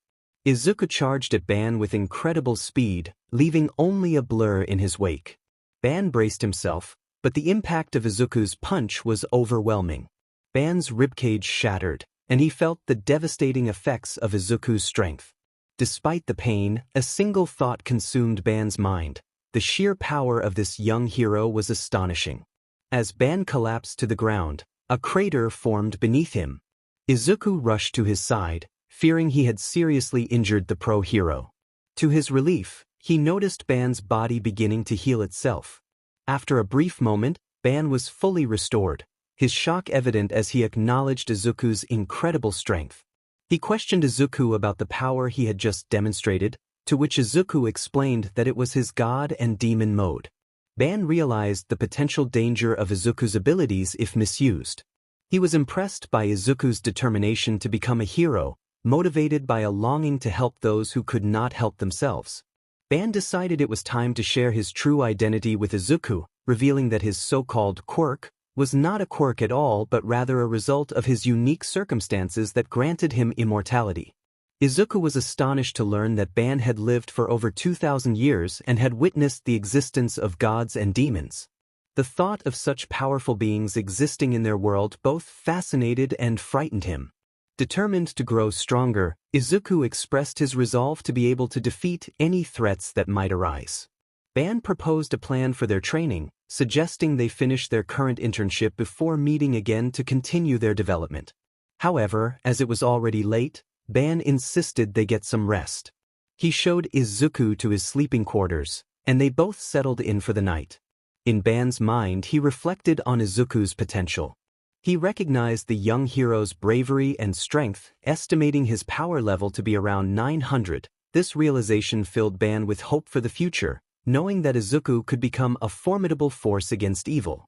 Izuku charged at Ban with incredible speed, leaving only a blur in his wake. Ban braced himself, but the impact of Izuku's punch was overwhelming. Ban's ribcage shattered, and he felt the devastating effects of Izuku's strength. Despite the pain, a single thought consumed Ban's mind. The sheer power of this young hero was astonishing. As Ban collapsed to the ground, a crater formed beneath him. Izuku rushed to his side, fearing he had seriously injured the pro hero. To his relief, he noticed Ban's body beginning to heal itself. After a brief moment, Ban was fully restored, his shock evident as he acknowledged Izuku's incredible strength. He questioned Izuku about the power he had just demonstrated, to which Izuku explained that it was his god and demon mode. Ban realized the potential danger of Izuku's abilities if misused. He was impressed by Izuku's determination to become a hero, motivated by a longing to help those who could not help themselves. Ban decided it was time to share his true identity with Izuku, revealing that his so-called quirk was not a quirk at all but rather a result of his unique circumstances that granted him immortality. Izuku was astonished to learn that Ban had lived for over 2,000 years and had witnessed the existence of gods and demons. The thought of such powerful beings existing in their world both fascinated and frightened him. Determined to grow stronger, Izuku expressed his resolve to be able to defeat any threats that might arise. Ban proposed a plan for their training, suggesting they finish their current internship before meeting again to continue their development. However, as it was already late, Ban insisted they get some rest. He showed Izuku to his sleeping quarters, and they both settled in for the night. In Ban's mind, he reflected on Izuku's potential. He recognized the young hero's bravery and strength, estimating his power level to be around 900. This realization filled Ban with hope for the future, knowing that Izuku could become a formidable force against evil.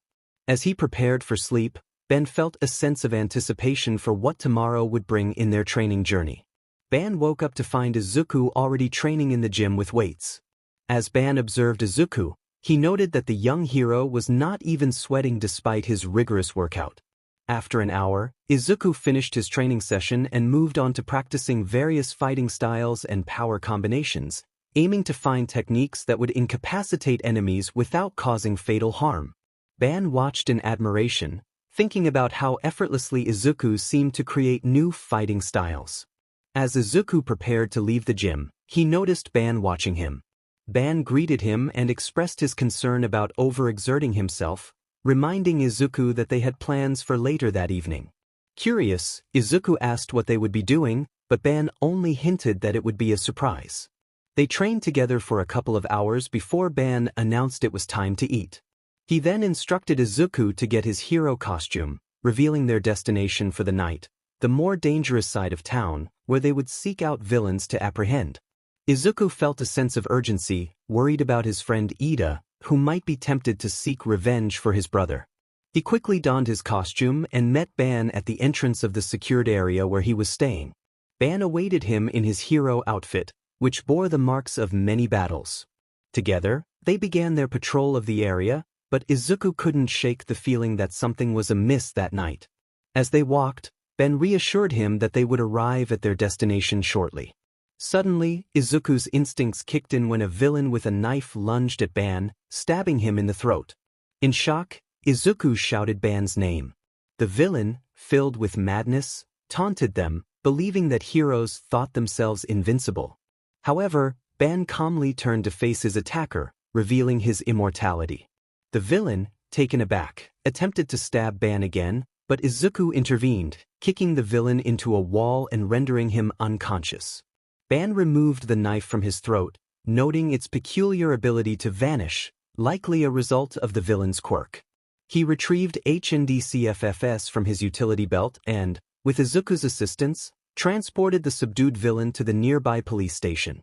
As he prepared for sleep, Ban felt a sense of anticipation for what tomorrow would bring in their training journey. Ban woke up to find Izuku already training in the gym with weights. As Ban observed Izuku, he noted that the young hero was not even sweating despite his rigorous workout. After an hour, Izuku finished his training session and moved on to practicing various fighting styles and power combinations, aiming to find techniques that would incapacitate enemies without causing fatal harm. Ban watched in admiration, thinking about how effortlessly Izuku seemed to create new fighting styles. As Izuku prepared to leave the gym, he noticed Ban watching him. Ban greeted him and expressed his concern about overexerting himself, reminding Izuku that they had plans for later that evening. Curious, Izuku asked what they would be doing, but Ban only hinted that it would be a surprise. They trained together for a couple of hours before Ban announced it was time to eat. He then instructed Izuku to get his hero costume, revealing their destination for the night, the more dangerous side of town, where they would seek out villains to apprehend. Izuku felt a sense of urgency, worried about his friend Ida, who might be tempted to seek revenge for his brother. He quickly donned his costume and met Ban at the entrance of the secured area where he was staying. Ban awaited him in his hero outfit, which bore the marks of many battles. Together, they began their patrol of the area, but Izuku couldn't shake the feeling that something was amiss that night. As they walked, Ban reassured him that they would arrive at their destination shortly. Suddenly, Izuku's instincts kicked in when a villain with a knife lunged at Ban, stabbing him in the throat. In shock, Izuku shouted Ban's name. The villain, filled with madness, taunted them, believing that heroes thought themselves invincible. However, Ban calmly turned to face his attacker, revealing his immortality. The villain, taken aback, attempted to stab Ban again, but Izuku intervened, kicking the villain into a wall and rendering him unconscious. Ban removed the knife from his throat, noting its peculiar ability to vanish, likely a result of the villain's quirk. He retrieved HNDCFFS from his utility belt and, with Izuku's assistance, transported the subdued villain to the nearby police station.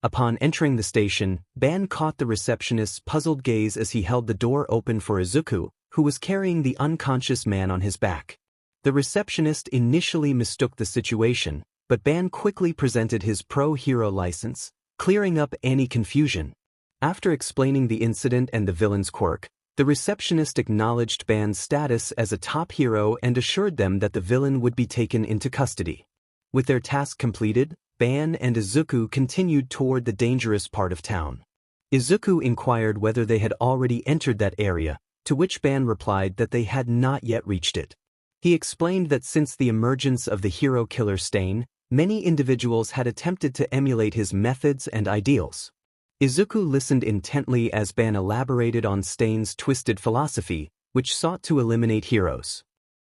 Upon entering the station, Ban caught the receptionist's puzzled gaze as he held the door open for Izuku, who was carrying the unconscious man on his back. The receptionist initially mistook the situation, but Ban quickly presented his pro-hero license, clearing up any confusion. After explaining the incident and the villain's quirk, the receptionist acknowledged Ban's status as a top hero and assured them that the villain would be taken into custody. With their task completed, Ban and Izuku continued toward the dangerous part of town. Izuku inquired whether they had already entered that area, to which Ban replied that they had not yet reached it. He explained that since the emergence of the hero killer Stain, many individuals had attempted to emulate his methods and ideals. Izuku listened intently as Ban elaborated on Stain's twisted philosophy, which sought to eliminate heroes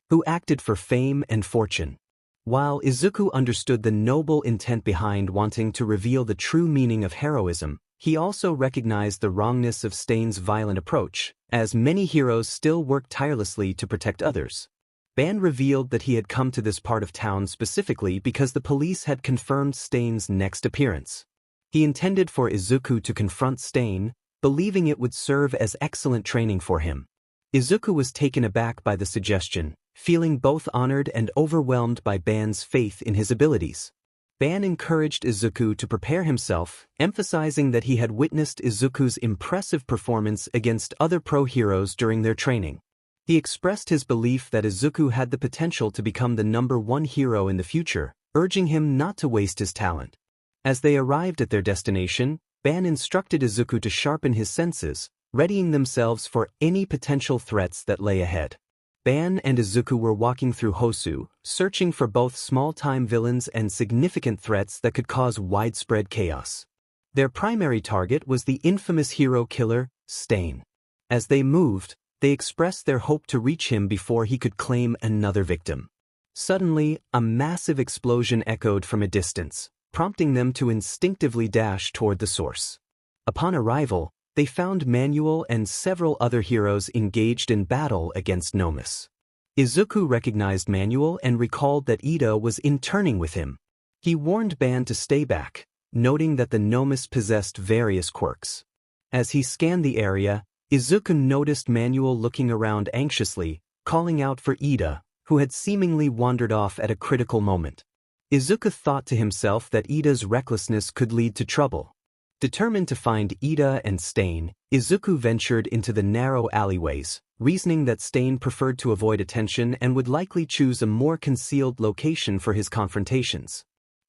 who acted for fame and fortune. While Izuku understood the noble intent behind wanting to reveal the true meaning of heroism, he also recognized the wrongness of Stain's violent approach, as many heroes still work tirelessly to protect others. Ban revealed that he had come to this part of town specifically because the police had confirmed Stain's next appearance. He intended for Izuku to confront Stain, believing it would serve as excellent training for him. Izuku was taken aback by the suggestion, feeling both honored and overwhelmed by Ban's faith in his abilities. Ban encouraged Izuku to prepare himself, emphasizing that he had witnessed Izuku's impressive performance against other pro heroes during their training. He expressed his belief that Izuku had the potential to become the #1 hero in the future, urging him not to waste his talent. As they arrived at their destination, Ban instructed Izuku to sharpen his senses, readying themselves for any potential threats that lay ahead. Ban and Izuku were walking through Hosu, searching for both small-time villains and significant threats that could cause widespread chaos. Their primary target was the infamous hero killer, Stain. As they moved, they expressed their hope to reach him before he could claim another victim. Suddenly, a massive explosion echoed from a distance, prompting them to instinctively dash toward the source. Upon arrival, they found Manuel and several other heroes engaged in battle against Nomus. Izuku recognized Manuel and recalled that Ida was interning with him. He warned Ban to stay back, noting that the Nomus possessed various quirks. As he scanned the area, Izuku noticed Manuel looking around anxiously, calling out for Ida, who had seemingly wandered off at a critical moment. Izuku thought to himself that Ida's recklessness could lead to trouble. Determined to find Ida and Stain, Izuku ventured into the narrow alleyways, reasoning that Stain preferred to avoid attention and would likely choose a more concealed location for his confrontations.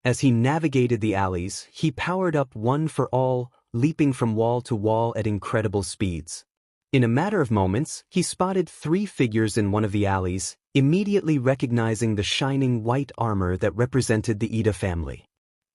As he navigated the alleys, he powered up One for All, leaping from wall to wall at incredible speeds. In a matter of moments, he spotted 3 figures in one of the alleys, immediately recognizing the shining white armor that represented the Ida family.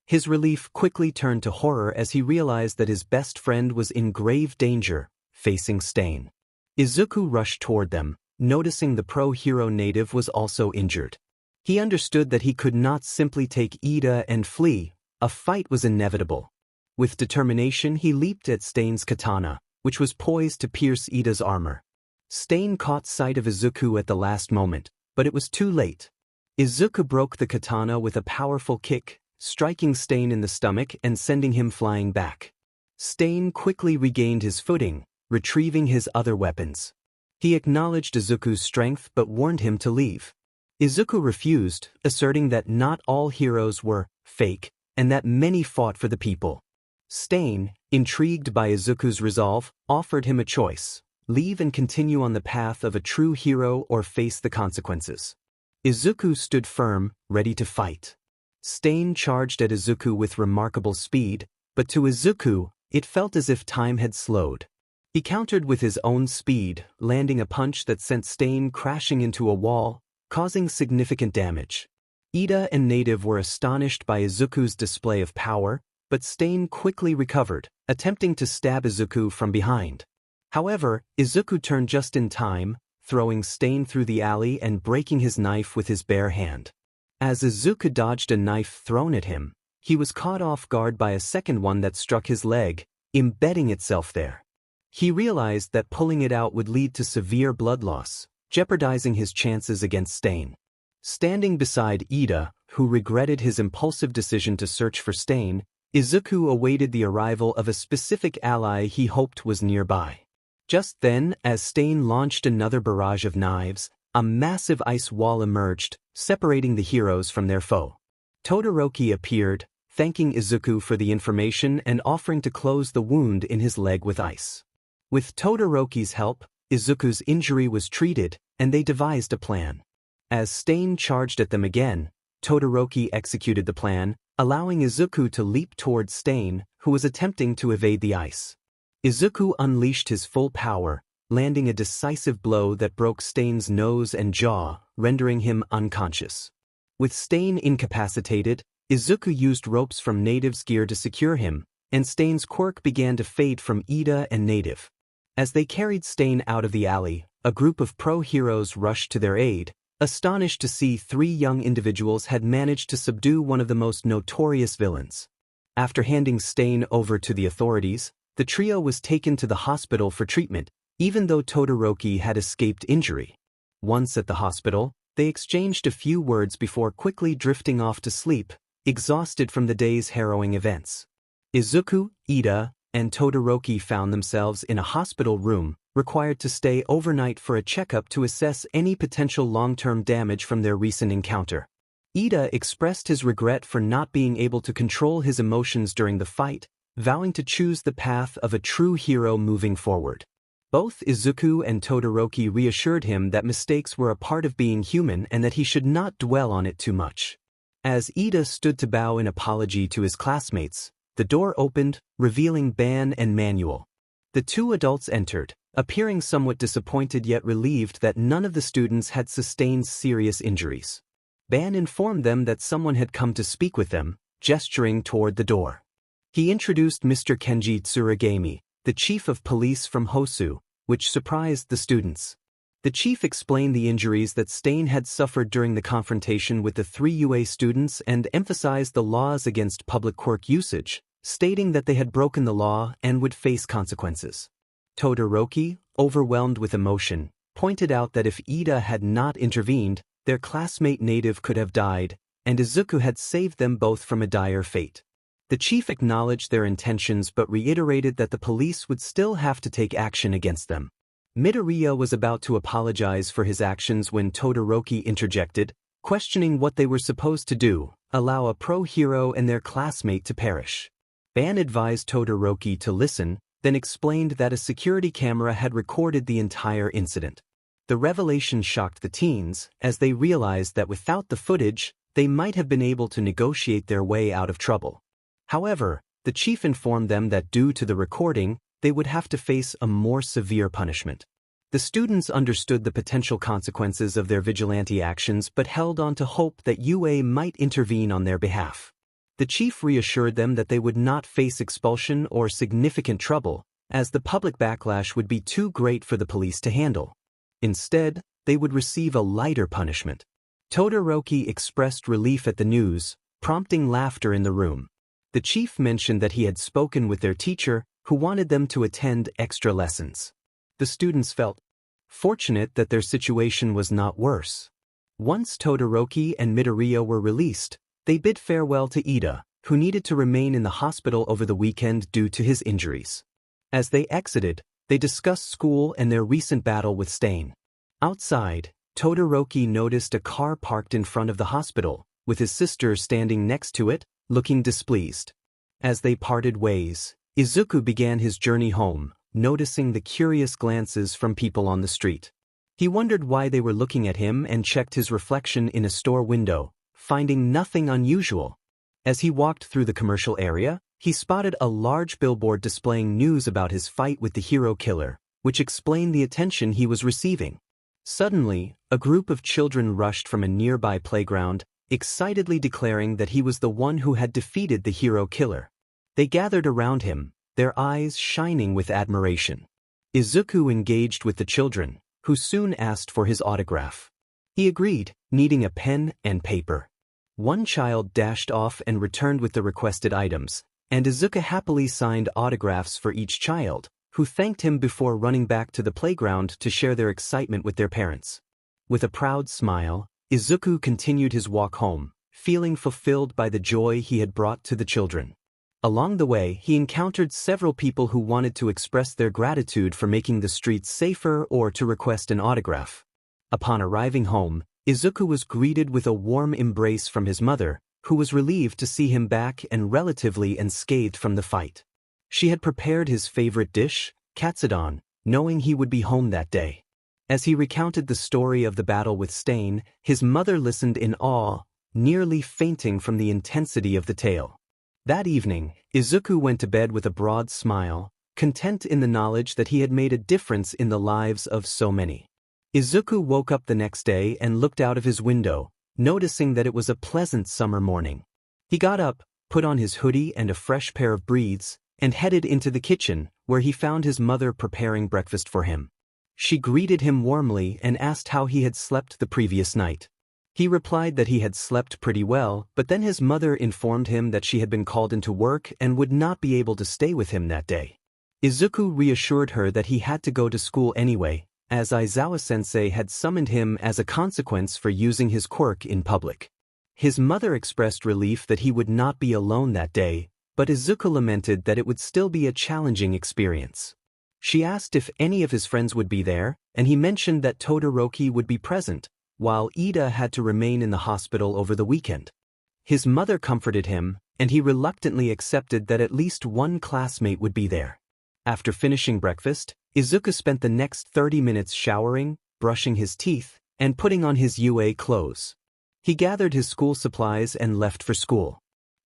His relief quickly turned to horror as he realized that his best friend was in grave danger, facing Stain. Izuku rushed toward them, noticing the pro-hero native was also injured. He understood that he could not simply take Ida and flee. A fight was inevitable. With determination, he leaped at Stain's katana, which was poised to pierce Ida's armor. Stain caught sight of Izuku at the last moment, but it was too late. Izuku broke the katana with a powerful kick, striking Stain in the stomach and sending him flying back. Stain quickly regained his footing, retrieving his other weapons. He acknowledged Izuku's strength but warned him to leave. Izuku refused, asserting that not all heroes were fake and that many fought for the people. Stain, intrigued by Izuku's resolve, offered him a choice: leave and continue on the path of a true hero or face the consequences. Izuku stood firm, ready to fight. Stain charged at Izuku with remarkable speed, but to Izuku, it felt as if time had slowed. He countered with his own speed, landing a punch that sent Stain crashing into a wall, causing significant damage. Ida and Native were astonished by Izuku's display of power, but Stain quickly recovered, attempting to stab Izuku from behind. However, Izuku turned just in time, throwing Stain through the alley and breaking his knife with his bare hand. As Izuku dodged a knife thrown at him, he was caught off guard by a second one that struck his leg, embedding itself there. He realized that pulling it out would lead to severe blood loss, jeopardizing his chances against Stain. Standing beside Ida, who regretted his impulsive decision to search for Stain, Izuku awaited the arrival of a specific ally he hoped was nearby. Just then, as Stain launched another barrage of knives, a massive ice wall emerged, separating the heroes from their foe. Todoroki appeared, thanking Izuku for the information and offering to close the wound in his leg with ice. With Todoroki's help, Izuku's injury was treated, and they devised a plan. As Stain charged at them again, Todoroki executed the plan, allowing Izuku to leap towards Stain, who was attempting to evade the ice. Izuku unleashed his full power, landing a decisive blow that broke Stain's nose and jaw, rendering him unconscious. With Stain incapacitated, Izuku used ropes from Native's gear to secure him, and Stain's quirk began to fade from Ida and Native. As they carried Stain out of the alley, a group of pro-heroes rushed to their aid, astonished to see 3 young individuals had managed to subdue one of the most notorious villains. After handing Stain over to the authorities, the trio was taken to the hospital for treatment, even though Todoroki had escaped injury. Once at the hospital, they exchanged a few words before quickly drifting off to sleep, exhausted from the day's harrowing events. Izuku, Ida, and Todoroki found themselves in a hospital room, required to stay overnight for a checkup to assess any potential long-term damage from their recent encounter. Ida expressed his regret for not being able to control his emotions during the fight, vowing to choose the path of a true hero moving forward. Both Izuku and Todoroki reassured him that mistakes were a part of being human and that he should not dwell on it too much. As Ida stood to bow in apology to his classmates, the door opened, revealing Ban and Manuel. The two adults entered, appearing somewhat disappointed yet relieved that none of the students had sustained serious injuries. Ban informed them that someone had come to speak with them, gesturing toward the door. He introduced Mr. Kenji Tsuragami, the chief of police from Hosu, which surprised the students. The chief explained the injuries that Stain had suffered during the confrontation with the 3 UA students and emphasized the laws against public quirk usage, stating that they had broken the law and would face consequences. Todoroki, overwhelmed with emotion, pointed out that if Ida had not intervened, their classmate native could have died, and Izuku had saved them both from a dire fate. The chief acknowledged their intentions but reiterated that the police would still have to take action against them. Midoriya was about to apologize for his actions when Todoroki interjected, questioning what they were supposed to do, allow a pro-hero and their classmate to perish. Ban advised Todoroki to listen, then explained that a security camera had recorded the entire incident. The revelation shocked the teens, as they realized that without the footage, they might have been able to negotiate their way out of trouble. However, the chief informed them that due to the recording, they would have to face a more severe punishment. The students understood the potential consequences of their vigilante actions but held on to hope that UA might intervene on their behalf. The chief reassured them that they would not face expulsion or significant trouble, as the public backlash would be too great for the police to handle. Instead, they would receive a lighter punishment. Todoroki expressed relief at the news, prompting laughter in the room. The chief mentioned that he had spoken with their teacher, who wanted them to attend extra lessons. The students felt fortunate that their situation was not worse. Once Todoroki and Midoriya were released, they bid farewell to Ida, who needed to remain in the hospital over the weekend due to his injuries. As they exited, they discussed school and their recent battle with Stain. Outside, Todoroki noticed a car parked in front of the hospital, with his sister standing next to it, looking displeased. As they parted ways, Izuku began his journey home, noticing the curious glances from people on the street. He wondered why they were looking at him and checked his reflection in a store window, finding nothing unusual. As he walked through the commercial area, he spotted a large billboard displaying news about his fight with the hero killer, which explained the attention he was receiving. Suddenly, a group of children rushed from a nearby playground, excitedly declaring that he was the one who had defeated the hero killer. They gathered around him, their eyes shining with admiration. Izuku engaged with the children, who soon asked for his autograph. He agreed, needing a pen and paper. One child dashed off and returned with the requested items, and Izuku happily signed autographs for each child, who thanked him before running back to the playground to share their excitement with their parents. With a proud smile, Izuku continued his walk home, feeling fulfilled by the joy he had brought to the children. Along the way, he encountered several people who wanted to express their gratitude for making the streets safer or to request an autograph. Upon arriving home, Izuku was greeted with a warm embrace from his mother, who was relieved to see him back and relatively unscathed from the fight. She had prepared his favorite dish, katsudon, knowing he would be home that day. As he recounted the story of the battle with Stain, his mother listened in awe, nearly fainting from the intensity of the tale. That evening, Izuku went to bed with a broad smile, content in the knowledge that he had made a difference in the lives of so many. Izuku woke up the next day and looked out of his window, noticing that it was a pleasant summer morning. He got up, put on his hoodie and a fresh pair of breeds, and headed into the kitchen, where he found his mother preparing breakfast for him. She greeted him warmly and asked how he had slept the previous night. He replied that he had slept pretty well, but then his mother informed him that she had been called into work and would not be able to stay with him that day. Izuku reassured her that he had to go to school anyway, as Aizawa-sensei had summoned him as a consequence for using his quirk in public. His mother expressed relief that he would not be alone that day, but Izuku lamented that it would still be a challenging experience. She asked if any of his friends would be there, and he mentioned that Todoroki would be present, while Ida had to remain in the hospital over the weekend. His mother comforted him, and he reluctantly accepted that at least one classmate would be there. After finishing breakfast, Izuku spent the next 30 minutes showering, brushing his teeth, and putting on his UA clothes. He gathered his school supplies and left for school.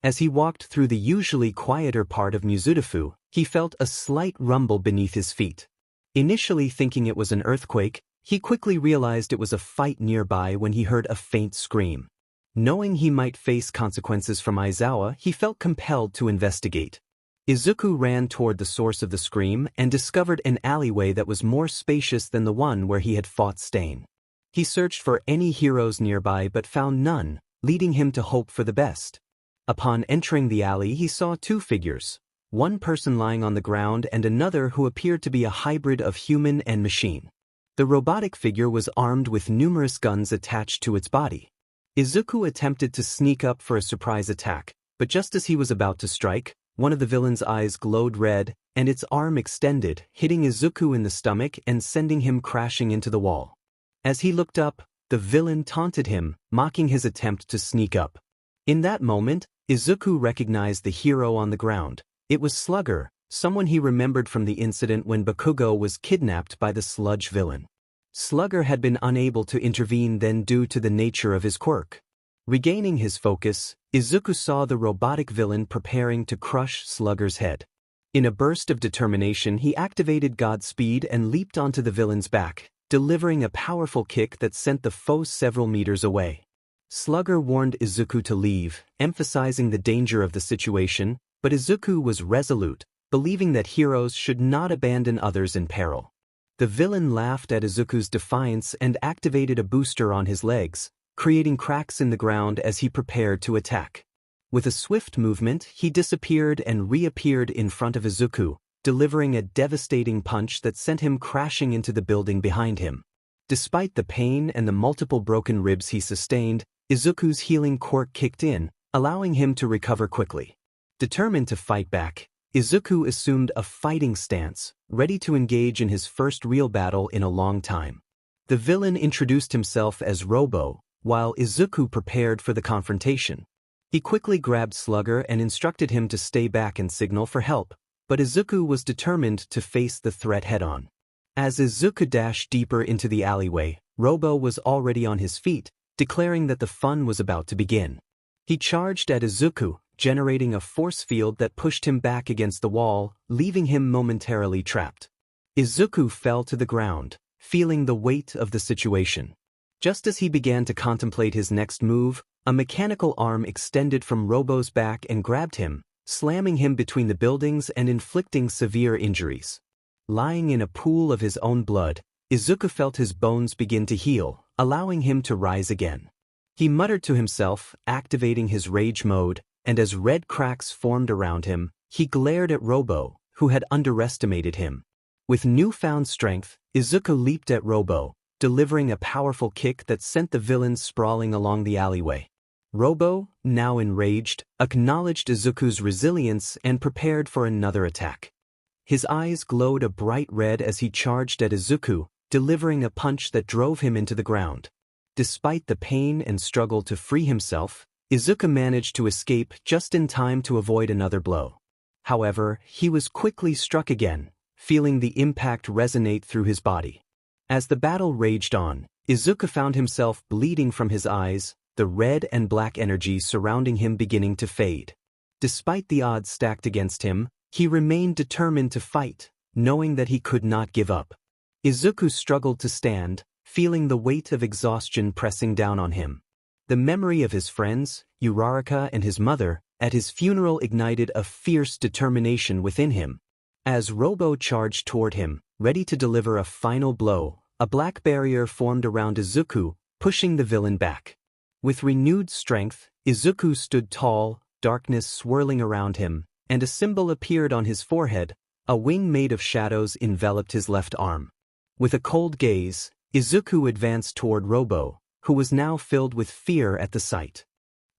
As he walked through the usually quieter part of Mizudafu, he felt a slight rumble beneath his feet. Initially thinking it was an earthquake, he quickly realized it was a fight nearby when he heard a faint scream. Knowing he might face consequences from Aizawa, he felt compelled to investigate. Izuku ran toward the source of the scream and discovered an alleyway that was more spacious than the one where he had fought Stain. He searched for any heroes nearby but found none, leading him to hope for the best. Upon entering the alley, he saw two figures, one person lying on the ground and another who appeared to be a hybrid of human and machine. The robotic figure was armed with numerous guns attached to its body. Izuku attempted to sneak up for a surprise attack, but just as he was about to strike, one of the villain's eyes glowed red, and its arm extended, hitting Izuku in the stomach and sending him crashing into the wall. As he looked up, the villain taunted him, mocking his attempt to sneak up. In that moment, Izuku recognized the hero on the ground. It was Slugger, someone he remembered from the incident when Bakugo was kidnapped by the sludge villain. Slugger had been unable to intervene then due to the nature of his quirk. Regaining his focus, Izuku saw the robotic villain preparing to crush Slugger's head. In a burst of determination, he activated Godspeed and leaped onto the villain's back, delivering a powerful kick that sent the foe several meters away. Slugger warned Izuku to leave, emphasizing the danger of the situation, but Izuku was resolute, believing that heroes should not abandon others in peril. The villain laughed at Izuku's defiance and activated a booster on his legs, creating cracks in the ground as he prepared to attack. With a swift movement, he disappeared and reappeared in front of Izuku, delivering a devastating punch that sent him crashing into the building behind him. Despite the pain and the multiple broken ribs he sustained, Izuku's healing quirk kicked in, allowing him to recover quickly. Determined to fight back, Izuku assumed a fighting stance, ready to engage in his first real battle in a long time. The villain introduced himself as Robo, while Izuku prepared for the confrontation. He quickly grabbed Slugger and instructed him to stay back and signal for help, but Izuku was determined to face the threat head-on. As Izuku dashed deeper into the alleyway, Robo was already on his feet, declaring that the fun was about to begin. He charged at Izuku, generating a force field that pushed him back against the wall, leaving him momentarily trapped. Izuku fell to the ground, feeling the weight of the situation. Just as he began to contemplate his next move, a mechanical arm extended from Robo's back and grabbed him, slamming him between the buildings and inflicting severe injuries. Lying in a pool of his own blood, Izuku felt his bones begin to heal, allowing him to rise again. He muttered to himself, activating his rage mode, and as red cracks formed around him, he glared at Robo, who had underestimated him. With newfound strength, Izuku leaped at Robo, delivering a powerful kick that sent the villain sprawling along the alleyway. Robo, now enraged, acknowledged Izuku's resilience and prepared for another attack. His eyes glowed a bright red as he charged at Izuku, delivering a punch that drove him into the ground. Despite the pain and struggle to free himself, Izuku managed to escape just in time to avoid another blow. However, he was quickly struck again, feeling the impact resonate through his body. As the battle raged on, Izuku found himself bleeding from his eyes, the red and black energy surrounding him beginning to fade. Despite the odds stacked against him, he remained determined to fight, knowing that he could not give up. Izuku struggled to stand, feeling the weight of exhaustion pressing down on him. The memory of his friends, Uraraka and his mother, at his funeral ignited a fierce determination within him. As Robo charged toward him, ready to deliver a final blow, a black barrier formed around Izuku, pushing the villain back. With renewed strength, Izuku stood tall, darkness swirling around him, and a symbol appeared on his forehead. A wing made of shadows enveloped his left arm. With a cold gaze, Izuku advanced toward Robo, who was now filled with fear at the sight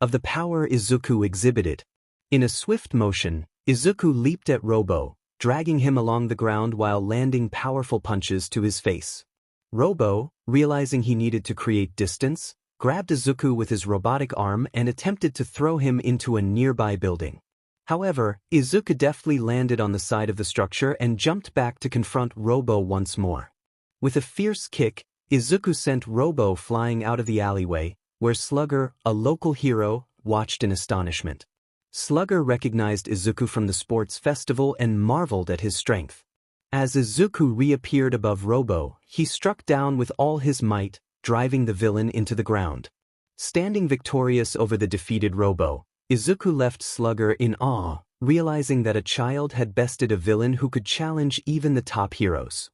of the power Izuku exhibited. In a swift motion, Izuku leaped at Robo, dragging him along the ground while landing powerful punches to his face. Robo, realizing he needed to create distance, grabbed Izuku with his robotic arm and attempted to throw him into a nearby building. However, Izuku deftly landed on the side of the structure and jumped back to confront Robo once more. With a fierce kick, Izuku sent Robo flying out of the alleyway, where Slugger, a local hero, watched in astonishment. Slugger recognized Izuku from the sports festival and marveled at his strength. As Izuku reappeared above Robo, he struck down with all his might, driving the villain into the ground. Standing victorious over the defeated Robo, Izuku left Slugger in awe, realizing that a child had bested a villain who could challenge even the top heroes.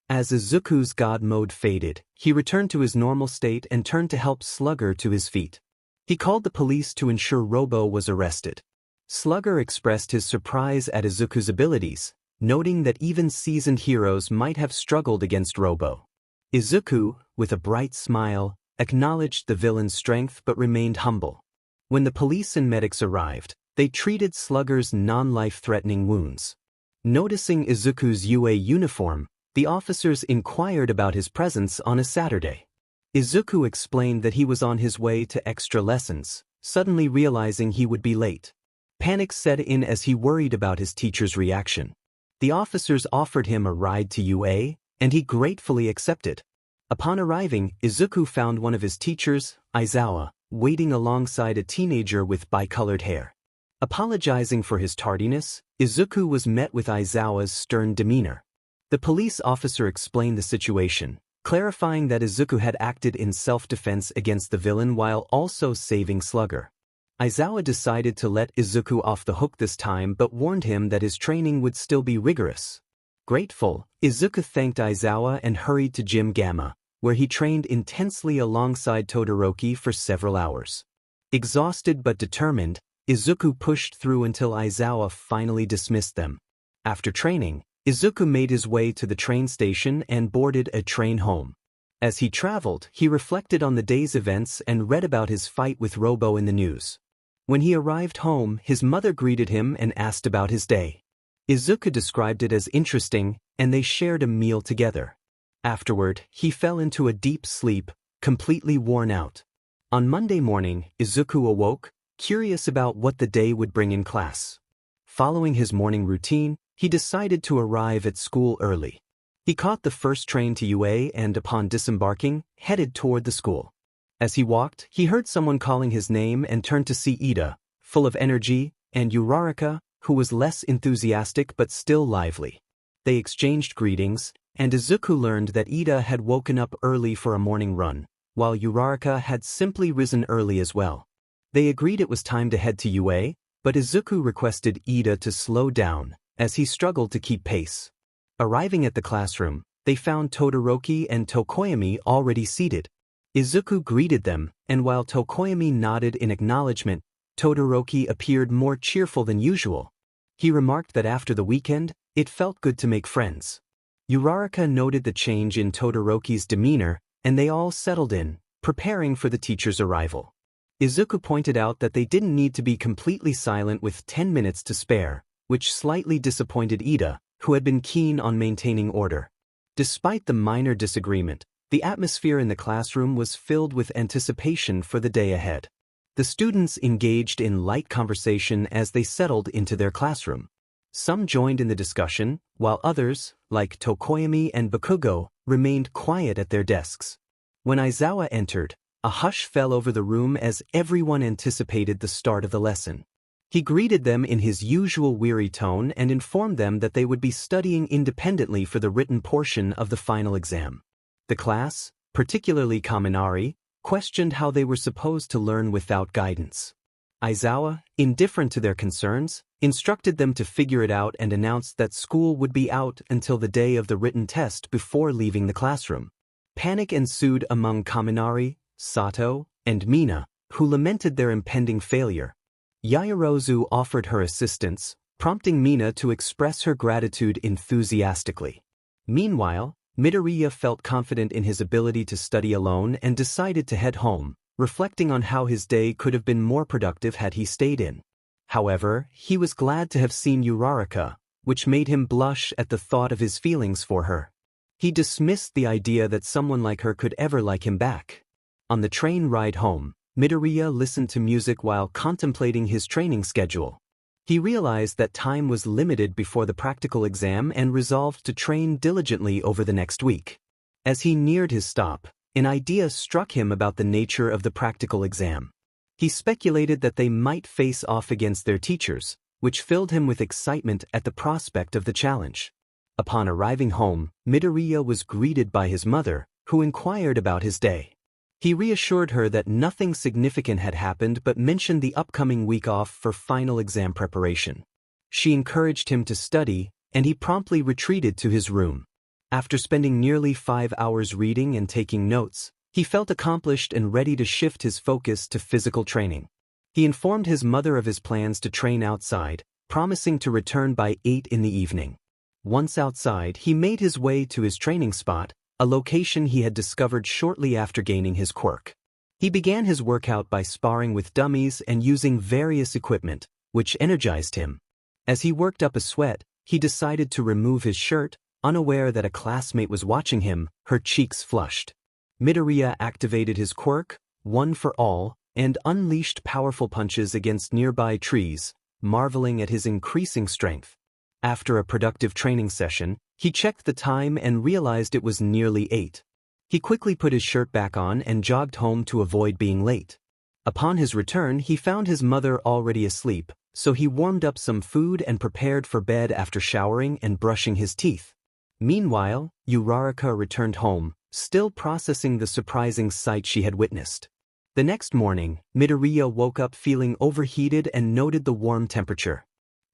As Izuku's god mode faded, he returned to his normal state and turned to help Slugger to his feet. He called the police to ensure Robo was arrested. Slugger expressed his surprise at Izuku's abilities, noting that even seasoned heroes might have struggled against Robo. Izuku, with a bright smile, acknowledged the villain's strength but remained humble. When the police and medics arrived, they treated Slugger's non-life-threatening wounds. Noticing Izuku's UA uniform, the officers inquired about his presence on a Saturday. Izuku explained that he was on his way to extra lessons, suddenly realizing he would be late. Panic set in as he worried about his teacher's reaction. The officers offered him a ride to UA, and he gratefully accepted. Upon arriving, Izuku found one of his teachers, Aizawa, waiting alongside a teenager with bicolored hair. Apologizing for his tardiness, Izuku was met with Aizawa's stern demeanor. The police officer explained the situation, clarifying that Izuku had acted in self-defense against the villain while also saving Slugger. Aizawa decided to let Izuku off the hook this time but warned him that his training would still be rigorous. Grateful, Izuku thanked Aizawa and hurried to Gym Gamma, where he trained intensely alongside Todoroki for several hours. Exhausted but determined, Izuku pushed through until Aizawa finally dismissed them. After training, Izuku made his way to the train station and boarded a train home. As he traveled, he reflected on the day's events and read about his fight with Robo in the news. When he arrived home, his mother greeted him and asked about his day. Izuku described it as interesting, and they shared a meal together. Afterward, he fell into a deep sleep, completely worn out. On Monday morning, Izuku awoke, curious about what the day would bring in class. Following his morning routine, he decided to arrive at school early. He caught the first train to UA and, upon disembarking, headed toward the school. As he walked, he heard someone calling his name and turned to see Ida, full of energy, and Uraraka, who was less enthusiastic but still lively. They exchanged greetings, and Izuku learned that Ida had woken up early for a morning run, while Uraraka had simply risen early as well. They agreed it was time to head to UA, but Izuku requested Ida to slow down, as he struggled to keep pace. Arriving at the classroom, they found Todoroki and Tokoyami already seated. Izuku greeted them, and while Tokoyami nodded in acknowledgement, Todoroki appeared more cheerful than usual. He remarked that after the weekend, it felt good to make friends. Uraraka noted the change in Todoroki's demeanor, and they all settled in, preparing for the teacher's arrival. Izuku pointed out that they didn't need to be completely silent with 10 minutes to spare, which slightly disappointed Ida, who had been keen on maintaining order. Despite the minor disagreement, the atmosphere in the classroom was filled with anticipation for the day ahead. The students engaged in light conversation as they settled into their classroom. Some joined in the discussion, while others, like Tokoyami and Bakugo, remained quiet at their desks. When Aizawa entered, a hush fell over the room as everyone anticipated the start of the lesson. He greeted them in his usual weary tone and informed them that they would be studying independently for the written portion of the final exam. The class, particularly Kaminari, questioned how they were supposed to learn without guidance. Aizawa, indifferent to their concerns, instructed them to figure it out and announced that school would be out until the day of the written test before leaving the classroom. Panic ensued among Kaminari, Sato, and Mina, who lamented their impending failure. Yaoyorozu offered her assistance, prompting Mina to express her gratitude enthusiastically. Meanwhile, Midoriya felt confident in his ability to study alone and decided to head home, reflecting on how his day could have been more productive had he stayed in. However, he was glad to have seen Uraraka, which made him blush at the thought of his feelings for her. He dismissed the idea that someone like her could ever like him back. On the train ride home, Midoriya listened to music while contemplating his training schedule. He realized that time was limited before the practical exam and resolved to train diligently over the next week. As he neared his stop, an idea struck him about the nature of the practical exam. He speculated that they might face off against their teachers, which filled him with excitement at the prospect of the challenge. Upon arriving home, Midoriya was greeted by his mother, who inquired about his day. He reassured her that nothing significant had happened but mentioned the upcoming week off for final exam preparation. She encouraged him to study, and he promptly retreated to his room. After spending nearly 5 hours reading and taking notes, he felt accomplished and ready to shift his focus to physical training. He informed his mother of his plans to train outside, promising to return by 8 in the evening. Once outside, he made his way to his training spot, a location he had discovered shortly after gaining his quirk. He began his workout by sparring with dummies and using various equipment, which energized him. As he worked up a sweat, he decided to remove his shirt, unaware that a classmate was watching him, her cheeks flushed. Midoriya activated his quirk, one for all, and unleashed powerful punches against nearby trees, marveling at his increasing strength. After a productive training session, he checked the time and realized it was nearly 8. He quickly put his shirt back on and jogged home to avoid being late. Upon his return, he found his mother already asleep, so he warmed up some food and prepared for bed after showering and brushing his teeth. Meanwhile, Uraraka returned home, still processing the surprising sight she had witnessed. The next morning, Midoriya woke up feeling overheated and noted the warm temperature.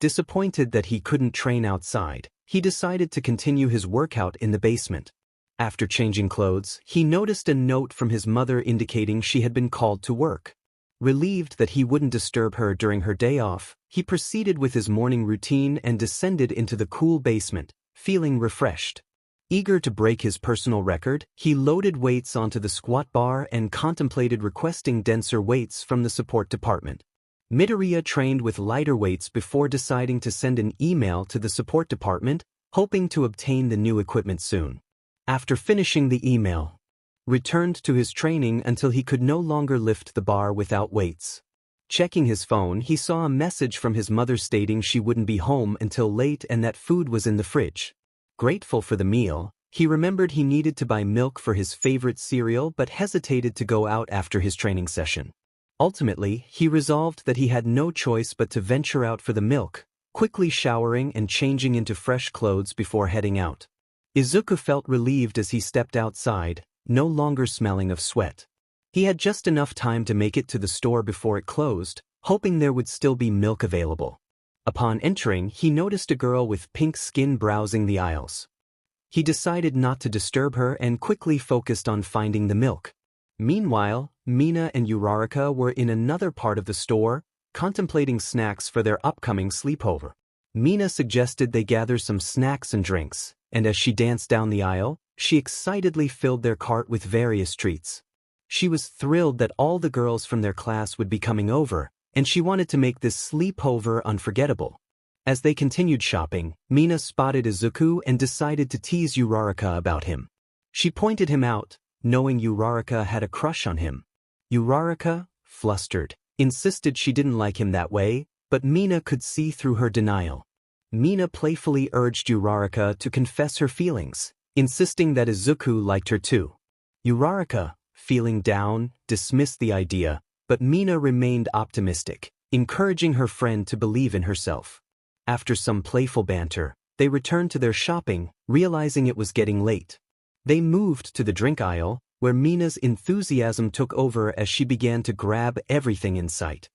Disappointed that he couldn't train outside, he decided to continue his workout in the basement. After changing clothes, he noticed a note from his mother indicating she had been called to work. Relieved that he wouldn't disturb her during her day off, he proceeded with his morning routine and descended into the cool basement, feeling refreshed. Eager to break his personal record, he loaded weights onto the squat bar and contemplated requesting denser weights from the support department. Midoriya trained with lighter weights before deciding to send an email to the support department, hoping to obtain the new equipment soon. After finishing the email, returned to his training until he could no longer lift the bar without weights. Checking his phone, he saw a message from his mother stating she wouldn't be home until late and that food was in the fridge. Grateful for the meal, he remembered he needed to buy milk for his favorite cereal but hesitated to go out after his training session. Ultimately, he resolved that he had no choice but to venture out for the milk, quickly showering and changing into fresh clothes before heading out. Izuku felt relieved as he stepped outside, no longer smelling of sweat. He had just enough time to make it to the store before it closed, hoping there would still be milk available. Upon entering, he noticed a girl with pink skin browsing the aisles. He decided not to disturb her and quickly focused on finding the milk. Meanwhile, Mina and Uraraka were in another part of the store, contemplating snacks for their upcoming sleepover. Mina suggested they gather some snacks and drinks, and as she danced down the aisle, she excitedly filled their cart with various treats. She was thrilled that all the girls from their class would be coming over, and she wanted to make this sleepover unforgettable. As they continued shopping, Mina spotted Izuku and decided to tease Uraraka about him. She pointed him out, knowing Uraraka had a crush on him. Uraraka, flustered, insisted she didn't like him that way, but Mina could see through her denial. Mina playfully urged Uraraka to confess her feelings, insisting that Izuku liked her too. Uraraka, feeling down, dismissed the idea, but Mina remained optimistic, encouraging her friend to believe in herself. After some playful banter, they returned to their shopping, realizing it was getting late. They moved to the drink aisle, where Mina's enthusiasm took over as she began to grab everything in sight.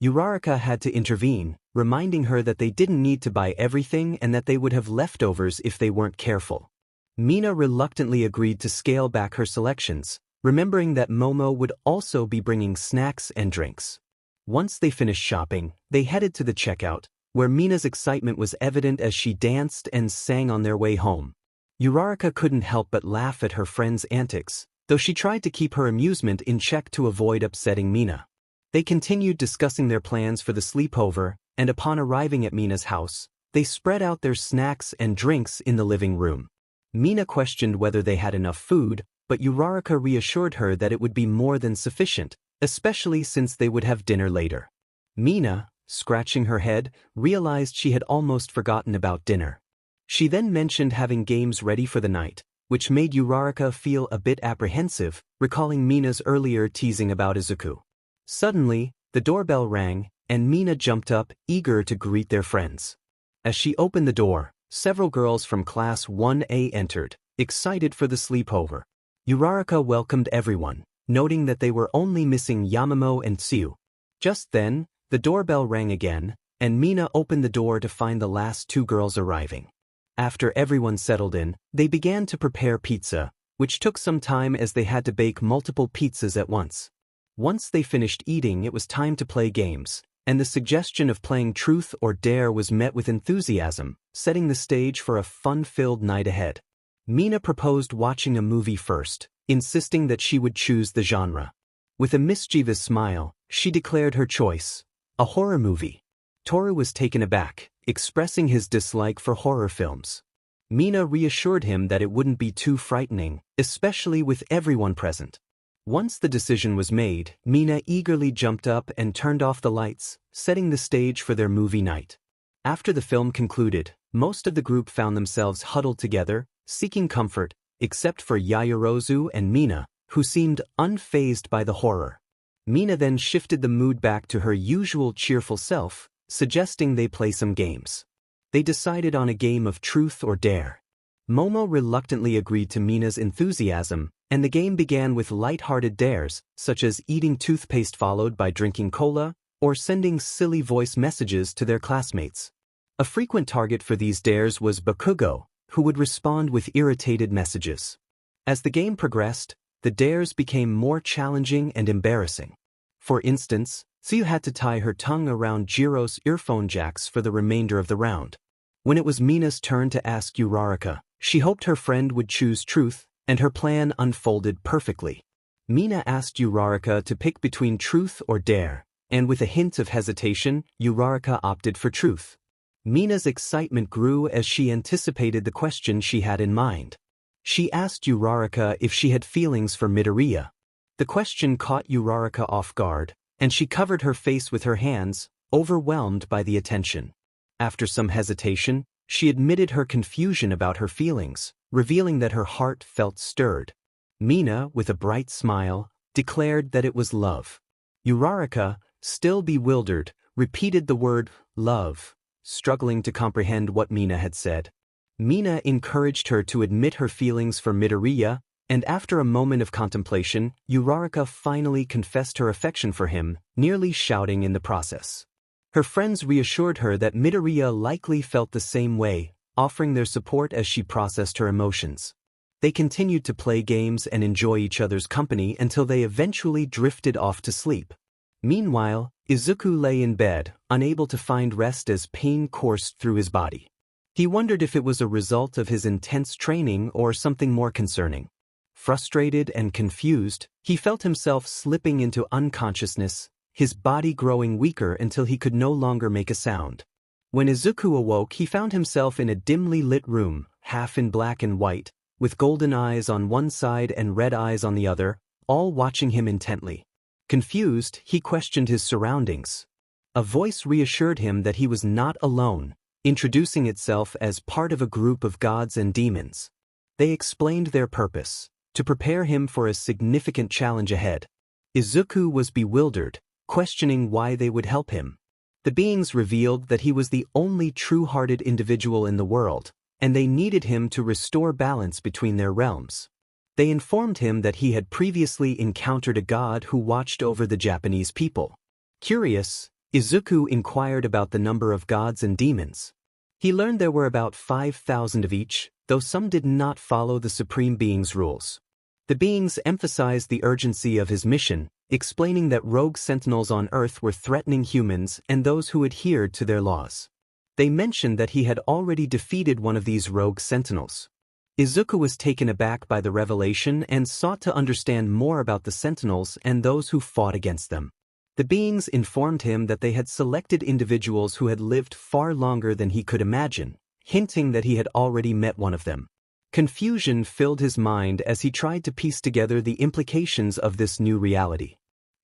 Uraraka had to intervene, reminding her that they didn't need to buy everything and that they would have leftovers if they weren't careful. Mina reluctantly agreed to scale back her selections, remembering that Momo would also be bringing snacks and drinks. Once they finished shopping, they headed to the checkout, where Mina's excitement was evident as she danced and sang on their way home. Uraraka couldn't help but laugh at her friend's antics, though she tried to keep her amusement in check to avoid upsetting Mina. They continued discussing their plans for the sleepover, and upon arriving at Mina's house, they spread out their snacks and drinks in the living room. Mina questioned whether they had enough food, but Uraraka reassured her that it would be more than sufficient, especially since they would have dinner later. Mina, scratching her head, realized she had almost forgotten about dinner. She then mentioned having games ready for the night, which made Uraraka feel a bit apprehensive, recalling Mina's earlier teasing about Izuku. Suddenly, the doorbell rang, and Mina jumped up, eager to greet their friends. As she opened the door, several girls from Class 1A entered, excited for the sleepover. Uraraka welcomed everyone, noting that they were only missing Yamamo and Tsuyu. Just then, the doorbell rang again, and Mina opened the door to find the last two girls arriving. After everyone settled in, they began to prepare pizza, which took some time as they had to bake multiple pizzas at once. Once they finished eating, it was time to play games, and the suggestion of playing Truth or Dare was met with enthusiasm, setting the stage for a fun-filled night ahead. Mina proposed watching a movie first, insisting that she would choose the genre. With a mischievous smile, she declared her choice: a horror movie. Toru was taken aback, expressing his dislike for horror films. Mina reassured him that it wouldn't be too frightening, especially with everyone present. Once the decision was made, Mina eagerly jumped up and turned off the lights, setting the stage for their movie night. After the film concluded, most of the group found themselves huddled together, seeking comfort, except for Yaoyorozu and Mina, who seemed unfazed by the horror. Mina then shifted the mood back to her usual cheerful self, suggesting they play some games. They decided on a game of Truth or Dare. Momo reluctantly agreed to Mina's enthusiasm, and the game began with light-hearted dares, such as eating toothpaste followed by drinking cola, or sending silly voice messages to their classmates. A frequent target for these dares was Bakugo, who would respond with irritated messages. As the game progressed, the dares became more challenging and embarrassing. For instance, Tsuyu had to tie her tongue around Jiro's earphone jacks for the remainder of the round. When it was Mina's turn to ask Uraraka, she hoped her friend would choose Truth, and her plan unfolded perfectly. Mina asked Uraraka to pick between Truth or Dare, and with a hint of hesitation, Uraraka opted for Truth. Mina's excitement grew as she anticipated the question she had in mind. She asked Uraraka if she had feelings for Midoriya. The question caught Uraraka off guard, and she covered her face with her hands, overwhelmed by the attention. After some hesitation, she admitted her confusion about her feelings, revealing that her heart felt stirred. Mina, with a bright smile, declared that it was love. Uraraka, still bewildered, repeated the word love, struggling to comprehend what Mina had said. Mina encouraged her to admit her feelings for Midoriya, and after a moment of contemplation, Uraraka finally confessed her affection for him, nearly shouting in the process. Her friends reassured her that Midoriya likely felt the same way, offering their support as she processed her emotions. They continued to play games and enjoy each other's company until they eventually drifted off to sleep. Meanwhile, Izuku lay in bed, unable to find rest as pain coursed through his body. He wondered if it was a result of his intense training or something more concerning. Frustrated and confused, he felt himself slipping into unconsciousness, his body growing weaker until he could no longer make a sound. When Izuku awoke, he found himself in a dimly lit room, half in black and white, with golden eyes on one side and red eyes on the other, all watching him intently. Confused, he questioned his surroundings. A voice reassured him that he was not alone, introducing itself as part of a group of gods and demons. They explained their purpose: to prepare him for a significant challenge ahead. Izuku was bewildered, questioning why they would help him. The beings revealed that he was the only true-hearted individual in the world, and they needed him to restore balance between their realms. They informed him that he had previously encountered a god who watched over the Japanese people. Curious, Izuku inquired about the number of gods and demons. He learned there were about 5,000 of each, though some did not follow the Supreme Being's rules. The beings emphasized the urgency of his mission, explaining that rogue sentinels on Earth were threatening humans and those who adhered to their laws. They mentioned that he had already defeated one of these rogue sentinels. Izuku was taken aback by the revelation and sought to understand more about the sentinels and those who fought against them. The beings informed him that they had selected individuals who had lived far longer than he could imagine, hinting that he had already met one of them. Confusion filled his mind as he tried to piece together the implications of this new reality.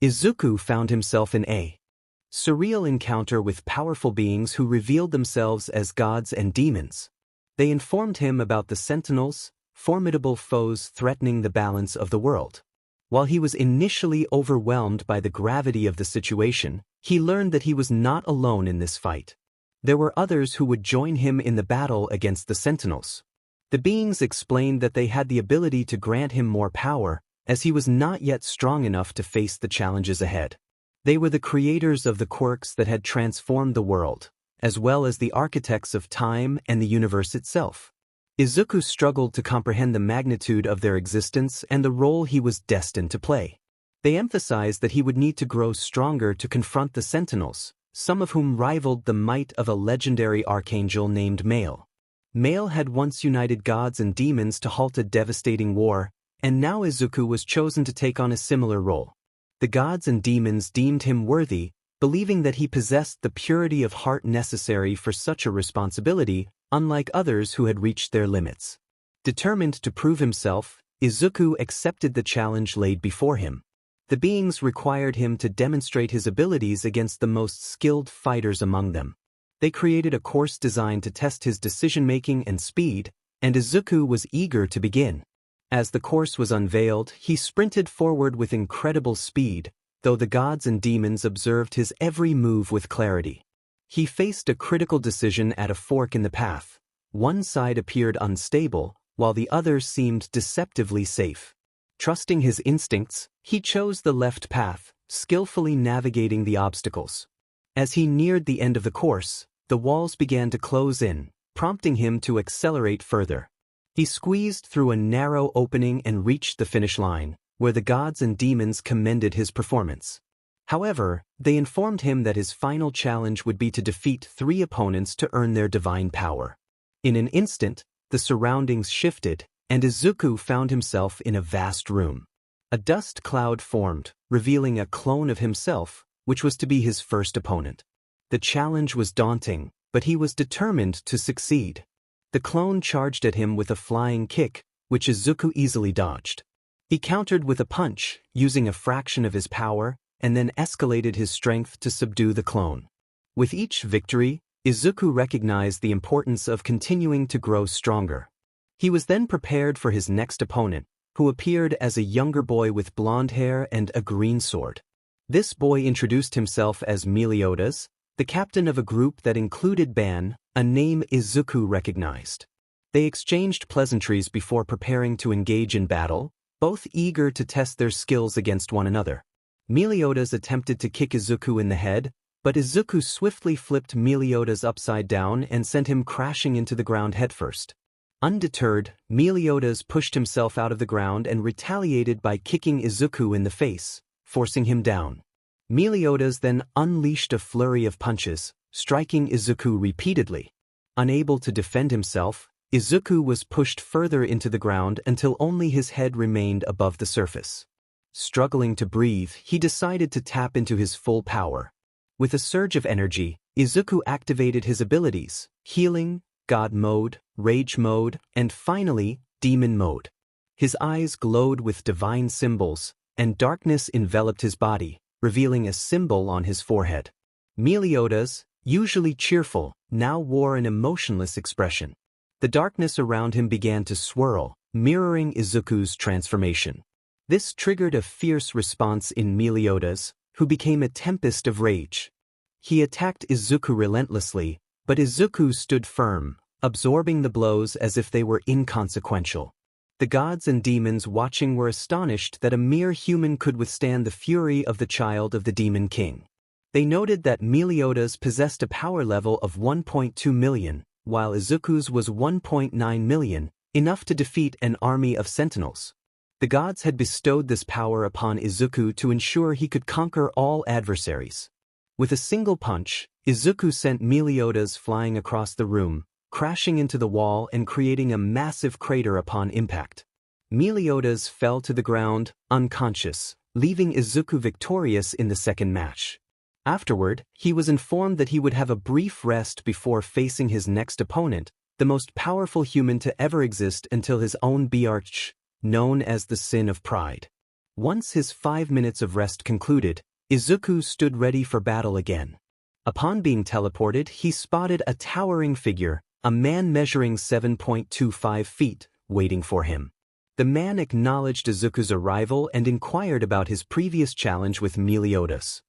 Izuku found himself in a surreal encounter with powerful beings who revealed themselves as gods and demons. They informed him about the Sentinels, formidable foes threatening the balance of the world. While he was initially overwhelmed by the gravity of the situation, he learned that he was not alone in this fight. There were others who would join him in the battle against the Sentinels. The beings explained that they had the ability to grant him more power, as he was not yet strong enough to face the challenges ahead. They were the creators of the quirks that had transformed the world, as well as the architects of time and the universe itself. Izuku struggled to comprehend the magnitude of their existence and the role he was destined to play. They emphasized that he would need to grow stronger to confront the Sentinels, some of whom rivaled the might of a legendary archangel named Male. Male had once united gods and demons to halt a devastating war, and now Izuku was chosen to take on a similar role. The gods and demons deemed him worthy, believing that he possessed the purity of heart necessary for such a responsibility, unlike others who had reached their limits. Determined to prove himself, Izuku accepted the challenge laid before him. The beings required him to demonstrate his abilities against the most skilled fighters among them. They created a course designed to test his decision-making and speed, and Izuku was eager to begin. As the course was unveiled, he sprinted forward with incredible speed, though the gods and demons observed his every move with clarity. He faced a critical decision at a fork in the path. One side appeared unstable, while the other seemed deceptively safe. Trusting his instincts, he chose the left path, skillfully navigating the obstacles. As he neared the end of the course, the walls began to close in, prompting him to accelerate further. He squeezed through a narrow opening and reached the finish line, where the gods and demons commended his performance. However, they informed him that his final challenge would be to defeat 3 opponents to earn their divine power. In an instant, the surroundings shifted, and Izuku found himself in a vast room. A dust cloud formed, revealing a clone of himself, which was to be his first opponent. The challenge was daunting, but he was determined to succeed. The clone charged at him with a flying kick, which Izuku easily dodged. He countered with a punch, using a fraction of his power, and then escalated his strength to subdue the clone. With each victory, Izuku recognized the importance of continuing to grow stronger. He was then prepared for his next opponent, who appeared as a younger boy with blonde hair and a green sword. This boy introduced himself as Meliodas, the captain of a group that included Ban, a name Izuku recognized. They exchanged pleasantries before preparing to engage in battle, both eager to test their skills against one another. Meliodas attempted to kick Izuku in the head, but Izuku swiftly flipped Meliodas upside down and sent him crashing into the ground headfirst. Undeterred, Meliodas pushed himself out of the ground and retaliated by kicking Izuku in the face, forcing him down. Meliodas then unleashed a flurry of punches, striking Izuku repeatedly. Unable to defend himself, Izuku was pushed further into the ground until only his head remained above the surface. Struggling to breathe, he decided to tap into his full power. With a surge of energy, Izuku activated his abilities: healing, God mode, rage mode, and finally, demon mode. His eyes glowed with divine symbols, and darkness enveloped his body, revealing a symbol on his forehead. Meliodas, usually cheerful, now wore an emotionless expression. The darkness around him began to swirl, mirroring Izuku's transformation. This triggered a fierce response in Meliodas, who became a tempest of rage. He attacked Izuku relentlessly, but Izuku stood firm, absorbing the blows as if they were inconsequential. The gods and demons watching were astonished that a mere human could withstand the fury of the child of the Demon King. They noted that Meliodas possessed a power level of 1.2 million, while Izuku's was 1.9 million, enough to defeat an army of sentinels. The gods had bestowed this power upon Izuku to ensure he could conquer all adversaries. With a single punch, Izuku sent Meliodas flying across the room, crashing into the wall and creating a massive crater upon impact. Meliodas fell to the ground, unconscious, leaving Izuku victorious in the second match. Afterward, he was informed that he would have a brief rest before facing his next opponent, the most powerful human to ever exist until his own Biarch, known as the Sin of Pride. Once his 5 minutes of rest concluded, Izuku stood ready for battle again. Upon being teleported, he spotted a towering figure, a man measuring 7.25 feet, waiting for him. The man acknowledged Izuku's arrival and inquired about his previous challenge with Meliodas.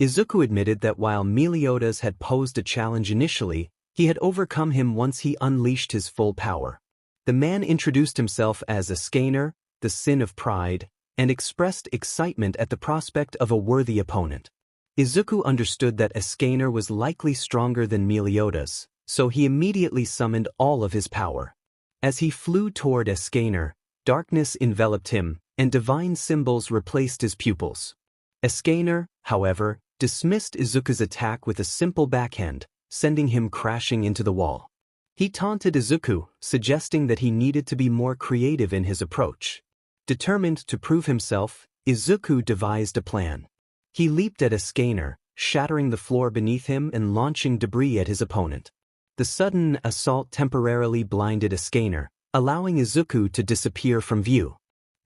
Izuku admitted that while Meliodas had posed a challenge initially, he had overcome him once he unleashed his full power. The man introduced himself as Escanor, the Sin of Pride, and expressed excitement at the prospect of a worthy opponent. Izuku understood that Escanor was likely stronger than Meliodas, so he immediately summoned all of his power. As he flew toward Escanor, darkness enveloped him, and divine symbols replaced his pupils. Escanor, however, dismissed Izuku's attack with a simple backhand, sending him crashing into the wall. He taunted Izuku, suggesting that he needed to be more creative in his approach. Determined to prove himself, Izuku devised a plan. He leaped at Escanor, shattering the floor beneath him and launching debris at his opponent. The sudden assault temporarily blinded Escanor, allowing Izuku to disappear from view.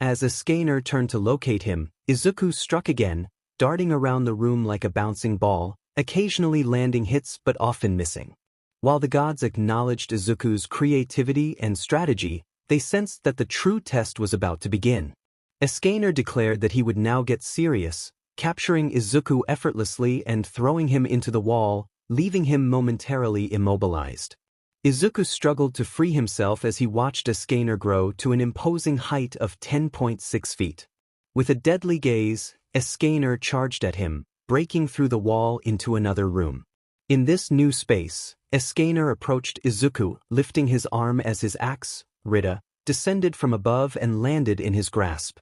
As Escanor turned to locate him, Izuku struck again, darting around the room like a bouncing ball, occasionally landing hits but often missing. While the gods acknowledged Izuku's creativity and strategy, they sensed that the true test was about to begin. Escanor declared that he would now get serious, capturing Izuku effortlessly and throwing him into the wall, leaving him momentarily immobilized. Izuku struggled to free himself as he watched Escanor grow to an imposing height of 10.6 feet. With a deadly gaze, Escanor charged at him, breaking through the wall into another room. In this new space, Escanor approached Izuku, lifting his arm as his axe, Rita, descended from above and landed in his grasp.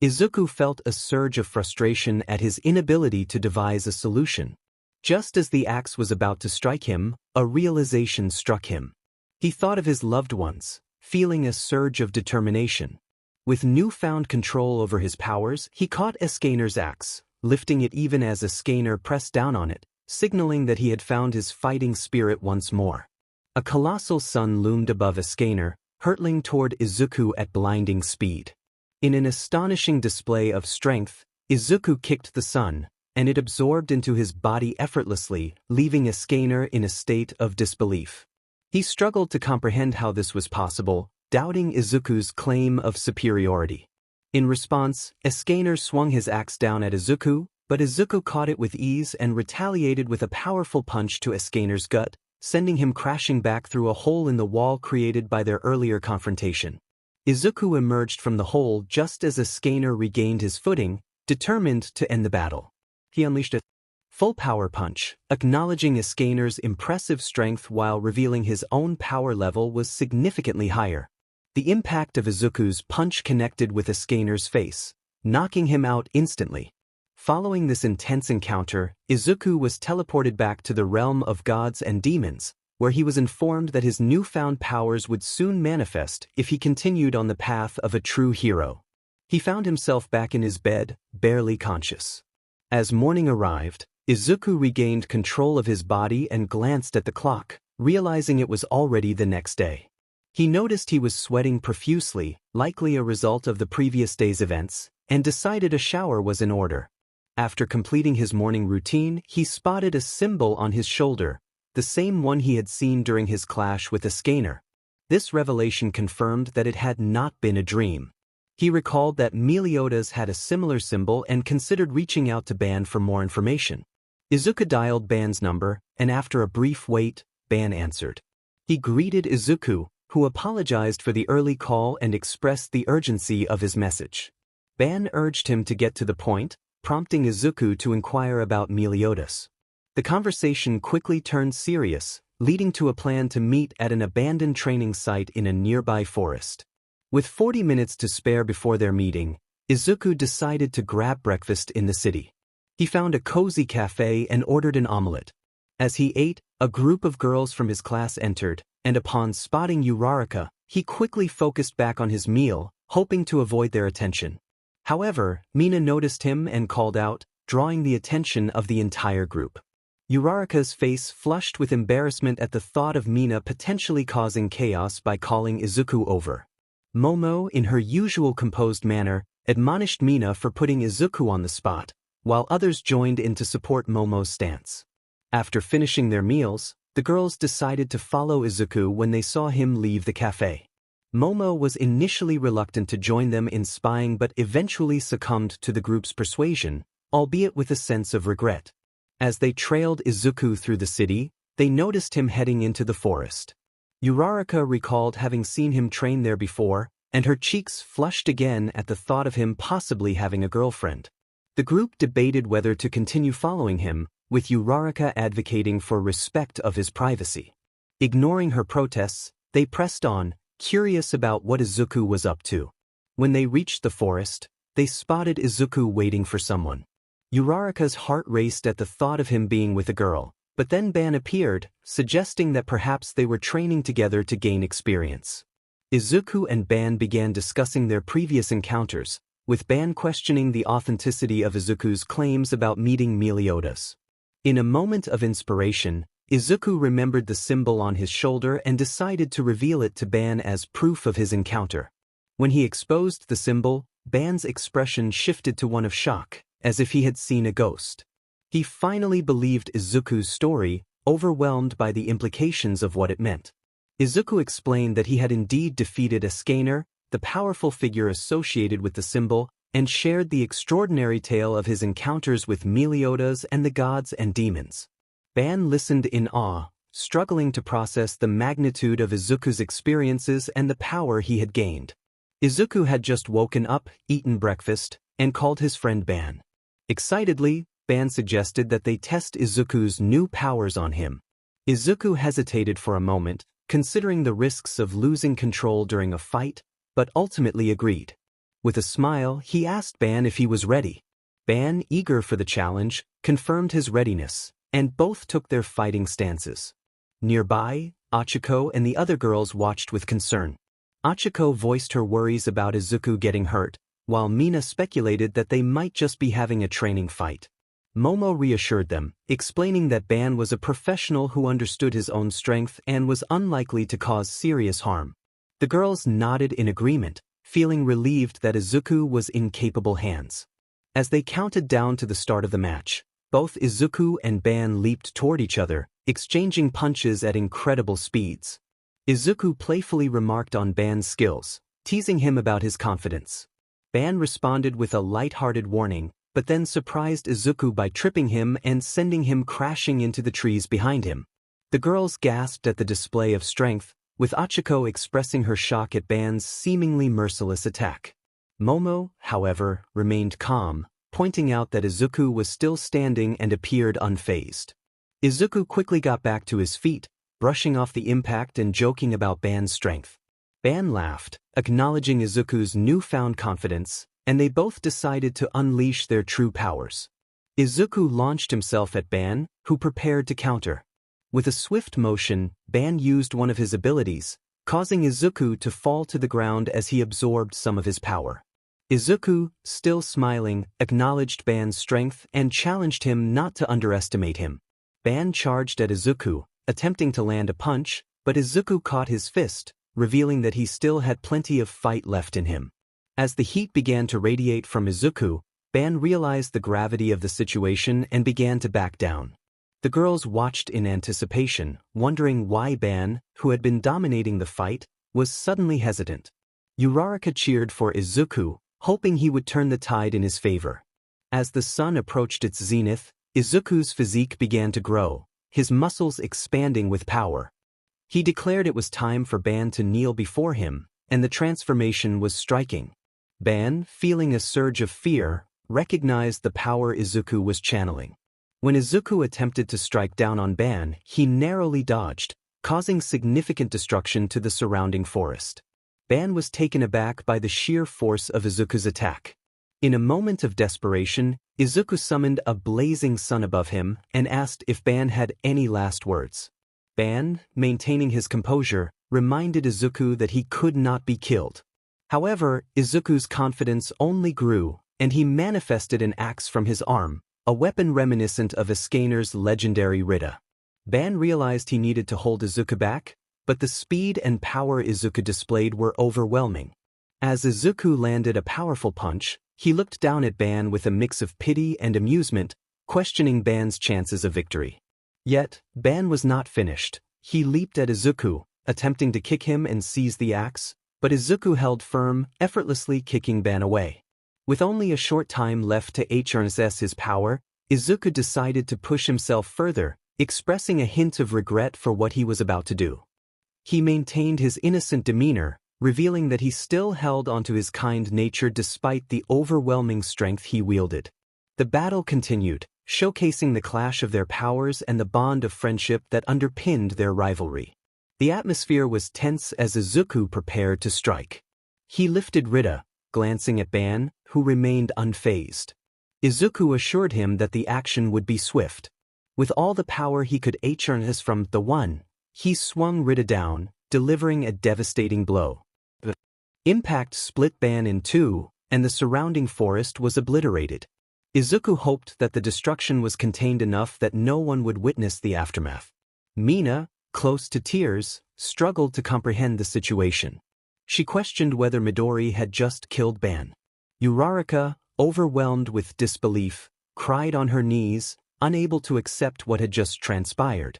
Izuku felt a surge of frustration at his inability to devise a solution. Just as the axe was about to strike him, a realization struck him. He thought of his loved ones, feeling a surge of determination. With newfound control over his powers, he caught Escanor's axe, lifting it even as Escanor pressed down on it, signaling that he had found his fighting spirit once more. A colossal sun loomed above Escanor, hurtling toward Izuku at blinding speed. In an astonishing display of strength, Izuku kicked the sun, and it absorbed into his body effortlessly, leaving Escanor in a state of disbelief. He struggled to comprehend how this was possible, doubting Izuku's claim of superiority. In response, Escanor swung his axe down at Izuku, but Izuku caught it with ease and retaliated with a powerful punch to Escanor's gut, sending him crashing back through a hole in the wall created by their earlier confrontation. Izuku emerged from the hole just as Escanor regained his footing, determined to end the battle. He unleashed a full power punch, acknowledging Escanor's impressive strength while revealing his own power level was significantly higher. The impact of Izuku's punch connected with Escanor's face, knocking him out instantly. Following this intense encounter, Izuku was teleported back to the realm of gods and demons, where he was informed that his newfound powers would soon manifest if he continued on the path of a true hero. He found himself back in his bed, barely conscious. As morning arrived, Izuku regained control of his body and glanced at the clock, realizing it was already the next day. He noticed he was sweating profusely, likely a result of the previous day's events, and decided a shower was in order. After completing his morning routine, he spotted a symbol on his shoulder, the same one he had seen during his clash with Escanor. This revelation confirmed that it had not been a dream. He recalled that Meliodas had a similar symbol and considered reaching out to Ban for more information. Izuku dialed Ban's number, and after a brief wait, Ban answered. He greeted Izuku, who apologized for the early call and expressed the urgency of his message. Ban urged him to get to the point, prompting Izuku to inquire about Meliodas. The conversation quickly turned serious, leading to a plan to meet at an abandoned training site in a nearby forest. With 40 minutes to spare before their meeting, Izuku decided to grab breakfast in the city. He found a cozy cafe and ordered an omelette. As he ate, a group of girls from his class entered, and upon spotting Uraraka, he quickly focused back on his meal, hoping to avoid their attention. However, Mina noticed him and called out, drawing the attention of the entire group. Uraraka's face flushed with embarrassment at the thought of Mina potentially causing chaos by calling Izuku over. Momo, in her usual composed manner, admonished Mina for putting Izuku on the spot, while others joined in to support Momo's stance. After finishing their meals, the girls decided to follow Izuku when they saw him leave the cafe. Momo was initially reluctant to join them in spying but eventually succumbed to the group's persuasion, albeit with a sense of regret. As they trailed Izuku through the city, they noticed him heading into the forest. Uraraka recalled having seen him train there before, and her cheeks flushed again at the thought of him possibly having a girlfriend. The group debated whether to continue following him, with Uraraka advocating for respect of his privacy. Ignoring her protests, they pressed on, curious about what Izuku was up to. When they reached the forest, they spotted Izuku waiting for someone. Uraraka's heart raced at the thought of him being with a girl, but then Ban appeared, suggesting that perhaps they were training together to gain experience. Izuku and Ban began discussing their previous encounters, with Ban questioning the authenticity of Izuku's claims about meeting Meliodas. In a moment of inspiration, Izuku remembered the symbol on his shoulder and decided to reveal it to Ban as proof of his encounter. When he exposed the symbol, Ban's expression shifted to one of shock, as if he had seen a ghost. He finally believed Izuku's story, overwhelmed by the implications of what it meant. Izuku explained that he had indeed defeated Escanor, the powerful figure associated with the symbol, and shared the extraordinary tale of his encounters with Meliodas and the gods and demons. Ban listened in awe, struggling to process the magnitude of Izuku's experiences and the power he had gained. Izuku had just woken up, eaten breakfast, and called his friend Ban. Excitedly, Ban suggested that they test Izuku's new powers on him. Izuku hesitated for a moment, considering the risks of losing control during a fight, but ultimately agreed. With a smile, he asked Ban if he was ready. Ban, eager for the challenge, confirmed his readiness, and both took their fighting stances. Nearby, Achiko and the other girls watched with concern. Achiko voiced her worries about Izuku getting hurt, while Mina speculated that they might just be having a training fight. Momo reassured them, explaining that Ban was a professional who understood his own strength and was unlikely to cause serious harm. The girls nodded in agreement, feeling relieved that Izuku was in capable hands. As they counted down to the start of the match, both Izuku and Ban leaped toward each other, exchanging punches at incredible speeds. Izuku playfully remarked on Ban's skills, teasing him about his confidence. Ban responded with a light-hearted warning, but then surprised Izuku by tripping him and sending him crashing into the trees behind him. The girls gasped at the display of strength, with Achiko expressing her shock at Ban's seemingly merciless attack. Momo, however, remained calm, pointing out that Izuku was still standing and appeared unfazed. Izuku quickly got back to his feet, brushing off the impact and joking about Ban's strength. Ban laughed, acknowledging Izuku's newfound confidence, and they both decided to unleash their true powers. Izuku launched himself at Ban, who prepared to counter. With a swift motion, Ban used one of his abilities, causing Izuku to fall to the ground as he absorbed some of his power. Izuku, still smiling, acknowledged Ban's strength and challenged him not to underestimate him. Ban charged at Izuku, attempting to land a punch, but Izuku caught his fist, revealing that he still had plenty of fight left in him. As the heat began to radiate from Izuku, Ban realized the gravity of the situation and began to back down. The girls watched in anticipation, wondering why Ban, who had been dominating the fight, was suddenly hesitant. Uraraka cheered for Izuku, hoping he would turn the tide in his favor. As the sun approached its zenith, Izuku's physique began to grow, his muscles expanding with power. He declared it was time for Ban to kneel before him, and the transformation was striking. Ban, feeling a surge of fear, recognized the power Izuku was channeling. When Izuku attempted to strike down on Ban, he narrowly dodged, causing significant destruction to the surrounding forest. Ban was taken aback by the sheer force of Izuku's attack. In a moment of desperation, Izuku summoned a blazing sun above him and asked if Ban had any last words. Ban, maintaining his composure, reminded Izuku that he could not be killed. However, Izuku's confidence only grew, and he manifested an axe from his arm, a weapon reminiscent of Escanor's legendary Rita. Ban realized he needed to hold Izuku back, but the speed and power Izuku displayed were overwhelming. As Izuku landed a powerful punch, he looked down at Ban with a mix of pity and amusement, questioning Ban's chances of victory. Yet, Ban was not finished. He leaped at Izuku, attempting to kick him and seize the axe, but Izuku held firm, effortlessly kicking Ban away. With only a short time left to harness his power, Izuku decided to push himself further, expressing a hint of regret for what he was about to do. He maintained his innocent demeanor, revealing that he still held onto his kind nature despite the overwhelming strength he wielded. The battle continued, showcasing the clash of their powers and the bond of friendship that underpinned their rivalry. The atmosphere was tense as Izuku prepared to strike. He lifted Rita, glancing at Ban, who remained unfazed. Izuku assured him that the action would be swift. With all the power he could harness from the one, he swung Rita down, delivering a devastating blow. The impact split Ban in two, and the surrounding forest was obliterated. Izuku hoped that the destruction was contained enough that no one would witness the aftermath. Mina, close to tears, struggled to comprehend the situation. She questioned whether Midori had just killed Ban. Uraraka, overwhelmed with disbelief, cried on her knees, unable to accept what had just transpired.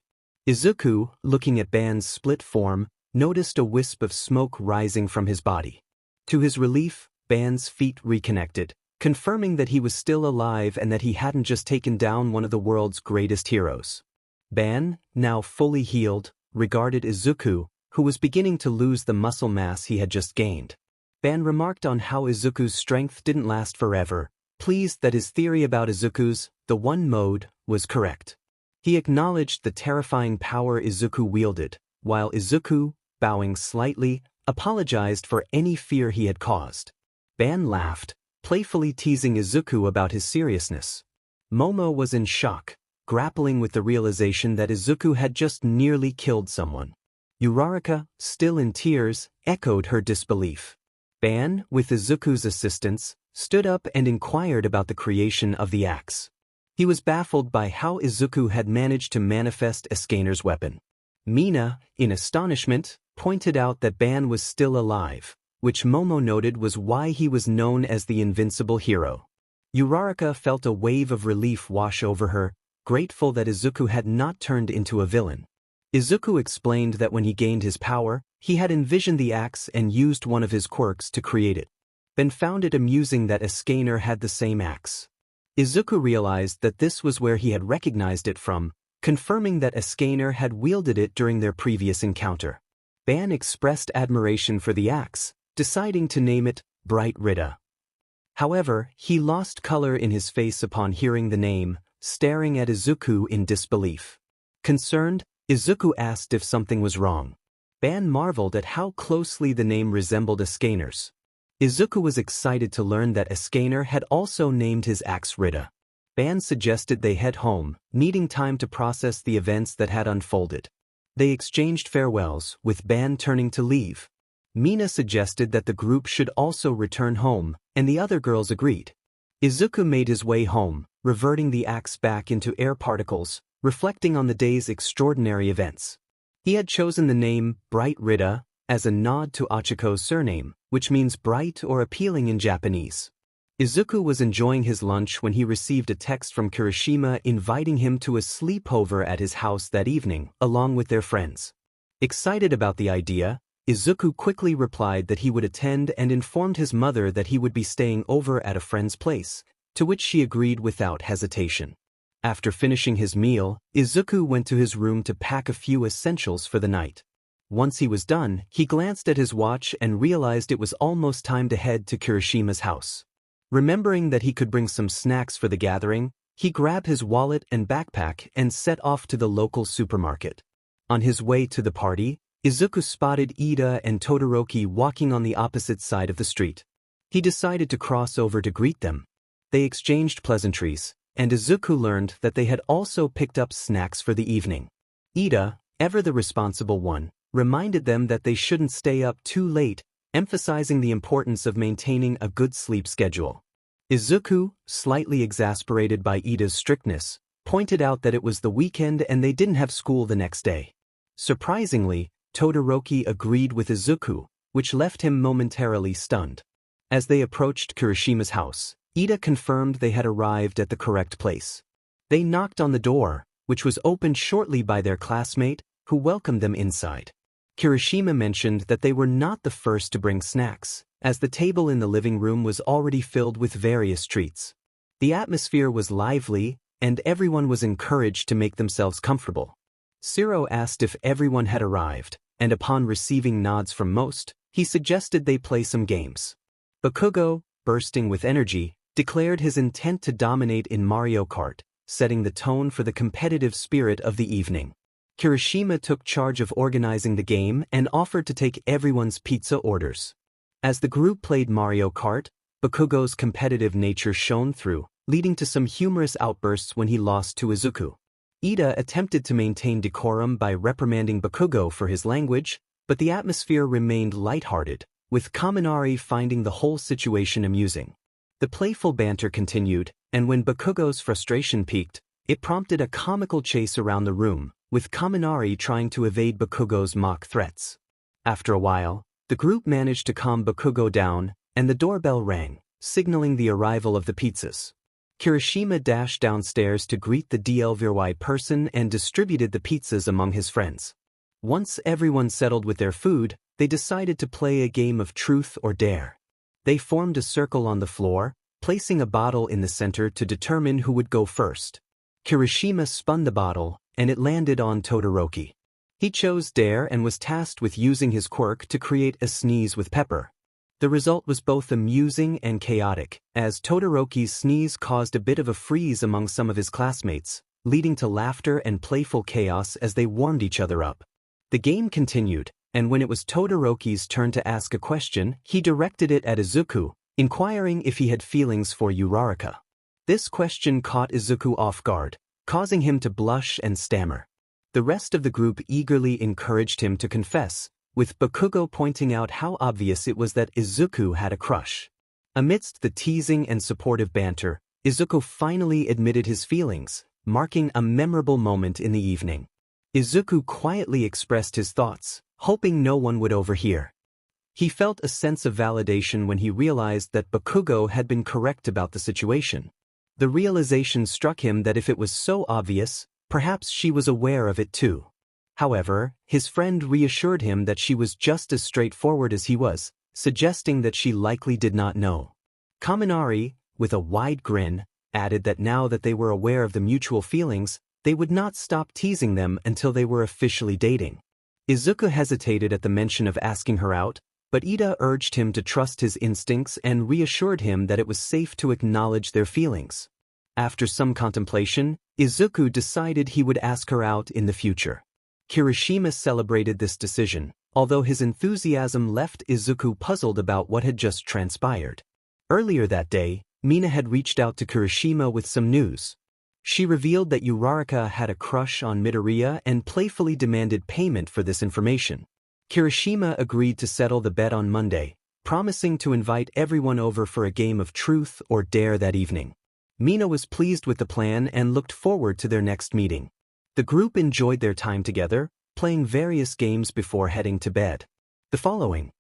Izuku, looking at Ban's split form, noticed a wisp of smoke rising from his body. To his relief, Ban's feet reconnected, confirming that he was still alive and that he hadn't just taken down one of the world's greatest heroes. Ban, now fully healed, regarded Izuku, who was beginning to lose the muscle mass he had just gained. Ban remarked on how Izuku's strength didn't last forever, pleased that his theory about Izuku's, the one mode, was correct. He acknowledged the terrifying power Izuku wielded, while Izuku, bowing slightly, apologized for any fear he had caused. Ban laughed, playfully teasing Izuku about his seriousness. Momo was in shock, grappling with the realization that Izuku had just nearly killed someone. Uraraka, still in tears, echoed her disbelief. Ban, with Izuku's assistance, stood up and inquired about the creation of the axe. He was baffled by how Izuku had managed to manifest Escanor's weapon. Mina, in astonishment, pointed out that Ban was still alive, which Momo noted was why he was known as the invincible hero. Uraraka felt a wave of relief wash over her, grateful that Izuku had not turned into a villain. Izuku explained that when he gained his power, he had envisioned the axe and used one of his quirks to create it. Ben found it amusing that Escanor had the same axe. Izuku realized that this was where he had recognized it from, confirming that Escanor had wielded it during their previous encounter. Ban expressed admiration for the axe, deciding to name it Bright Rita. However, he lost color in his face upon hearing the name, staring at Izuku in disbelief. Concerned, Izuku asked if something was wrong. Ban marveled at how closely the name resembled Escanor's. Izuku was excited to learn that Escanor had also named his axe Rita. Ban suggested they head home, needing time to process the events that had unfolded. They exchanged farewells, with Ban turning to leave. Mina suggested that the group should also return home, and the other girls agreed. Izuku made his way home, reverting the axe back into air particles, reflecting on the day's extraordinary events. He had chosen the name Bright Rita as a nod to Achiko's surname, which means bright or appealing in Japanese. Izuku was enjoying his lunch when he received a text from Kirishima inviting him to a sleepover at his house that evening, along with their friends. Excited about the idea, Izuku quickly replied that he would attend and informed his mother that he would be staying over at a friend's place, to which she agreed without hesitation. After finishing his meal, Izuku went to his room to pack a few essentials for the night. Once he was done, he glanced at his watch and realized it was almost time to head to Kirishima's house. Remembering that he could bring some snacks for the gathering, he grabbed his wallet and backpack and set off to the local supermarket. On his way to the party, Izuku spotted Ida and Todoroki walking on the opposite side of the street. He decided to cross over to greet them. They exchanged pleasantries, and Izuku learned that they had also picked up snacks for the evening. Ida, ever the responsible one, reminded them that they shouldn't stay up too late, emphasizing the importance of maintaining a good sleep schedule. Izuku, slightly exasperated by Ida's strictness, pointed out that it was the weekend and they didn't have school the next day. Surprisingly, Todoroki agreed with Izuku, which left him momentarily stunned. As they approached Kirishima's house, Ida confirmed they had arrived at the correct place. They knocked on the door, which was opened shortly by their classmate, who welcomed them inside. Kirishima mentioned that they were not the first to bring snacks, as the table in the living room was already filled with various treats. The atmosphere was lively, and everyone was encouraged to make themselves comfortable. Shiro asked if everyone had arrived, and upon receiving nods from most, he suggested they play some games. Bakugo, bursting with energy, declared his intent to dominate in Mario Kart, setting the tone for the competitive spirit of the evening. Kirishima took charge of organizing the game and offered to take everyone's pizza orders. As the group played Mario Kart, Bakugo's competitive nature shone through, leading to some humorous outbursts when he lost to Izuku. Ida attempted to maintain decorum by reprimanding Bakugo for his language, but the atmosphere remained lighthearted, with Kaminari finding the whole situation amusing. The playful banter continued, and when Bakugo's frustration peaked, it prompted a comical chase around the room, with Kaminari trying to evade Bakugo's mock threats. After a while, the group managed to calm Bakugo down, and the doorbell rang, signaling the arrival of the pizzas. Kirishima dashed downstairs to greet the delivery person and distributed the pizzas among his friends. Once everyone settled with their food, they decided to play a game of truth or dare. They formed a circle on the floor, placing a bottle in the center to determine who would go first. Kirishima spun the bottle, and it landed on Todoroki. He chose dare and was tasked with using his quirk to create a sneeze with pepper. The result was both amusing and chaotic, as Todoroki's sneeze caused a bit of a freeze among some of his classmates, leading to laughter and playful chaos as they warmed each other up. The game continued, and when it was Todoroki's turn to ask a question, he directed it at Izuku, inquiring if he had feelings for Uraraka. This question caught Izuku off guard, causing him to blush and stammer. The rest of the group eagerly encouraged him to confess, with Bakugo pointing out how obvious it was that Izuku had a crush. Amidst the teasing and supportive banter, Izuku finally admitted his feelings, marking a memorable moment in the evening. Izuku quietly expressed his thoughts, hoping no one would overhear. He felt a sense of validation when he realized that Bakugo had been correct about the situation. The realization struck him that if it was so obvious, perhaps she was aware of it too. However, his friend reassured him that she was just as straightforward as he was, suggesting that she likely did not know. Kaminari, with a wide grin, added that now that they were aware of the mutual feelings, they would not stop teasing them until they were officially dating. Izuku hesitated at the mention of asking her out, but Ida urged him to trust his instincts and reassured him that it was safe to acknowledge their feelings. After some contemplation, Izuku decided he would ask her out in the future. Kirishima celebrated this decision, although his enthusiasm left Izuku puzzled about what had just transpired. Earlier that day, Mina had reached out to Kirishima with some news. She revealed that Uraraka had a crush on Midoriya and playfully demanded payment for this information. Kirishima agreed to settle the bet on Monday, promising to invite everyone over for a game of truth or dare that evening. Mina was pleased with the plan and looked forward to their next meeting. The group enjoyed their time together, playing various games before heading to bed. The following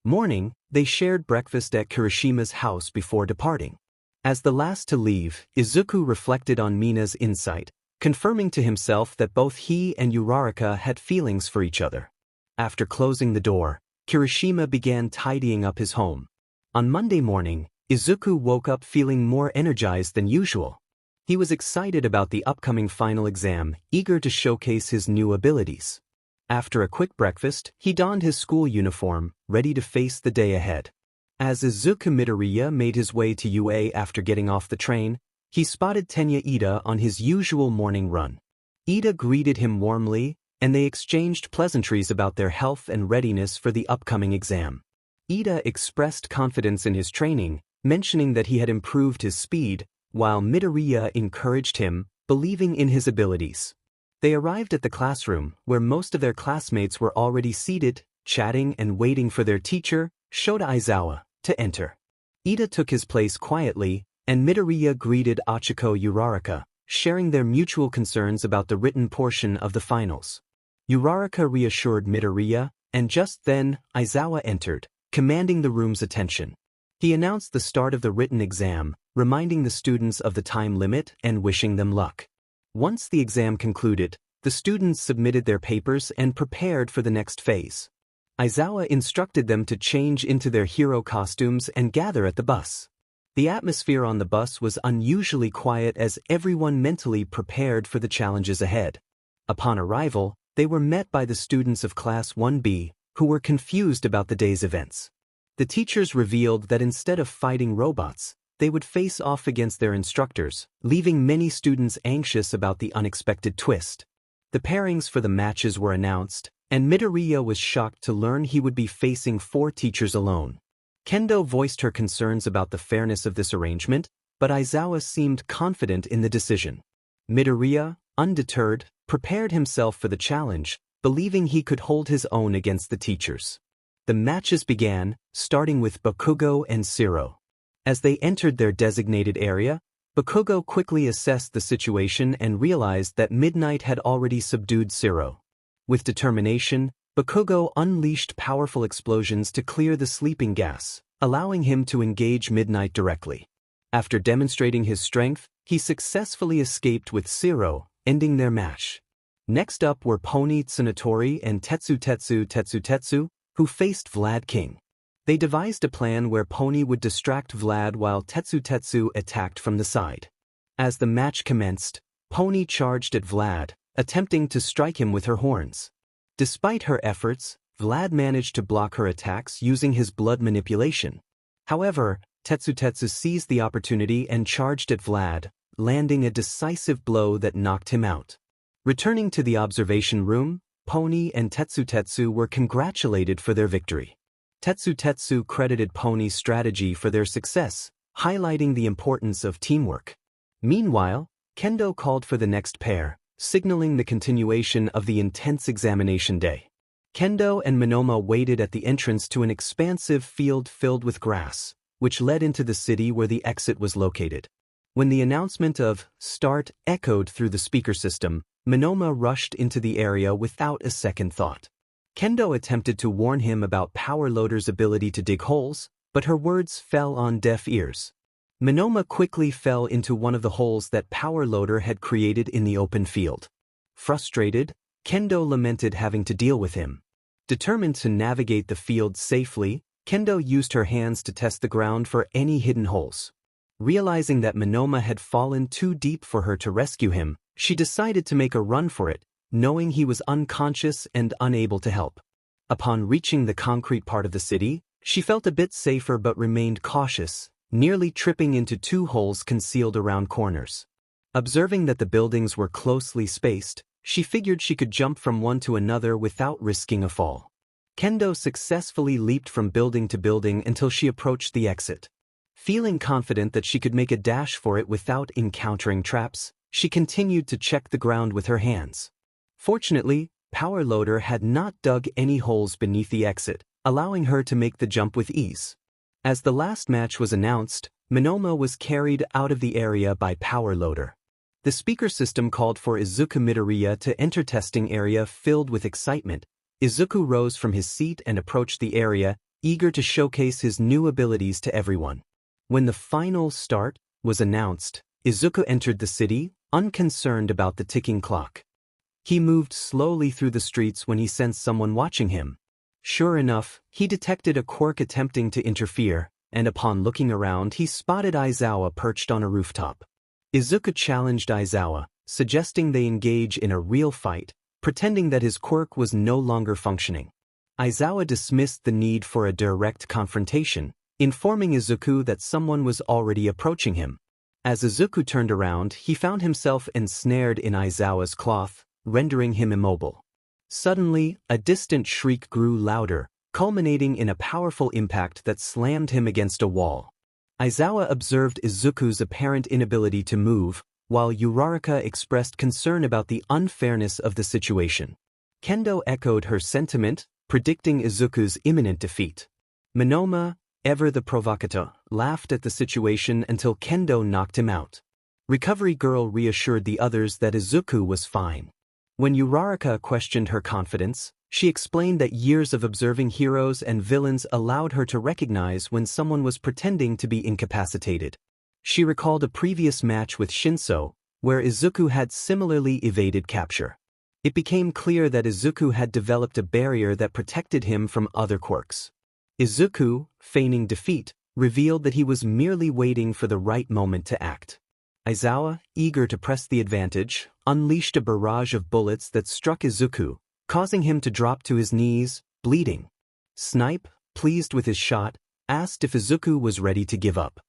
morning, they shared breakfast at Kirishima's house before departing. As the last to leave, Izuku reflected on Mina's insight, confirming to himself that both he and Uraraka had feelings for each other. After closing the door, Kirishima began tidying up his home. On Monday morning, Izuku woke up feeling more energized than usual. He was excited about the upcoming final exam, eager to showcase his new abilities. After a quick breakfast, he donned his school uniform, ready to face the day ahead. As Izuku Midoriya made his way to UA after getting off the train, he spotted Tenya Ida on his usual morning run. Ida greeted him warmly, and they exchanged pleasantries about their health and readiness for the upcoming exam. Ida expressed confidence in his training, mentioning that he had improved his speed, while Midoriya encouraged him, believing in his abilities. They arrived at the classroom, where most of their classmates were already seated, chatting and waiting for their teacher, showed Aizawa to enter. Ida took his place quietly, and Midoriya greeted Ochako Uraraka, sharing their mutual concerns about the written portion of the finals. Uraraka reassured Midoriya, and just then, Aizawa entered, commanding the room's attention. He announced the start of the written exam, reminding the students of the time limit and wishing them luck. Once the exam concluded, the students submitted their papers and prepared for the next phase. Aizawa instructed them to change into their hero costumes and gather at the bus. The atmosphere on the bus was unusually quiet as everyone mentally prepared for the challenges ahead. Upon arrival, they were met by the students of Class 1B, who were confused about the day's events. The teachers revealed that instead of fighting robots, they would face off against their instructors, leaving many students anxious about the unexpected twist. The pairings for the matches were announced, and Midoriya was shocked to learn he would be facing 4 teachers alone. Kendo voiced her concerns about the fairness of this arrangement, but Aizawa seemed confident in the decision. Midoriya, undeterred, prepared himself for the challenge, believing he could hold his own against the teachers. The matches began, starting with Bakugo and Zero. As they entered their designated area, Bakugo quickly assessed the situation and realized that Midnight had already subdued Zero. With determination, Bakugo unleashed powerful explosions to clear the sleeping gas, allowing him to engage Midnight directly. After demonstrating his strength, he successfully escaped with Zero, ending their match. Next up were Pony Tsunatori and Tetsu, who faced Vlad King. They devised a plan where Pony would distract Vlad while Tetsu attacked from the side. As the match commenced, Pony charged at Vlad, attempting to strike him with her horns. Despite her efforts, Vlad managed to block her attacks using his blood manipulation. However, Tetsu seized the opportunity and charged at Vlad, landing a decisive blow that knocked him out. Returning to the observation room, Pony and Tetsu were congratulated for their victory. Tetsu credited Pony's strategy for their success, highlighting the importance of teamwork. Meanwhile, Kendo called for the next pair, signaling the continuation of the intense examination day. Kendo and Monoma waited at the entrance to an expansive field filled with grass, which led into the city where the exit was located. When the announcement of "Start" echoed through the speaker system, Monoma rushed into the area without a second thought. Kendo attempted to warn him about Power Loader's ability to dig holes, but her words fell on deaf ears. Monoma quickly fell into one of the holes that Power Loader had created in the open field. Frustrated, Kendo lamented having to deal with him. Determined to navigate the field safely, Kendo used her hands to test the ground for any hidden holes. Realizing that Monoma had fallen too deep for her to rescue him, she decided to make a run for it, knowing he was unconscious and unable to help. Upon reaching the concrete part of the city, she felt a bit safer but remained cautious, nearly tripping into 2 holes concealed around corners. Observing that the buildings were closely spaced, she figured she could jump from one to another without risking a fall. Kendo successfully leaped from building to building until she approached the exit. Feeling confident that she could make a dash for it without encountering traps, she continued to check the ground with her hands. Fortunately, Power Loader had not dug any holes beneath the exit, allowing her to make the jump with ease. As the last match was announced, Monoma was carried out of the area by Power Loader. The speaker system called for Izuku Midoriya to enter testing area filled with excitement. Izuku rose from his seat and approached the area, eager to showcase his new abilities to everyone. When the final start was announced, Izuku entered the city, unconcerned about the ticking clock. He moved slowly through the streets when he sensed someone watching him. Sure enough, he detected a Quirk attempting to interfere, and upon looking around he spotted Aizawa perched on a rooftop. Izuku challenged Aizawa, suggesting they engage in a real fight, pretending that his Quirk was no longer functioning. Aizawa dismissed the need for a direct confrontation, informing Izuku that someone was already approaching him. As Izuku turned around, he found himself ensnared in Aizawa's cloth, rendering him immobile. Suddenly, a distant shriek grew louder, culminating in a powerful impact that slammed him against a wall. Aizawa observed Izuku's apparent inability to move, while Uraraka expressed concern about the unfairness of the situation. Kendo echoed her sentiment, predicting Izuku's imminent defeat. Monoma, ever the provocateur, laughed at the situation until Kendo knocked him out. Recovery Girl reassured the others that Izuku was fine. When Uraraka questioned her confidence, she explained that years of observing heroes and villains allowed her to recognize when someone was pretending to be incapacitated. She recalled a previous match with Shinso, where Izuku had similarly evaded capture. It became clear that Izuku had developed a barrier that protected him from other quirks. Izuku, feigning defeat, revealed that he was merely waiting for the right moment to act. Aizawa, eager to press the advantage, unleashed a barrage of bullets that struck Izuku, causing him to drop to his knees, bleeding. Snipe, pleased with his shot, asked if Izuku was ready to give up.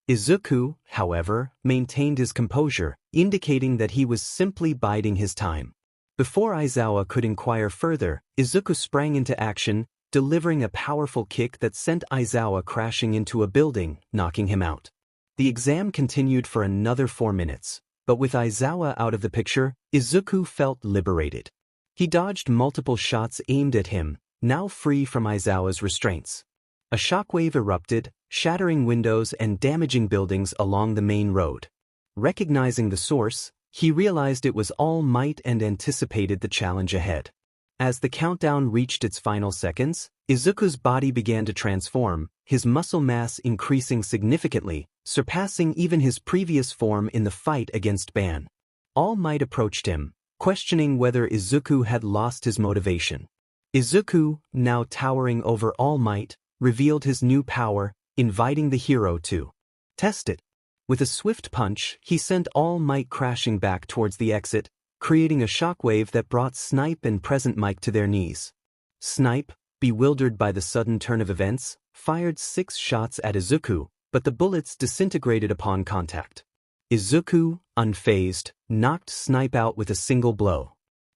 Izuku, however, maintained his composure, indicating that he was simply biding his time. Before Aizawa could inquire further, Izuku sprang into action, delivering a powerful kick that sent Aizawa crashing into a building, knocking him out. The exam continued for another 4 minutes, but with Aizawa out of the picture, Izuku felt liberated. He dodged multiple shots aimed at him, now free from Aizawa's restraints. A shockwave erupted, shattering windows and damaging buildings along the main road. Recognizing the source, he realized it was All Might and anticipated the challenge ahead. As the countdown reached its final seconds, Izuku's body began to transform, his muscle mass increasing significantly, surpassing even his previous form in the fight against Ban. All Might approached him, questioning whether Izuku had lost his motivation. Izuku, now towering over All Might, revealed his new power, inviting the hero to test it. With a swift punch, he sent All Might crashing back towards the exit, creating a shockwave that brought Snipe and Present Mic to their knees. Snipe, bewildered by the sudden turn of events, fired 6 shots at Izuku, but the bullets disintegrated upon contact. Izuku, unfazed, knocked Snipe out with a single blow.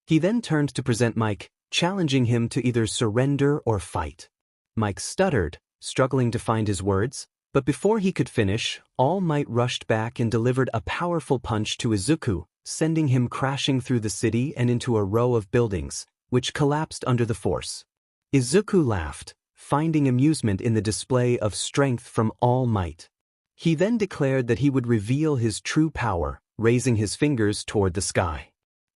He then turned to Present Mic, challenging him to either surrender or fight. Mike stuttered, struggling to find his words, but before he could finish, All Might rushed back and delivered a powerful punch to Izuku, sending him crashing through the city and into a row of buildings, which collapsed under the force. Izuku laughed, finding amusement in the display of strength from All Might. He then declared that he would reveal his true power, raising his fingers toward the sky.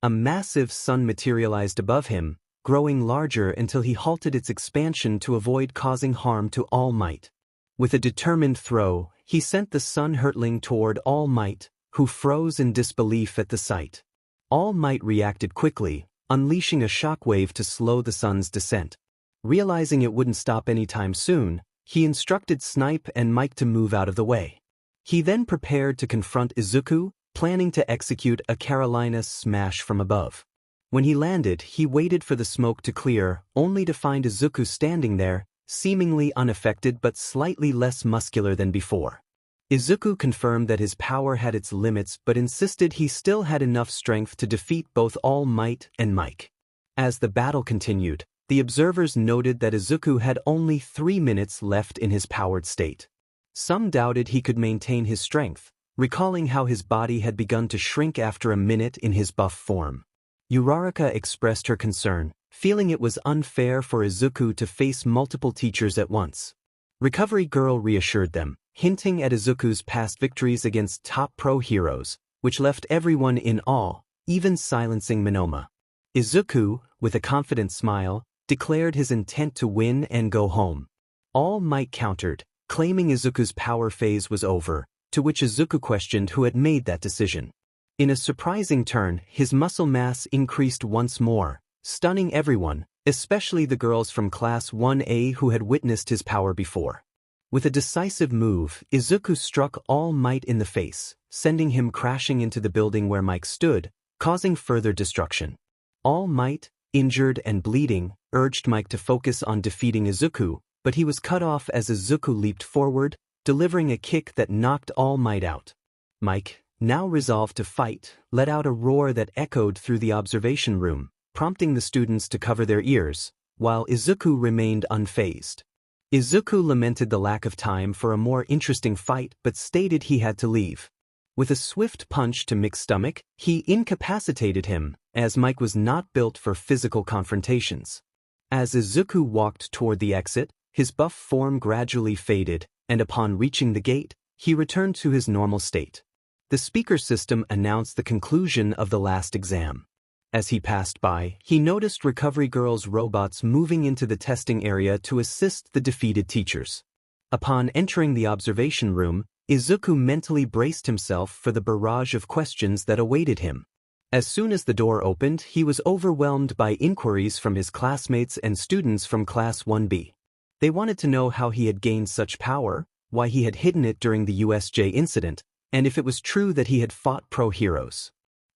A massive sun materialized above him, growing larger until he halted its expansion to avoid causing harm to All Might. With a determined throw, he sent the sun hurtling toward All Might, who froze in disbelief at the sight. All Might reacted quickly, unleashing a shockwave to slow the sun's descent. Realizing it wouldn't stop anytime soon, he instructed Snipe and Mike to move out of the way. He then prepared to confront Izuku, planning to execute a Carolina smash from above. When he landed, he waited for the smoke to clear, only to find Izuku standing there, seemingly unaffected but slightly less muscular than before. Izuku confirmed that his power had its limits but insisted he still had enough strength to defeat both All Might and Mike. As the battle continued, the observers noted that Izuku had only 3 minutes left in his powered state. Some doubted he could maintain his strength, recalling how his body had begun to shrink after a minute in his buff form. Uraraka expressed her concern, feeling it was unfair for Izuku to face multiple teachers at once. Recovery Girl reassured them, hinting at Izuku's past victories against top pro heroes, which left everyone in awe, even silencing Monoma. Izuku, with a confident smile, declared his intent to win and go home. All Might countered, claiming Izuku's power phase was over, to which Izuku questioned who had made that decision. In a surprising turn, his muscle mass increased once more, stunning everyone, especially the girls from Class 1A who had witnessed his power before. With a decisive move, Izuku struck All Might in the face, sending him crashing into the building where Mike stood, causing further destruction. All Might, injured and bleeding, urged Mike to focus on defeating Izuku, but he was cut off as Izuku leaped forward, delivering a kick that knocked All Might out. Mike, now resolved to fight, let out a roar that echoed through the observation room, prompting the students to cover their ears, while Izuku remained unfazed. Izuku lamented the lack of time for a more interesting fight but stated he had to leave. With a swift punch to Mick's stomach, he incapacitated him, as Mike was not built for physical confrontations. As Izuku walked toward the exit, His buff form gradually faded, and upon reaching the gate, he returned to his normal state. The speaker system announced the conclusion of the last exam. As he passed by, he noticed Recovery Girl's robots moving into the testing area to assist the defeated teachers. Upon entering the observation room, Izuku mentally braced himself for the barrage of questions that awaited him. As soon as the door opened, he was overwhelmed by inquiries from his classmates and students from Class 1B. They wanted to know how he had gained such power, why he had hidden it during the USJ incident, and if it was true that he had fought pro-heroes.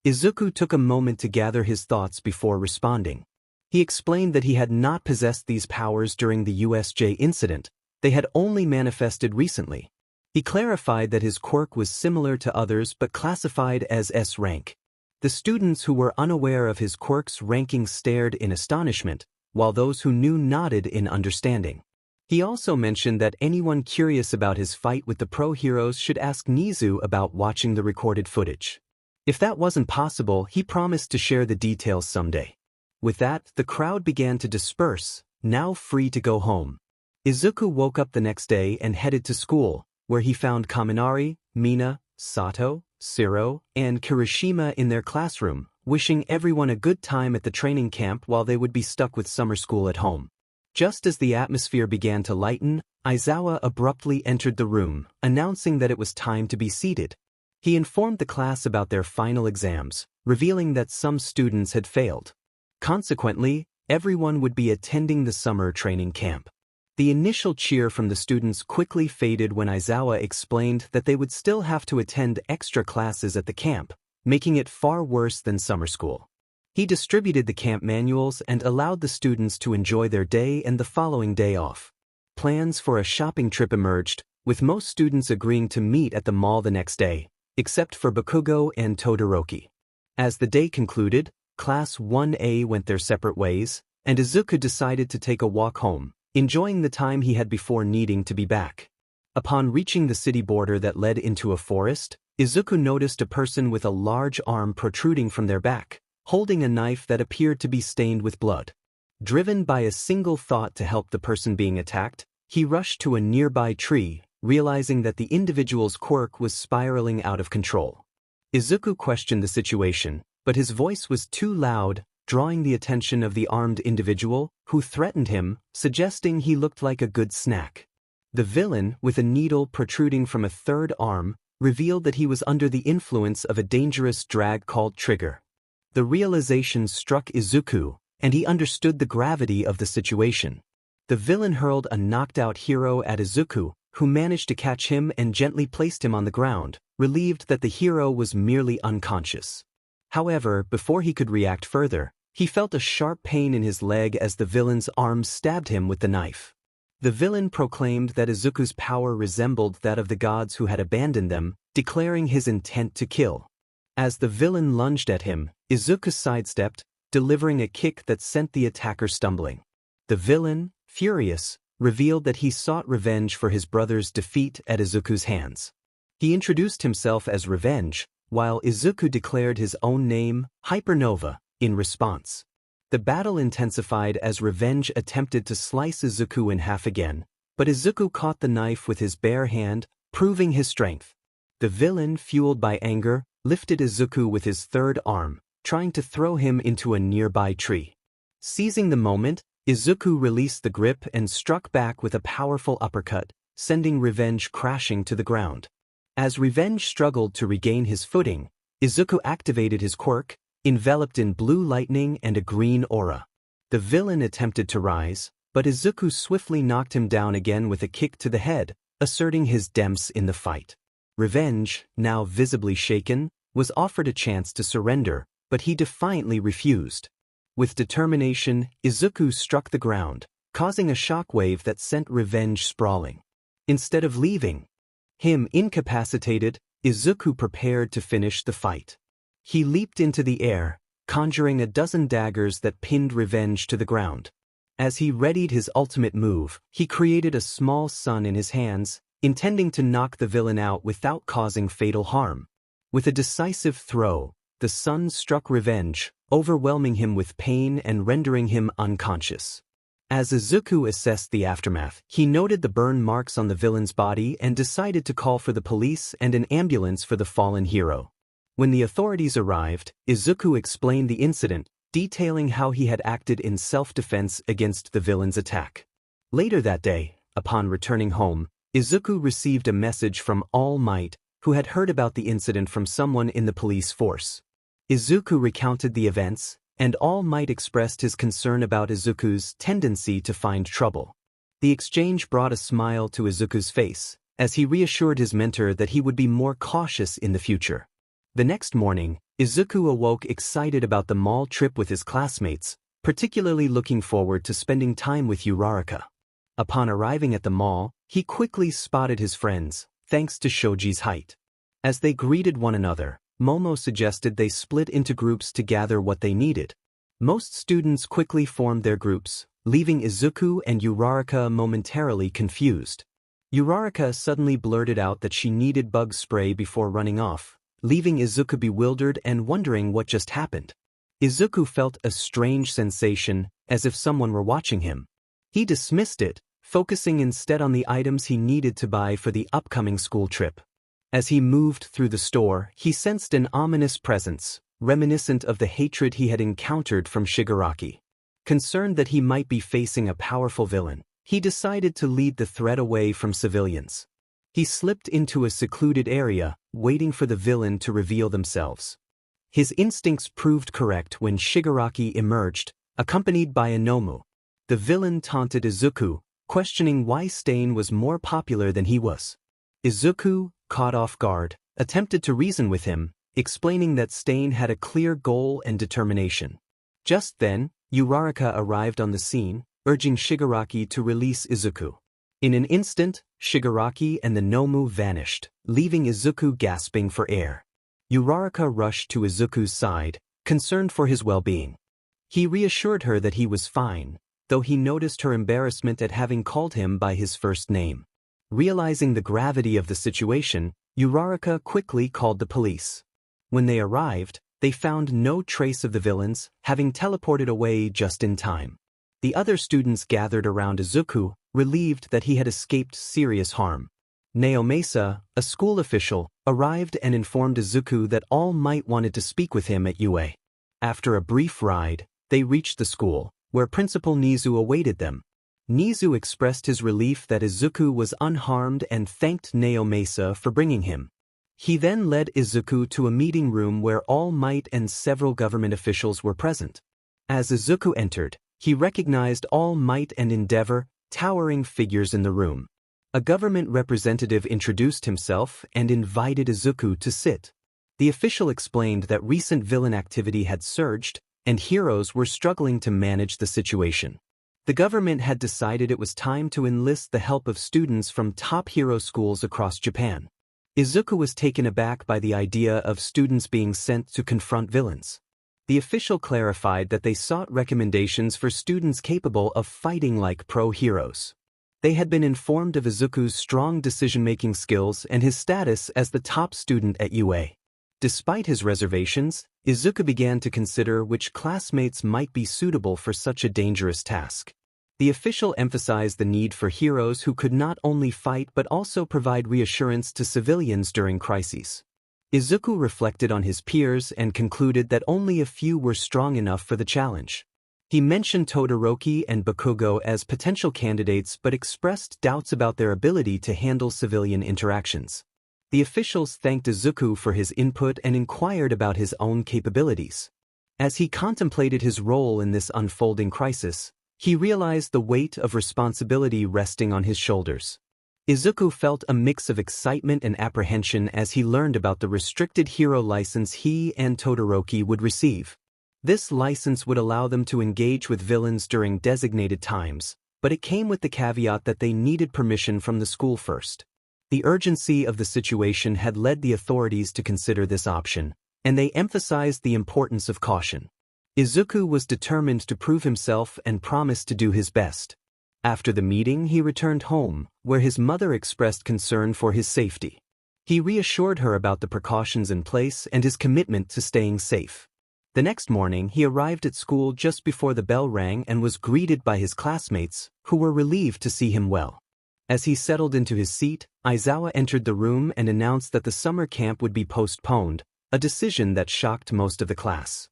Izuku took a moment to gather his thoughts before responding. He explained that he had not possessed these powers during the USJ incident, they had only manifested recently. He clarified that his quirk was similar to others but classified as S rank. The students who were unaware of his quirk's ranking stared in astonishment, while those who knew nodded in understanding. He also mentioned that anyone curious about his fight with the pro-heroes should ask Nizu about watching the recorded footage. If that wasn't possible, he promised to share the details someday. With that, the crowd began to disperse, now free to go home. Izuku woke up the next day and headed to school, where he found Kaminari, Mina, Sato, Siro, and Kirishima in their classroom, wishing everyone a good time at the training camp while they would be stuck with summer school at home. Just as the atmosphere began to lighten, Aizawa abruptly entered the room, announcing that it was time to be seated. He informed the class about their final exams, revealing that some students had failed. Consequently, everyone would be attending the summer training camp. The initial cheer from the students quickly faded when Aizawa explained that they would still have to attend extra classes at the camp, making it far worse than summer school. He distributed the camp manuals and allowed the students to enjoy their day and the following day off. Plans for a shopping trip emerged, with most students agreeing to meet at the mall the next day, except for Bakugo and Todoroki. As the day concluded, Class 1A went their separate ways, and Izuku decided to take a walk home, enjoying the time he had before needing to be back. Upon reaching the city border that led into a forest, Izuku noticed a person with a large arm protruding from their back, holding a knife that appeared to be stained with blood. Driven by a single thought to help the person being attacked, he rushed to a nearby tree, realizing that the individual's quirk was spiraling out of control. Izuku questioned the situation, but his voice was too loud, drawing the attention of the armed individual, who threatened him, suggesting he looked like a good snack. The villain, with a needle protruding from a third arm, revealed that he was under the influence of a dangerous drag called Trigger. The realization struck Izuku, and he understood the gravity of the situation. The villain hurled a knocked-out hero at Izuku, who managed to catch him and gently placed him on the ground, relieved that the hero was merely unconscious. However, before he could react further, he felt a sharp pain in his leg as the villain's arm stabbed him with the knife. The villain proclaimed that Izuku's power resembled that of the gods who had abandoned them, declaring his intent to kill. As the villain lunged at him, Izuku sidestepped, delivering a kick that sent the attacker stumbling. The villain, furious, revealed that he sought revenge for his brother's defeat at Izuku's hands. He introduced himself as Revenge, while Izuku declared his own name, Hypernova, in response. The battle intensified as Revenge attempted to slice Izuku in half again, but Izuku caught the knife with his bare hand, proving his strength. The villain, fueled by anger, lifted Izuku with his third arm, trying to throw him into a nearby tree. Seizing the moment, Izuku released the grip and struck back with a powerful uppercut, sending Revenge crashing to the ground. As Revenge struggled to regain his footing, Izuku activated his quirk, enveloped in blue lightning and a green aura. The villain attempted to rise, but Izuku swiftly knocked him down again with a kick to the head, asserting his dems in the fight. Revenge, now visibly shaken, was offered a chance to surrender, but he defiantly refused. With determination, Izuku struck the ground, causing a shockwave that sent Revenge sprawling. Instead of leaving him incapacitated, Izuku prepared to finish the fight. He leaped into the air, conjuring a dozen daggers that pinned Revenge to the ground. As he readied his ultimate move, he created a small sun in his hands, intending to knock the villain out without causing fatal harm. With a decisive throw, the sun struck Revenge, overwhelming him with pain and rendering him unconscious. As Izuku assessed the aftermath, he noted the burn marks on the villain's body and decided to call for the police and an ambulance for the fallen hero. When the authorities arrived, Izuku explained the incident, detailing how he had acted in self-defense against the villain's attack. Later that day, upon returning home, Izuku received a message from All Might, who had heard about the incident from someone in the police force. Izuku recounted the events, and All Might expressed his concern about Izuku's tendency to find trouble. The exchange brought a smile to Izuku's face, as he reassured his mentor that he would be more cautious in the future. The next morning, Izuku awoke excited about the mall trip with his classmates, particularly looking forward to spending time with Uraraka. Upon arriving at the mall, he quickly spotted his friends, thanks to Shoji's height. As they greeted one another, Momo suggested they split into groups to gather what they needed. Most students quickly formed their groups, leaving Izuku and Uraraka momentarily confused. Uraraka suddenly blurted out that she needed bug spray before running off, leaving Izuku bewildered and wondering what just happened. Izuku felt a strange sensation, as if someone were watching him. He dismissed it, focusing instead on the items he needed to buy for the upcoming school trip. As he moved through the store, he sensed an ominous presence, reminiscent of the hatred he had encountered from Shigaraki. Concerned that he might be facing a powerful villain, he decided to lead the threat away from civilians. He slipped into a secluded area, waiting for the villain to reveal themselves. His instincts proved correct when Shigaraki emerged, accompanied by Inomu. The villain taunted Izuku, questioning why Stain was more popular than he was. Izuku, caught off guard, attempted to reason with him, explaining that Stain had a clear goal and determination. Just then, Uraraka arrived on the scene, urging Shigaraki to release Izuku. In an instant, Shigaraki and the Nomu vanished, leaving Izuku gasping for air. Uraraka rushed to Izuku's side, concerned for his well-being. He reassured her that he was fine, though he noticed her embarrassment at having called him by his first name. Realizing the gravity of the situation, Uraraka quickly called the police. When they arrived, they found no trace of the villains, having teleported away just in time. The other students gathered around Izuku, relieved that he had escaped serious harm. Naomasa, a school official, arrived and informed Izuku that All Might wanted to speak with him at UA. After a brief ride, they reached the school, where Principal Nizu awaited them. Nizu expressed his relief that Izuku was unharmed and thanked Naomasa for bringing him. He then led Izuku to a meeting room where All Might and several government officials were present. As Izuku entered, he recognized All Might and Endeavor, towering figures in the room. A government representative introduced himself and invited Izuku to sit. The official explained that recent villain activity had surged, and heroes were struggling to manage the situation. The government had decided it was time to enlist the help of students from top hero schools across Japan. Izuku was taken aback by the idea of students being sent to confront villains. The official clarified that they sought recommendations for students capable of fighting like pro-heroes. They had been informed of Izuku's strong decision-making skills and his status as the top student at UA. Despite his reservations, Izuku began to consider which classmates might be suitable for such a dangerous task. The official emphasized the need for heroes who could not only fight but also provide reassurance to civilians during crises. Izuku reflected on his peers and concluded that only a few were strong enough for the challenge. He mentioned Todoroki and Bakugo as potential candidates but expressed doubts about their ability to handle civilian interactions. The officials thanked Izuku for his input and inquired about his own capabilities. As he contemplated his role in this unfolding crisis, he realized the weight of responsibility resting on his shoulders. Izuku felt a mix of excitement and apprehension as he learned about the restricted hero license he and Todoroki would receive. This license would allow them to engage with villains during designated times, but it came with the caveat that they needed permission from the school first. The urgency of the situation had led the authorities to consider this option, and they emphasized the importance of caution. Izuku was determined to prove himself and promised to do his best. After the meeting, he returned home, where his mother expressed concern for his safety. He reassured her about the precautions in place and his commitment to staying safe. The next morning he arrived at school just before the bell rang and was greeted by his classmates, who were relieved to see him well. As he settled into his seat, Aizawa entered the room and announced that the summer camp would be postponed, a decision that shocked most of the class.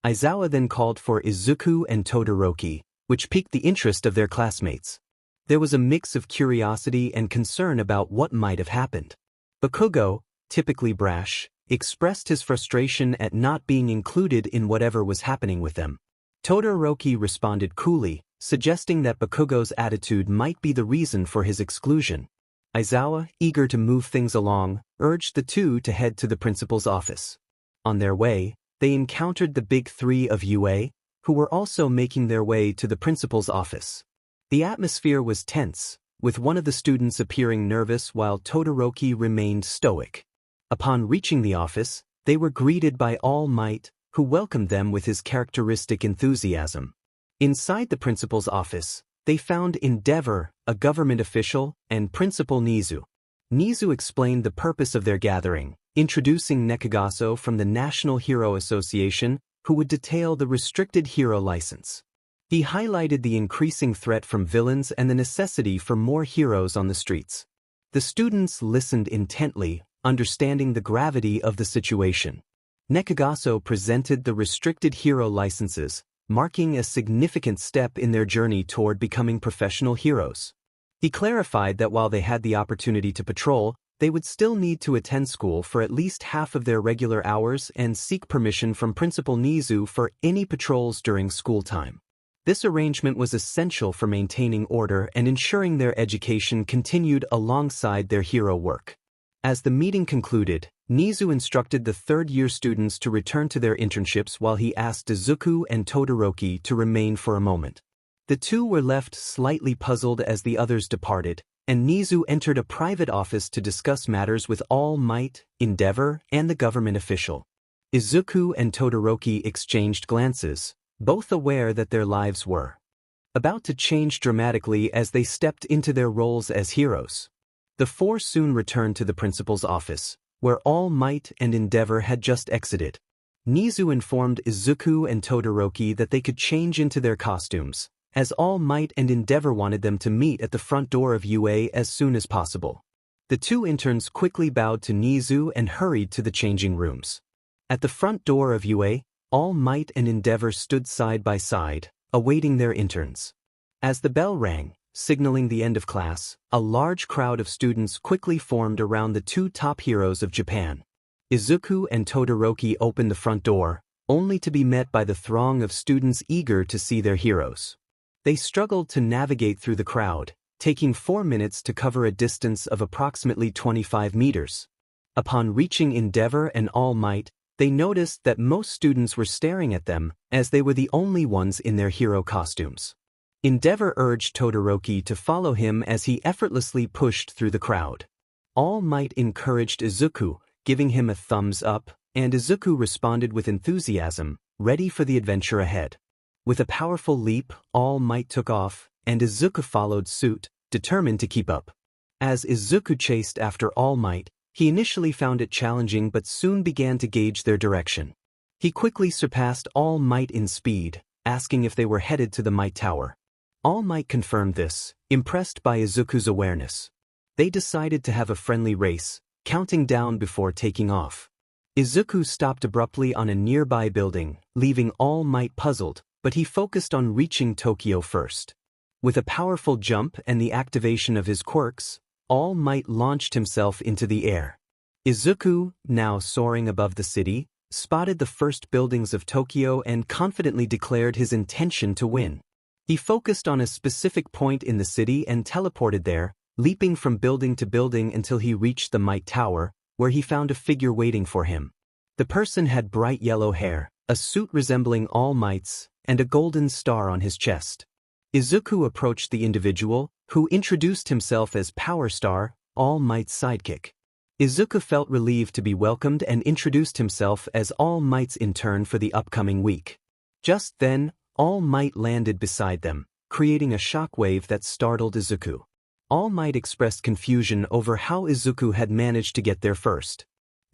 Aizawa then called for Izuku and Todoroki, which piqued the interest of their classmates. There was a mix of curiosity and concern about what might have happened. Bakugo, typically brash, expressed his frustration at not being included in whatever was happening with them. Todoroki responded coolly, suggesting that Bakugo's attitude might be the reason for his exclusion. Aizawa, eager to move things along, urged the two to head to the principal's office. On their way, they encountered the big three of UA, who were also making their way to the principal's office. The atmosphere was tense, with one of the students appearing nervous while Todoroki remained stoic. Upon reaching the office, they were greeted by All Might, who welcomed them with his characteristic enthusiasm. Inside the principal's office, they found Endeavor, a government official, and Principal Nizu. Nizu explained the purpose of their gathering, introducing Nekagaso from the National Hero Association, who would detail the restricted hero license. He highlighted the increasing threat from villains and the necessity for more heroes on the streets. The students listened intently, understanding the gravity of the situation. Nekagaso presented the restricted hero licenses, marking a significant step in their journey toward becoming professional heroes. He clarified that while they had the opportunity to patrol, they would still need to attend school for at least half of their regular hours and seek permission from Principal Nizu for any patrols during school time. This arrangement was essential for maintaining order and ensuring their education continued alongside their hero work. As the meeting concluded, Nizu instructed the third-year students to return to their internships while he asked Izuku and Todoroki to remain for a moment. The two were left slightly puzzled as the others departed, and Nizu entered a private office to discuss matters with All Might, Endeavor, and the government official. Izuku and Todoroki exchanged glances, both aware that their lives were about to change dramatically as they stepped into their roles as heroes. The four soon returned to the principal's office, where All Might and Endeavor had just exited. Nizu informed Izuku and Todoroki that they could change into their costumes, as All Might and Endeavor wanted them to meet at the front door of UA as soon as possible. The two interns quickly bowed to Nizu and hurried to the changing rooms. At the front door of UA, All Might and Endeavor stood side by side, awaiting their interns. As the bell rang, signaling the end of class, a large crowd of students quickly formed around the two top heroes of Japan. Izuku and Todoroki opened the front door, only to be met by the throng of students eager to see their heroes. They struggled to navigate through the crowd, taking 4 minutes to cover a distance of approximately 25 meters. Upon reaching Endeavor and All Might, they noticed that most students were staring at them, as they were the only ones in their hero costumes. Endeavor urged Todoroki to follow him as he effortlessly pushed through the crowd. All Might encouraged Izuku, giving him a thumbs up, and Izuku responded with enthusiasm, ready for the adventure ahead. With a powerful leap, All Might took off, and Izuku followed suit, determined to keep up. As Izuku chased after All Might, he initially found it challenging but soon began to gauge their direction. He quickly surpassed All Might in speed, asking if they were headed to the Might Tower. All Might confirmed this, impressed by Izuku's awareness. They decided to have a friendly race, counting down before taking off. Izuku stopped abruptly on a nearby building, leaving All Might puzzled, but he focused on reaching Tokyo first. With a powerful jump and the activation of his quirks, All Might launched himself into the air. Izuku, now soaring above the city, spotted the first buildings of Tokyo and confidently declared his intention to win. He focused on a specific point in the city and teleported there, leaping from building to building until he reached the Might Tower, where he found a figure waiting for him. The person had bright yellow hair, a suit resembling All Might's, and a golden star on his chest. Izuku approached the individual, who introduced himself as Power Star, All Might's sidekick. Izuku felt relieved to be welcomed and introduced himself as All Might's intern for the upcoming week. Just then, All Might landed beside them, creating a shockwave that startled Izuku. All Might expressed confusion over how Izuku had managed to get there first.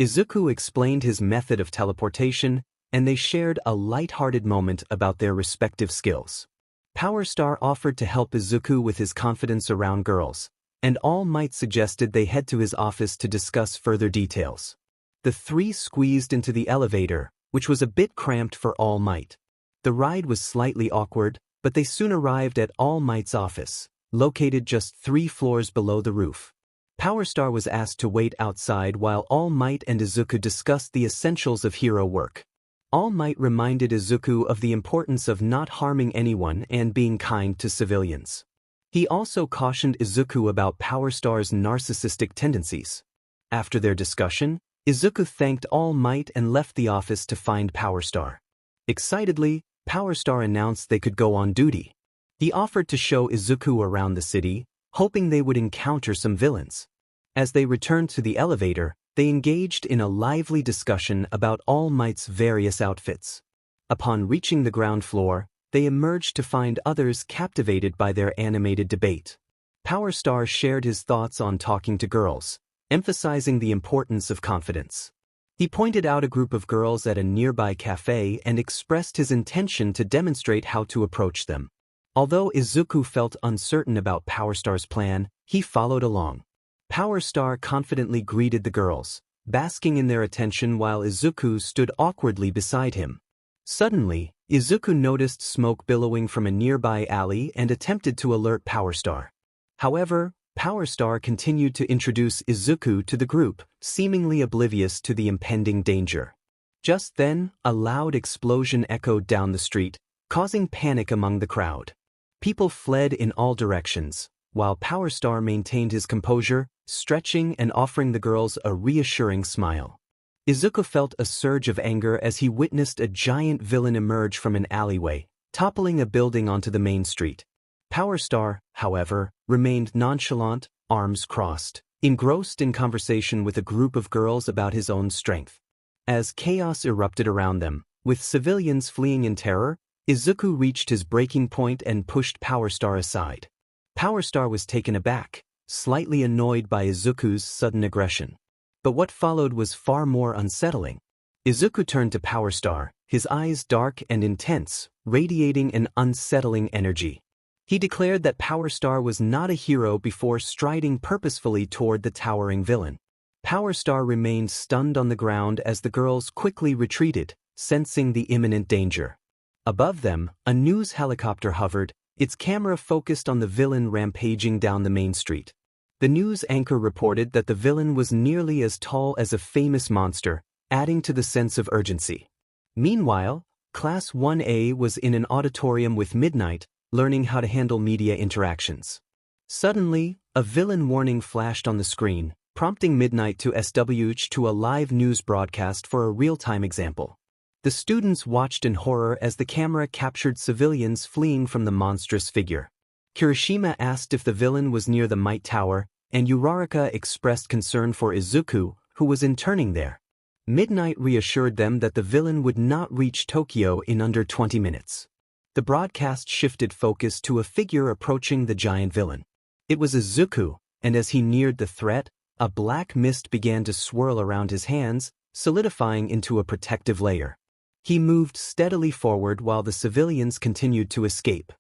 Izuku explained his method of teleportation, and they shared a light-hearted moment about their respective skills. Power Star offered to help Izuku with his confidence around girls, and All Might suggested they head to his office to discuss further details. The three squeezed into the elevator, which was a bit cramped for All Might. The ride was slightly awkward, but they soon arrived at All Might's office, located just 3 floors below the roof. Power Star was asked to wait outside while All Might and Izuku discussed the essentials of hero work. All Might reminded Izuku of the importance of not harming anyone and being kind to civilians. He also cautioned Izuku about Power Star's narcissistic tendencies. After their discussion, Izuku thanked All Might and left the office to find Power Star. Excitedly, Power Star announced they could go on duty. He offered to show Izuku around the city, hoping they would encounter some villains. As they returned to the elevator, they engaged in a lively discussion about All Might's various outfits. Upon reaching the ground floor, they emerged to find others captivated by their animated debate. Power Star shared his thoughts on talking to girls, emphasizing the importance of confidence. He pointed out a group of girls at a nearby cafe and expressed his intention to demonstrate how to approach them. Although Izuku felt uncertain about Power Star's plan, he followed along. Power Star confidently greeted the girls, basking in their attention while Izuku stood awkwardly beside him. Suddenly, Izuku noticed smoke billowing from a nearby alley and attempted to alert Power Star. However, Power Star continued to introduce Izuku to the group, seemingly oblivious to the impending danger. Just then, a loud explosion echoed down the street, causing panic among the crowd. People fled in all directions, while Power Star maintained his composure, stretching and offering the girls a reassuring smile. Izuku felt a surge of anger as he witnessed a giant villain emerge from an alleyway, toppling a building onto the main street. Power Star, however, remained nonchalant, arms crossed, engrossed in conversation with a group of girls about his own strength. As chaos erupted around them, with civilians fleeing in terror, Izuku reached his breaking point and pushed Power Star aside. Power Star was taken aback, slightly annoyed by Izuku's sudden aggression. But what followed was far more unsettling. Izuku turned to Power Star, his eyes dark and intense, radiating an unsettling energy. He declared that Power Star was not a hero before striding purposefully toward the towering villain. Power Star remained stunned on the ground as the girls quickly retreated, sensing the imminent danger. Above them, a news helicopter hovered, its camera focused on the villain rampaging down the main street. The news anchor reported that the villain was nearly as tall as a famous monster, adding to the sense of urgency. Meanwhile, Class 1A was in an auditorium with Midnight, learning how to handle media interactions. Suddenly, a villain warning flashed on the screen, prompting Midnight to switch to a live news broadcast for a real-time example. The students watched in horror as the camera captured civilians fleeing from the monstrous figure. Kirishima asked if the villain was near the Might Tower, and Uraraka expressed concern for Izuku, who was interning there. Midnight reassured them that the villain would not reach Tokyo in under 20 minutes. The broadcast shifted focus to a figure approaching the giant villain. It was Izuku, and as he neared the threat, a black mist began to swirl around his hands, solidifying into a protective layer. He moved steadily forward while the civilians continued to escape.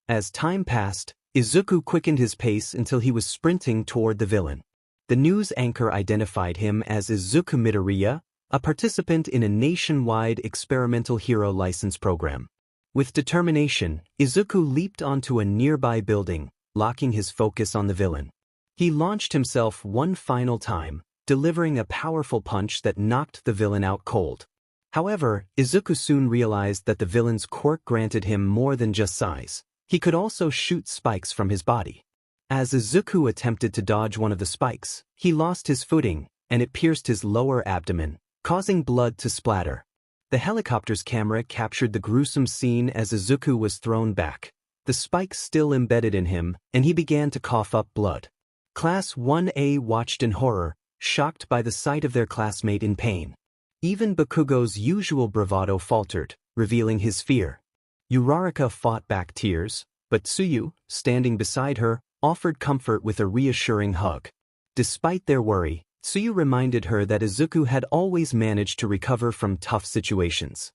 As time passed, Izuku quickened his pace until he was sprinting toward the villain. The news anchor identified him as Izuku Midoriya, a participant in a nationwide experimental hero license program. With determination, Izuku leaped onto a nearby building, locking his focus on the villain. He launched himself one final time, delivering a powerful punch that knocked the villain out cold. However, Izuku soon realized that the villain's quirk granted him more than just size. He could also shoot spikes from his body. As Izuku attempted to dodge one of the spikes, he lost his footing, and it pierced his lower abdomen, causing blood to splatter. The helicopter's camera captured the gruesome scene as Izuku was thrown back, the spikes still embedded in him, and he began to cough up blood. Class 1A watched in horror, shocked by the sight of their classmate in pain. Even Bakugo's usual bravado faltered, revealing his fear. Uraraka fought back tears, but Tsuyu, standing beside her, offered comfort with a reassuring hug. Despite their worry, Tsuyu reminded her that Izuku had always managed to recover from tough situations.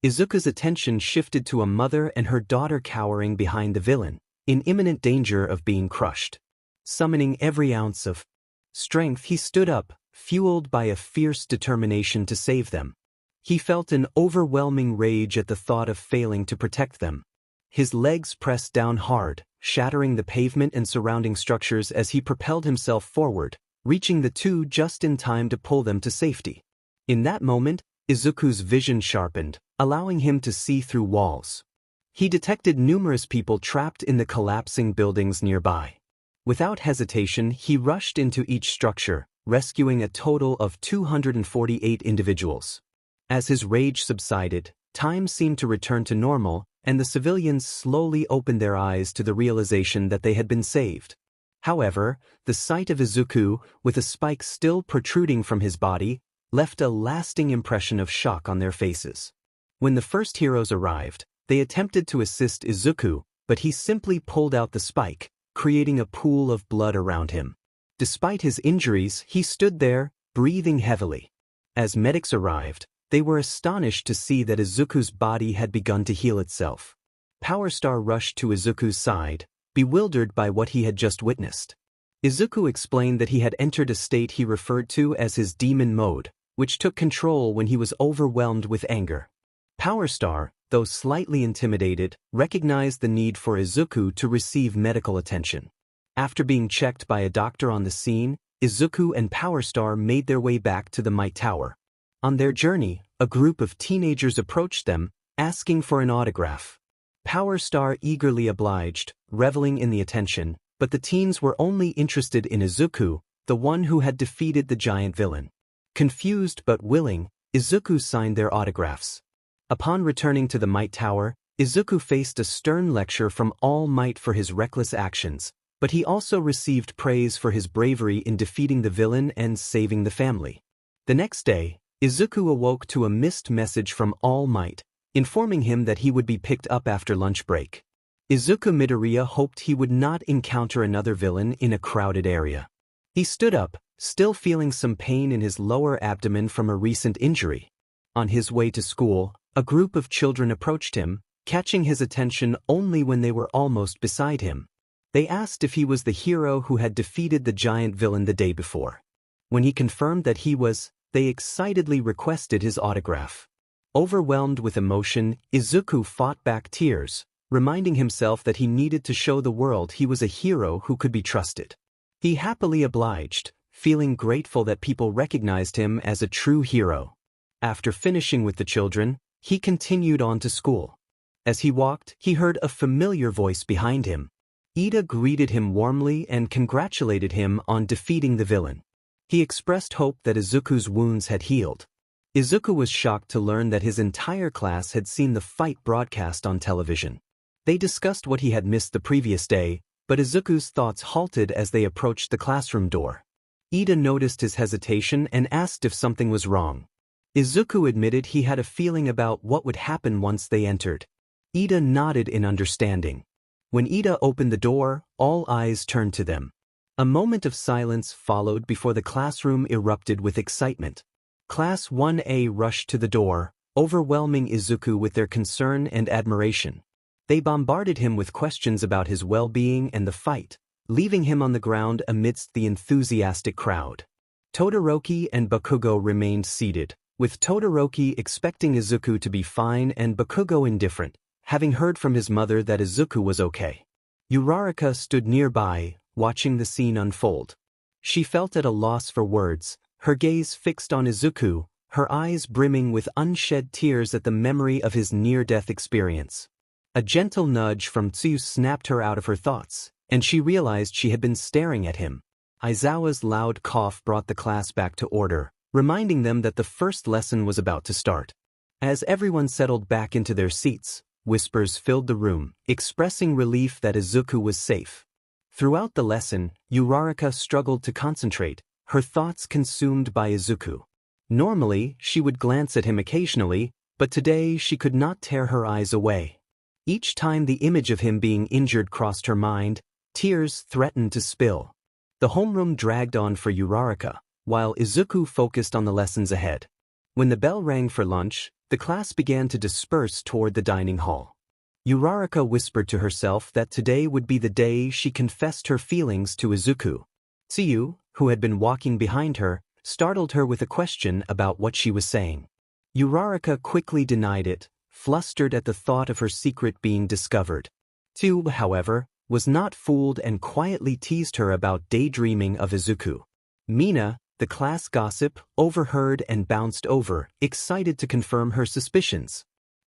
Izuku's attention shifted to a mother and her daughter cowering behind the villain, in imminent danger of being crushed. Summoning every ounce of strength, he stood up, fueled by a fierce determination to save them. He felt an overwhelming rage at the thought of failing to protect them. His legs pressed down hard, shattering the pavement and surrounding structures as he propelled himself forward, reaching the two just in time to pull them to safety. In that moment, Izuku's vision sharpened, allowing him to see through walls. He detected numerous people trapped in the collapsing buildings nearby. Without hesitation, he rushed into each structure, rescuing a total of 248 individuals. As his rage subsided, time seemed to return to normal, and the civilians slowly opened their eyes to the realization that they had been saved. However, the sight of Izuku, with a spike still protruding from his body, left a lasting impression of shock on their faces. When the first heroes arrived, they attempted to assist Izuku, but he simply pulled out the spike, creating a pool of blood around him. Despite his injuries, he stood there, breathing heavily. As medics arrived, they were astonished to see that Izuku's body had begun to heal itself. Power Star rushed to Izuku's side, bewildered by what he had just witnessed. Izuku explained that he had entered a state he referred to as his demon mode, which took control when he was overwhelmed with anger. Power Star, though slightly intimidated, recognized the need for Izuku to receive medical attention. After being checked by a doctor on the scene, Izuku and Power Star made their way back to the Might Tower. On their journey, a group of teenagers approached them, asking for an autograph. Power Star eagerly obliged, reveling in the attention, but the teens were only interested in Izuku, the one who had defeated the giant villain. Confused but willing, Izuku signed their autographs. Upon returning to the Might Tower, Izuku faced a stern lecture from All Might for his reckless actions, but he also received praise for his bravery in defeating the villain and saving the family. The next day, Izuku awoke to a missed message from All Might, informing him that he would be picked up after lunch break. Izuku Midoriya hoped he would not encounter another villain in a crowded area. He stood up, still feeling some pain in his lower abdomen from a recent injury. On his way to school, a group of children approached him, catching his attention only when they were almost beside him. They asked if he was the hero who had defeated the giant villain the day before. When he confirmed that he was, they excitedly requested his autograph. Overwhelmed with emotion, Izuku fought back tears, reminding himself that he needed to show the world he was a hero who could be trusted. He happily obliged, feeling grateful that people recognized him as a true hero. After finishing with the children, he continued on to school. As he walked, he heard a familiar voice behind him. Ida greeted him warmly and congratulated him on defeating the villain. He expressed hope that Izuku's wounds had healed. Izuku was shocked to learn that his entire class had seen the fight broadcast on television. They discussed what he had missed the previous day, but Izuku's thoughts halted as they approached the classroom door. Ida noticed his hesitation and asked if something was wrong. Izuku admitted he had a feeling about what would happen once they entered. Ida nodded in understanding. When Ida opened the door, all eyes turned to them. A moment of silence followed before the classroom erupted with excitement. Class 1A rushed to the door, overwhelming Izuku with their concern and admiration. They bombarded him with questions about his well-being and the fight, leaving him on the ground amidst the enthusiastic crowd. Todoroki and Bakugo remained seated, with Todoroki expecting Izuku to be fine and Bakugo indifferent, having heard from his mother that Izuku was okay. Uraraka stood nearby, watching the scene unfold. She felt at a loss for words, her gaze fixed on Izuku, her eyes brimming with unshed tears at the memory of his near-death experience. A gentle nudge from Tsuyu snapped her out of her thoughts, and she realized she had been staring at him. Aizawa's loud cough brought the class back to order, reminding them that the first lesson was about to start. As everyone settled back into their seats, whispers filled the room, expressing relief that Izuku was safe. Throughout the lesson, Uraraka struggled to concentrate, her thoughts consumed by Izuku. Normally, she would glance at him occasionally, but today she could not tear her eyes away. Each time the image of him being injured crossed her mind, tears threatened to spill. The homeroom dragged on for Uraraka, while Izuku focused on the lessons ahead. When the bell rang for lunch, the class began to disperse toward the dining hall. Uraraka whispered to herself that today would be the day she confessed her feelings to Izuku. Tsuyu, who had been walking behind her, startled her with a question about what she was saying. Uraraka quickly denied it, flustered at the thought of her secret being discovered. Tsuyu, however, was not fooled and quietly teased her about daydreaming of Izuku. Mina, the class gossip, overheard and bounced over, excited to confirm her suspicions.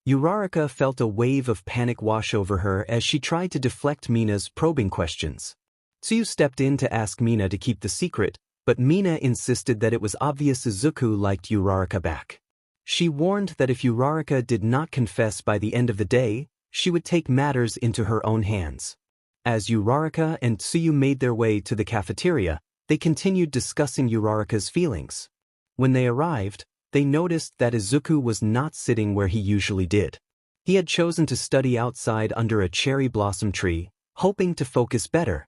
Uraraka felt a wave of panic wash over her as she tried to deflect Mina's probing questions. Tsuyu stepped in to ask Mina to keep the secret, but Mina insisted that it was obvious Izuku liked Uraraka back. She warned that if Uraraka did not confess by the end of the day, she would take matters into her own hands. As Uraraka and Tsuyu made their way to the cafeteria, they continued discussing Uraraka's feelings. When they arrived, they noticed that Izuku was not sitting where he usually did. He had chosen to study outside under a cherry blossom tree, hoping to focus better.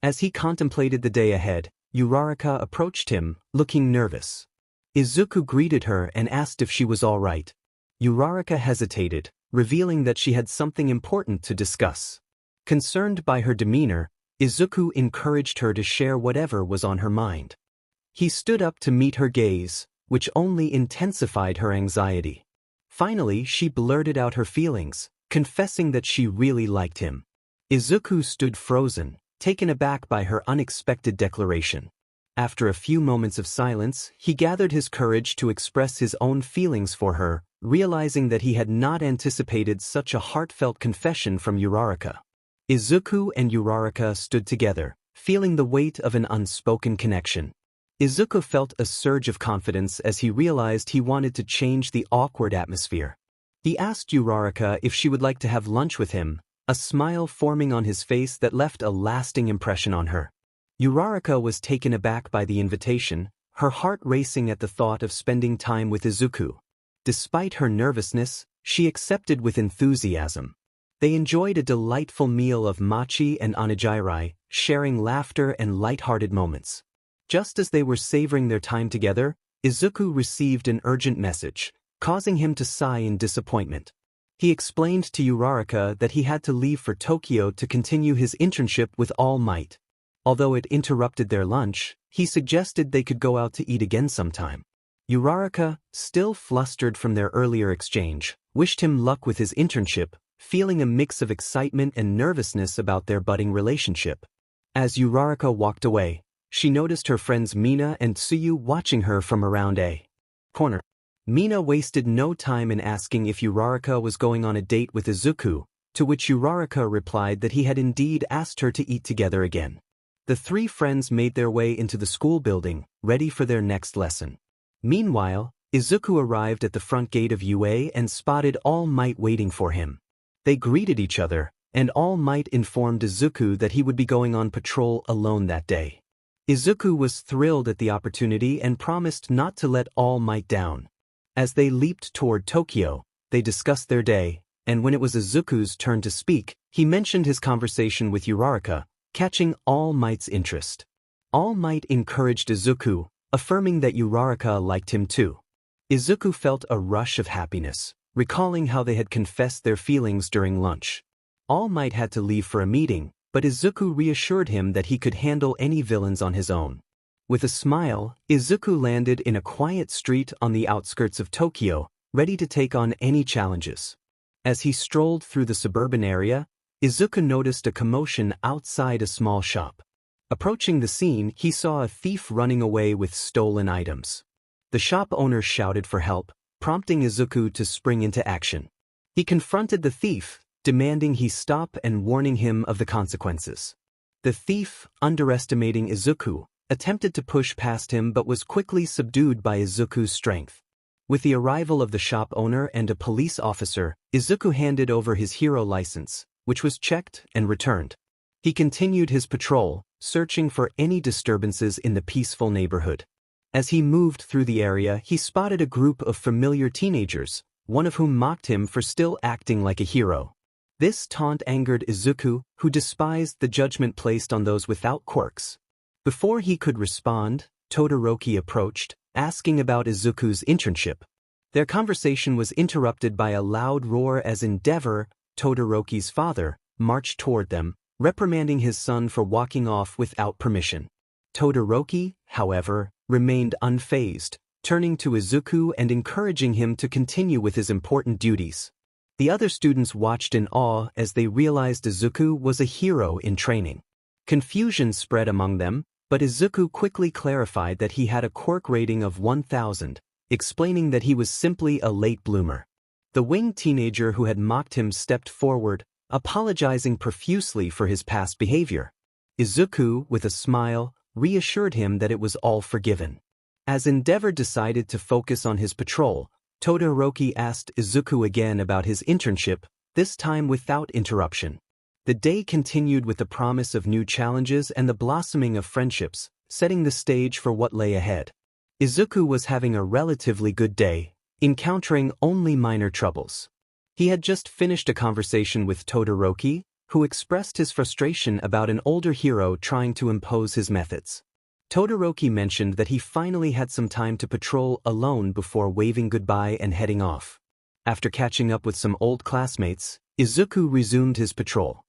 As he contemplated the day ahead, Uraraka approached him, looking nervous. Izuku greeted her and asked if she was all right. Uraraka hesitated, revealing that she had something important to discuss. Concerned by her demeanor, Izuku encouraged her to share whatever was on her mind. He stood up to meet her gaze, which only intensified her anxiety. Finally, she blurted out her feelings, confessing that she really liked him. Izuku stood frozen, taken aback by her unexpected declaration. After a few moments of silence, he gathered his courage to express his own feelings for her, realizing that he had not anticipated such a heartfelt confession from Uraraka. Izuku and Uraraka stood together, feeling the weight of an unspoken connection. Izuku felt a surge of confidence as he realized he wanted to change the awkward atmosphere. He asked Uraraka if she would like to have lunch with him, a smile forming on his face that left a lasting impression on her. Uraraka was taken aback by the invitation, her heart racing at the thought of spending time with Izuku. Despite her nervousness, she accepted with enthusiasm. They enjoyed a delightful meal of mochi and onigiri, sharing laughter and light-hearted moments. Just as they were savoring their time together, Izuku received an urgent message, causing him to sigh in disappointment. He explained to Uraraka that he had to leave for Tokyo to continue his internship with All Might. Although it interrupted their lunch, he suggested they could go out to eat again sometime. Uraraka, still flustered from their earlier exchange, wished him luck with his internship, feeling a mix of excitement and nervousness about their budding relationship. As Uraraka walked away, she noticed her friends Mina and Tsuyu watching her from around a corner. Mina wasted no time in asking if Uraraka was going on a date with Izuku, to which Uraraka replied that he had indeed asked her to eat together again. The three friends made their way into the school building, ready for their next lesson. Meanwhile, Izuku arrived at the front gate of UA and spotted All Might waiting for him. They greeted each other, and All Might informed Izuku that he would be going on patrol alone that day. Izuku was thrilled at the opportunity and promised not to let All Might down. As they leaped toward Tokyo, they discussed their day, and when it was Izuku's turn to speak, he mentioned his conversation with Uraraka, catching All Might's interest. All Might encouraged Izuku, affirming that Uraraka liked him too. Izuku felt a rush of happiness, recalling how they had confessed their feelings during lunch. All Might had to leave for a meeting, but Izuku reassured him that he could handle any villains on his own. With a smile, Izuku landed in a quiet street on the outskirts of Tokyo, ready to take on any challenges. As he strolled through the suburban area, Izuku noticed a commotion outside a small shop. Approaching the scene, he saw a thief running away with stolen items. The shop owner shouted for help, prompting Izuku to spring into action. He confronted the thief, demanding he stop and warning him of the consequences. The thief, underestimating Izuku, attempted to push past him but was quickly subdued by Izuku's strength. With the arrival of the shop owner and a police officer, Izuku handed over his hero license, which was checked and returned. He continued his patrol, searching for any disturbances in the peaceful neighborhood. As he moved through the area, he spotted a group of familiar teenagers, one of whom mocked him for still acting like a hero. This taunt angered Izuku, who despised the judgment placed on those without quirks. Before he could respond, Todoroki approached, asking about Izuku's internship. Their conversation was interrupted by a loud roar as Endeavor, Todoroki's father, marched toward them, reprimanding his son for walking off without permission. Todoroki, however, remained unfazed, turning to Izuku and encouraging him to continue with his important duties. The other students watched in awe as they realized Izuku was a hero in training. Confusion spread among them, but Izuku quickly clarified that he had a quirk rating of 1000, explaining that he was simply a late bloomer. The winged teenager who had mocked him stepped forward, apologizing profusely for his past behavior. Izuku, with a smile, reassured him that it was all forgiven. As Endeavor decided to focus on his patrol, Todoroki asked Izuku again about his internship, this time without interruption. The day continued with the promise of new challenges and the blossoming of friendships, setting the stage for what lay ahead. Izuku was having a relatively good day, encountering only minor troubles. He had just finished a conversation with Todoroki, who expressed his frustration about an older hero trying to impose his methods. Todoroki mentioned that he finally had some time to patrol alone before waving goodbye and heading off. After catching up with some old classmates, Izuku resumed his patrol.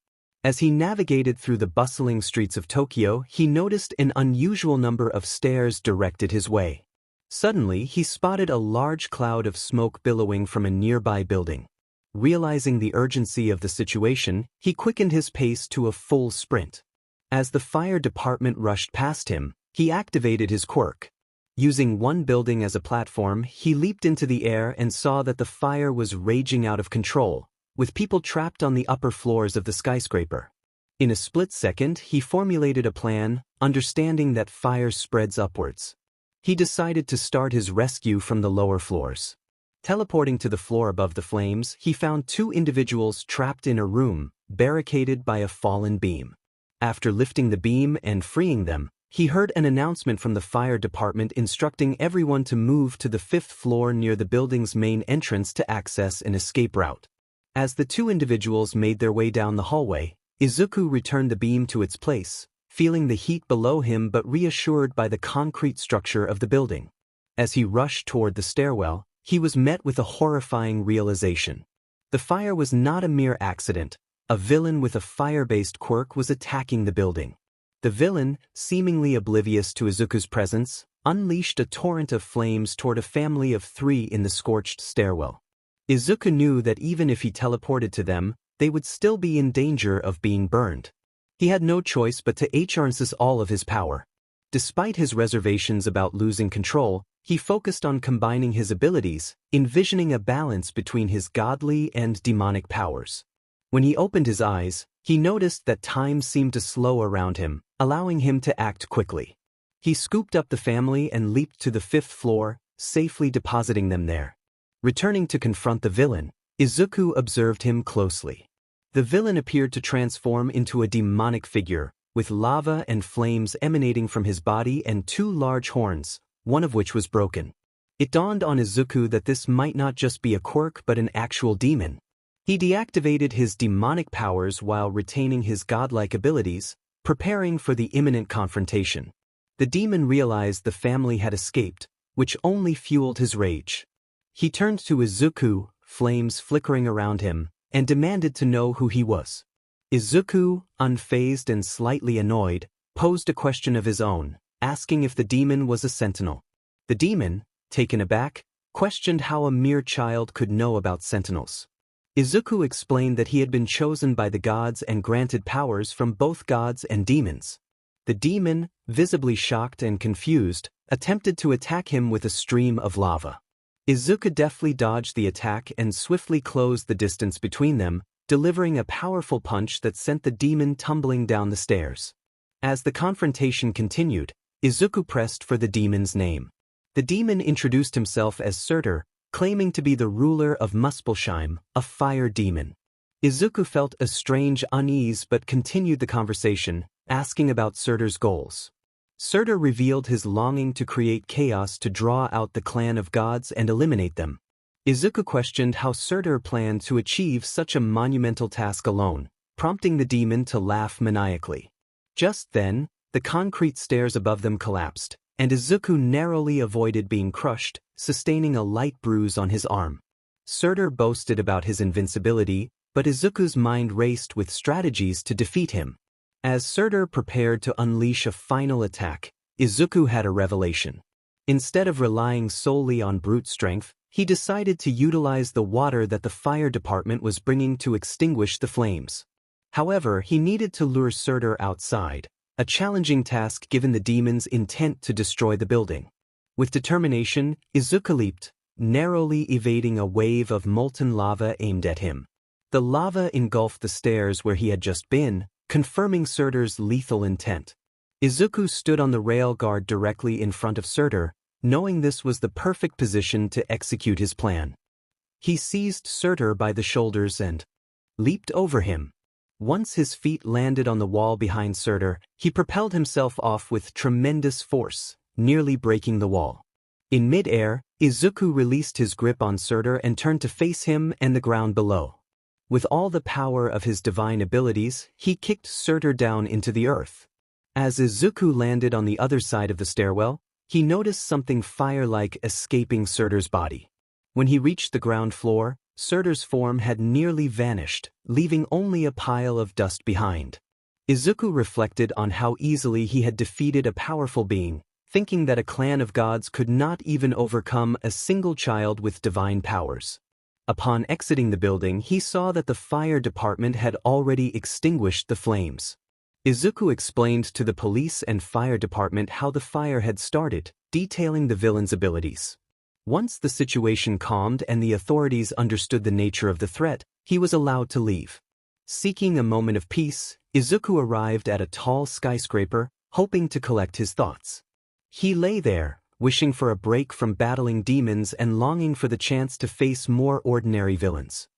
As he navigated through the bustling streets of Tokyo, he noticed an unusual number of stairs directed his way. Suddenly, he spotted a large cloud of smoke billowing from a nearby building. Realizing the urgency of the situation, he quickened his pace to a full sprint. As the fire department rushed past him, he activated his quirk. Using one building as a platform, he leaped into the air and saw that the fire was raging out of control, with people trapped on the upper floors of the skyscraper. In a split second, he formulated a plan, understanding that fire spreads upwards. He decided to start his rescue from the lower floors. Teleporting to the floor above the flames, he found two individuals trapped in a room, barricaded by a fallen beam. After lifting the beam and freeing them, he heard an announcement from the fire department instructing everyone to move to the 5th floor near the building's main entrance to access an escape route. As the two individuals made their way down the hallway, Izuku returned the beam to its place, feeling the heat below him but reassured by the concrete structure of the building. As he rushed toward the stairwell, he was met with a horrifying realization. The fire was not a mere accident. A villain with a fire-based quirk was attacking the building. The villain, seemingly oblivious to Izuku's presence, unleashed a torrent of flames toward a family of 3 in the scorched stairwell. Izuku knew that even if he teleported to them, they would still be in danger of being burned. He had no choice but to harness all of his power. Despite his reservations about losing control, he focused on combining his abilities, envisioning a balance between his godly and demonic powers. When he opened his eyes, he noticed that time seemed to slow around him, allowing him to act quickly. He scooped up the family and leaped to the 5th floor, safely depositing them there. Returning to confront the villain, Izuku observed him closely. The villain appeared to transform into a demonic figure, with lava and flames emanating from his body and 2 large horns, one of which was broken. It dawned on Izuku that this might not just be a quirk but an actual demon. He deactivated his demonic powers while retaining his godlike abilities, preparing for the imminent confrontation. The demon realized the family had escaped, which only fueled his rage. He turned to Izuku, flames flickering around him, and demanded to know who he was. Izuku, unfazed and slightly annoyed, posed a question of his own, asking if the demon was a sentinel. The demon, taken aback, questioned how a mere child could know about sentinels. Izuku explained that he had been chosen by the gods and granted powers from both gods and demons. The demon, visibly shocked and confused, attempted to attack him with a stream of lava. Izuku deftly dodged the attack and swiftly closed the distance between them, delivering a powerful punch that sent the demon tumbling down the stairs. As the confrontation continued, Izuku pressed for the demon's name. The demon introduced himself as Surtur, claiming to be the ruler of Muspelheim, a fire demon. Izuku felt a strange unease but continued the conversation, asking about Surtur's goals. Surtur revealed his longing to create chaos to draw out the clan of gods and eliminate them. Izuku questioned how Surtur planned to achieve such a monumental task alone, prompting the demon to laugh maniacally. Just then, the concrete stairs above them collapsed, and Izuku narrowly avoided being crushed, sustaining a light bruise on his arm. Surtur boasted about his invincibility, but Izuku's mind raced with strategies to defeat him. As Surtur prepared to unleash a final attack, Izuku had a revelation. Instead of relying solely on brute strength, he decided to utilize the water that the fire department was bringing to extinguish the flames. However, he needed to lure Surtur outside, a challenging task given the demon's intent to destroy the building. With determination, Izuku leaped, narrowly evading a wave of molten lava aimed at him. The lava engulfed the stairs where he had just been, confirming Surtur's lethal intent. Izuku stood on the rail guard directly in front of Surtur, knowing this was the perfect position to execute his plan. He seized Surtur by the shoulders and leaped over him. Once his feet landed on the wall behind Surtur, he propelled himself off with tremendous force, nearly breaking the wall. In mid-air, Izuku released his grip on Surtur and turned to face him and the ground below. With all the power of his divine abilities, he kicked Surtur down into the earth. As Izuku landed on the other side of the stairwell, he noticed something fire-like escaping Surtur's body. When he reached the ground floor, Surtur's form had nearly vanished, leaving only a pile of dust behind. Izuku reflected on how easily he had defeated a powerful being, thinking that a clan of gods could not even overcome a single child with divine powers. Upon exiting the building, he saw that the fire department had already extinguished the flames. Izuku explained to the police and fire department how the fire had started, detailing the villain's abilities. Once the situation calmed and the authorities understood the nature of the threat, he was allowed to leave. Seeking a moment of peace, Izuku arrived at a tall skyscraper, hoping to collect his thoughts. He lay there, wishing for a break from battling demons and longing for the chance to face more ordinary villains.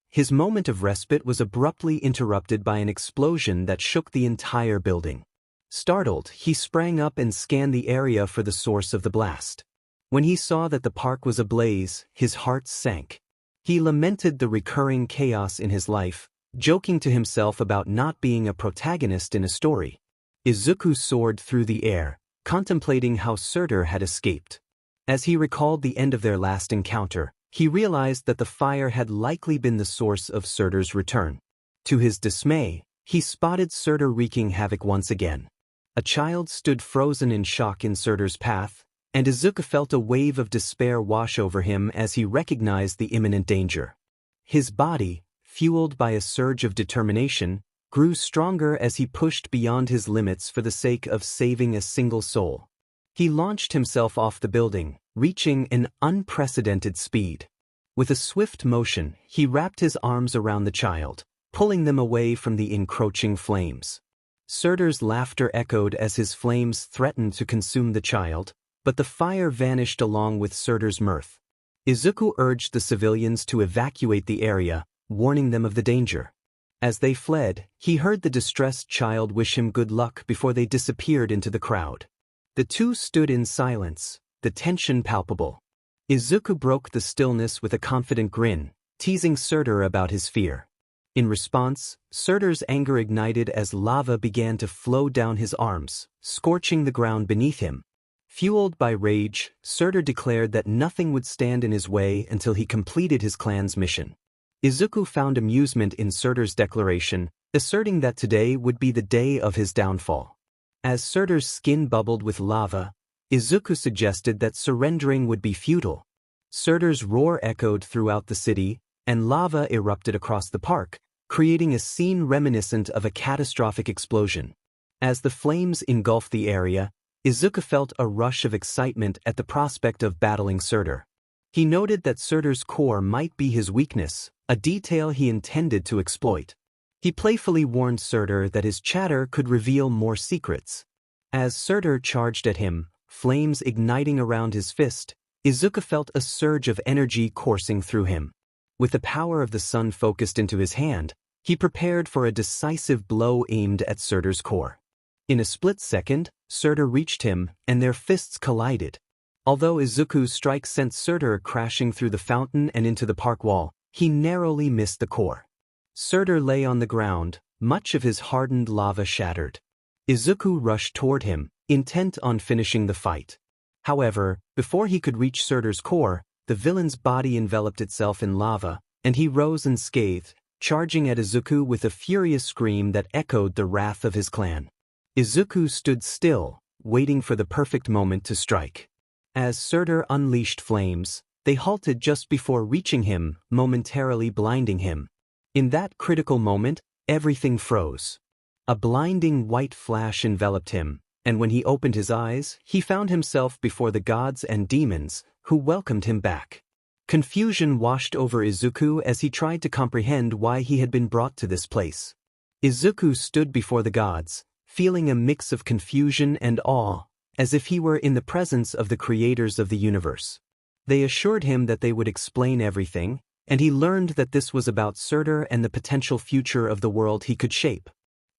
His moment of respite was abruptly interrupted by an explosion that shook the entire building. Startled, he sprang up and scanned the area for the source of the blast. When he saw that the park was ablaze, his heart sank. He lamented the recurring chaos in his life, joking to himself about not being a protagonist in a story. Izuku soared through the air, contemplating how Surtur had escaped. As he recalled the end of their last encounter, he realized that the fire had likely been the source of Surtur's return. To his dismay, he spotted Surtur wreaking havoc once again. A child stood frozen in shock in Surtur's path, and Izuku felt a wave of despair wash over him as he recognized the imminent danger. His body, fueled by a surge of determination, grew stronger as he pushed beyond his limits for the sake of saving a single soul. He launched himself off the building, reaching an unprecedented speed. With a swift motion, he wrapped his arms around the child, pulling them away from the encroaching flames. Surtur's laughter echoed as his flames threatened to consume the child, but the fire vanished along with Surtur's mirth. Izuku urged the civilians to evacuate the area, warning them of the danger. As they fled, he heard the distressed child wish him good luck before they disappeared into the crowd. The two stood in silence, the tension palpable. Izuku broke the stillness with a confident grin, teasing Surtur about his fear. In response, Surtur's anger ignited as lava began to flow down his arms, scorching the ground beneath him. Fueled by rage, Surtur declared that nothing would stand in his way until he completed his clan's mission. Izuku found amusement in Surtur's declaration, asserting that today would be the day of his downfall. As Surtur's skin bubbled with lava, Izuku suggested that surrendering would be futile. Surtur's roar echoed throughout the city, and lava erupted across the park, creating a scene reminiscent of a catastrophic explosion. As the flames engulfed the area, Izuku felt a rush of excitement at the prospect of battling Surtur. He noted that Surtur's core might be his weakness, a detail he intended to exploit. He playfully warned Surtur that his chatter could reveal more secrets. As Surtur charged at him, flames igniting around his fist, Izuku felt a surge of energy coursing through him. With the power of the sun focused into his hand, he prepared for a decisive blow aimed at Surtur's core. In a split second, Surtur reached him, and their fists collided. Although Izuku's strike sent Surtur crashing through the fountain and into the park wall, he narrowly missed the core. Surtur lay on the ground, much of his hardened lava shattered. Izuku rushed toward him, intent on finishing the fight. However, before he could reach Surtur's core, the villain's body enveloped itself in lava, and he rose unscathed, charging at Izuku with a furious scream that echoed the wrath of his clan. Izuku stood still, waiting for the perfect moment to strike. As Surtur unleashed flames, they halted just before reaching him, momentarily blinding him. In that critical moment, everything froze. A blinding white flash enveloped him, and when he opened his eyes, he found himself before the gods and demons, who welcomed him back. Confusion washed over Izuku as he tried to comprehend why he had been brought to this place. Izuku stood before the gods, feeling a mix of confusion and awe, as if he were in the presence of the creators of the universe. They assured him that they would explain everything, and he learned that this was about Surtur and the potential future of the world he could shape.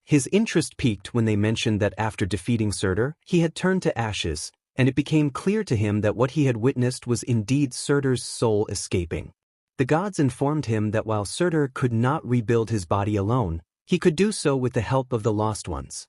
His interest peaked when they mentioned that after defeating Surtur, he had turned to ashes, and it became clear to him that what he had witnessed was indeed Surtur's soul escaping. The gods informed him that while Surtur could not rebuild his body alone, he could do so with the help of the Lost Ones.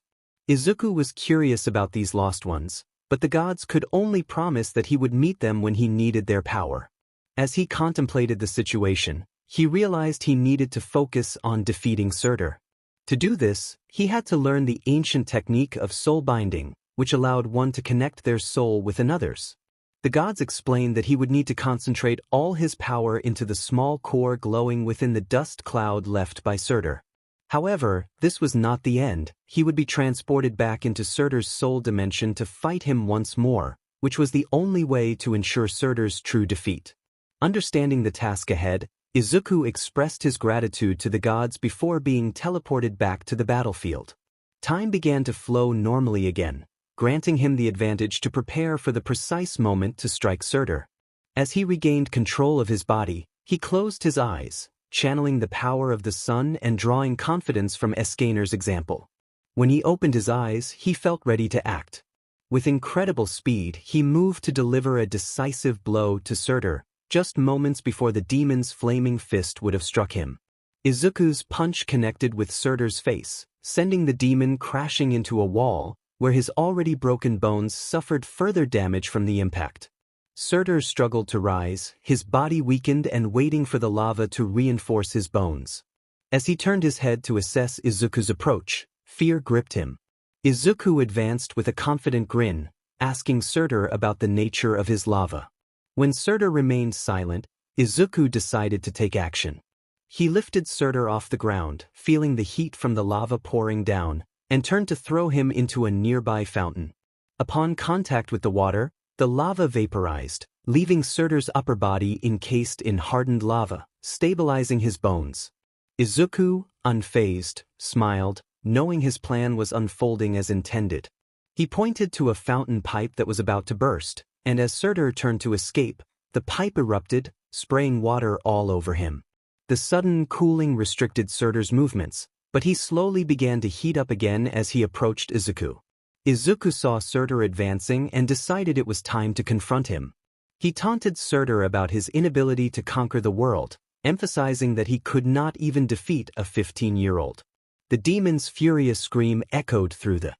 Izuku was curious about these Lost Ones, but the gods could only promise that he would meet them when he needed their power. As he contemplated the situation, he realized he needed to focus on defeating Surtur. To do this, he had to learn the ancient technique of soul binding, which allowed one to connect their soul with another's. The gods explained that he would need to concentrate all his power into the small core glowing within the dust cloud left by Surtur. However, this was not the end. He would be transported back into Surtur's soul dimension to fight him once more, which was the only way to ensure Surtur's true defeat. Understanding the task ahead, Izuku expressed his gratitude to the gods before being teleported back to the battlefield. Time began to flow normally again, granting him the advantage to prepare for the precise moment to strike Surtur. As he regained control of his body, he closed his eyes, channeling the power of the sun and drawing confidence from Escanor's example. When he opened his eyes, he felt ready to act. With incredible speed, he moved to deliver a decisive blow to Surtur, just moments before the demon's flaming fist would have struck him. Izuku's punch connected with Surtur's face, sending the demon crashing into a wall, where his already broken bones suffered further damage from the impact. Surtur struggled to rise, his body weakened and waiting for the lava to reinforce his bones. As he turned his head to assess Izuku's approach, fear gripped him. Izuku advanced with a confident grin, asking Surtur about the nature of his lava. When Surtur remained silent, Izuku decided to take action. He lifted Surtur off the ground, feeling the heat from the lava pouring down, and turned to throw him into a nearby fountain. Upon contact with the water, the lava vaporized, leaving Surtur's upper body encased in hardened lava, stabilizing his bones. Izuku, unfazed, smiled, knowing his plan was unfolding as intended. He pointed to a fountain pipe that was about to burst, and as Surtur turned to escape, the pipe erupted, spraying water all over him. The sudden cooling restricted Surtur's movements, but he slowly began to heat up again as he approached Izuku. Izuku saw Surtur advancing and decided it was time to confront him. He taunted Surtur about his inability to conquer the world, emphasizing that he could not even defeat a 15-year-old. The demon's furious scream echoed through the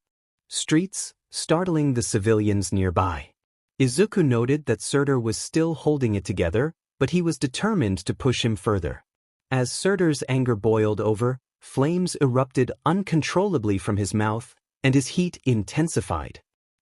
streets, startling the civilians nearby. Izuku noted that Surtur was still holding it together, but he was determined to push him further. As Surtur's anger boiled over, flames erupted uncontrollably from his mouth, and his heat intensified.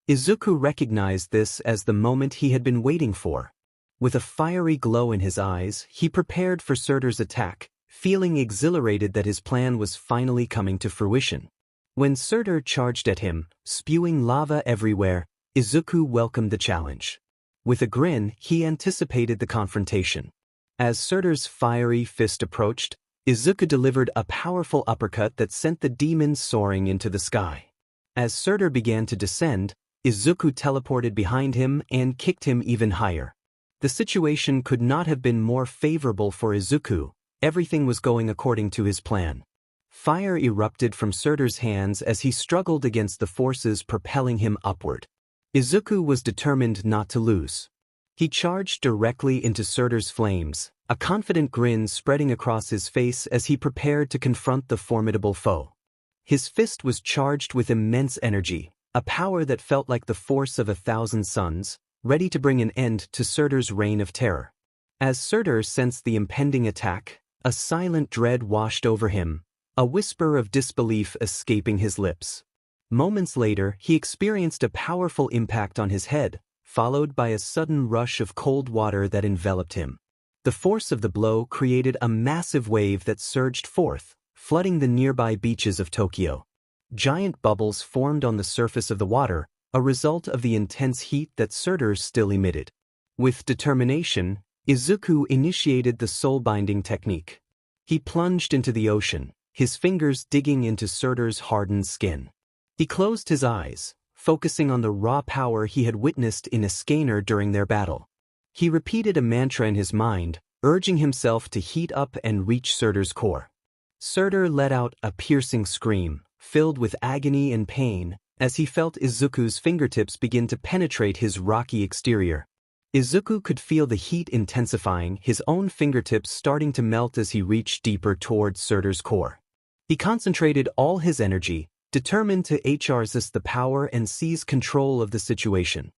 Izuku recognized this as the moment he had been waiting for. With a fiery glow in his eyes, he prepared for Surtur's attack, feeling exhilarated that his plan was finally coming to fruition. When Surtur charged at him, spewing lava everywhere, Izuku welcomed the challenge. With a grin, he anticipated the confrontation. As Surtur's fiery fist approached, Izuku delivered a powerful uppercut that sent the demon soaring into the sky. As Surtur began to descend, Izuku teleported behind him and kicked him even higher. The situation could not have been more favorable for Izuku. Everything was going according to his plan. Fire erupted from Surtur's hands as he struggled against the forces propelling him upward. Izuku was determined not to lose. He charged directly into Surtur's flames, a confident grin spreading across his face as he prepared to confront the formidable foe. His fist was charged with immense energy, a power that felt like the force of 1,000 suns, ready to bring an end to Surtur's reign of terror. As Surtur sensed the impending attack, a silent dread washed over him, a whisper of disbelief escaping his lips. Moments later, he experienced a powerful impact on his head, followed by a sudden rush of cold water that enveloped him. The force of the blow created a massive wave that surged forth, flooding the nearby beaches of Tokyo. Giant bubbles formed on the surface of the water, a result of the intense heat that Surtur still emitted. With determination, Izuku initiated the soul-binding technique. He plunged into the ocean, his fingers digging into Surtur's hardened skin. He closed his eyes, focusing on the raw power he had witnessed in Escanor during their battle. He repeated a mantra in his mind, urging himself to heat up and reach Surtur's core. Surtur let out a piercing scream, filled with agony and pain, as he felt Izuku's fingertips begin to penetrate his rocky exterior. Izuku could feel the heat intensifying, his own fingertips starting to melt as he reached deeper towards Surtur's core. He concentrated all his energy, determined to resist the power and seize control of the situation.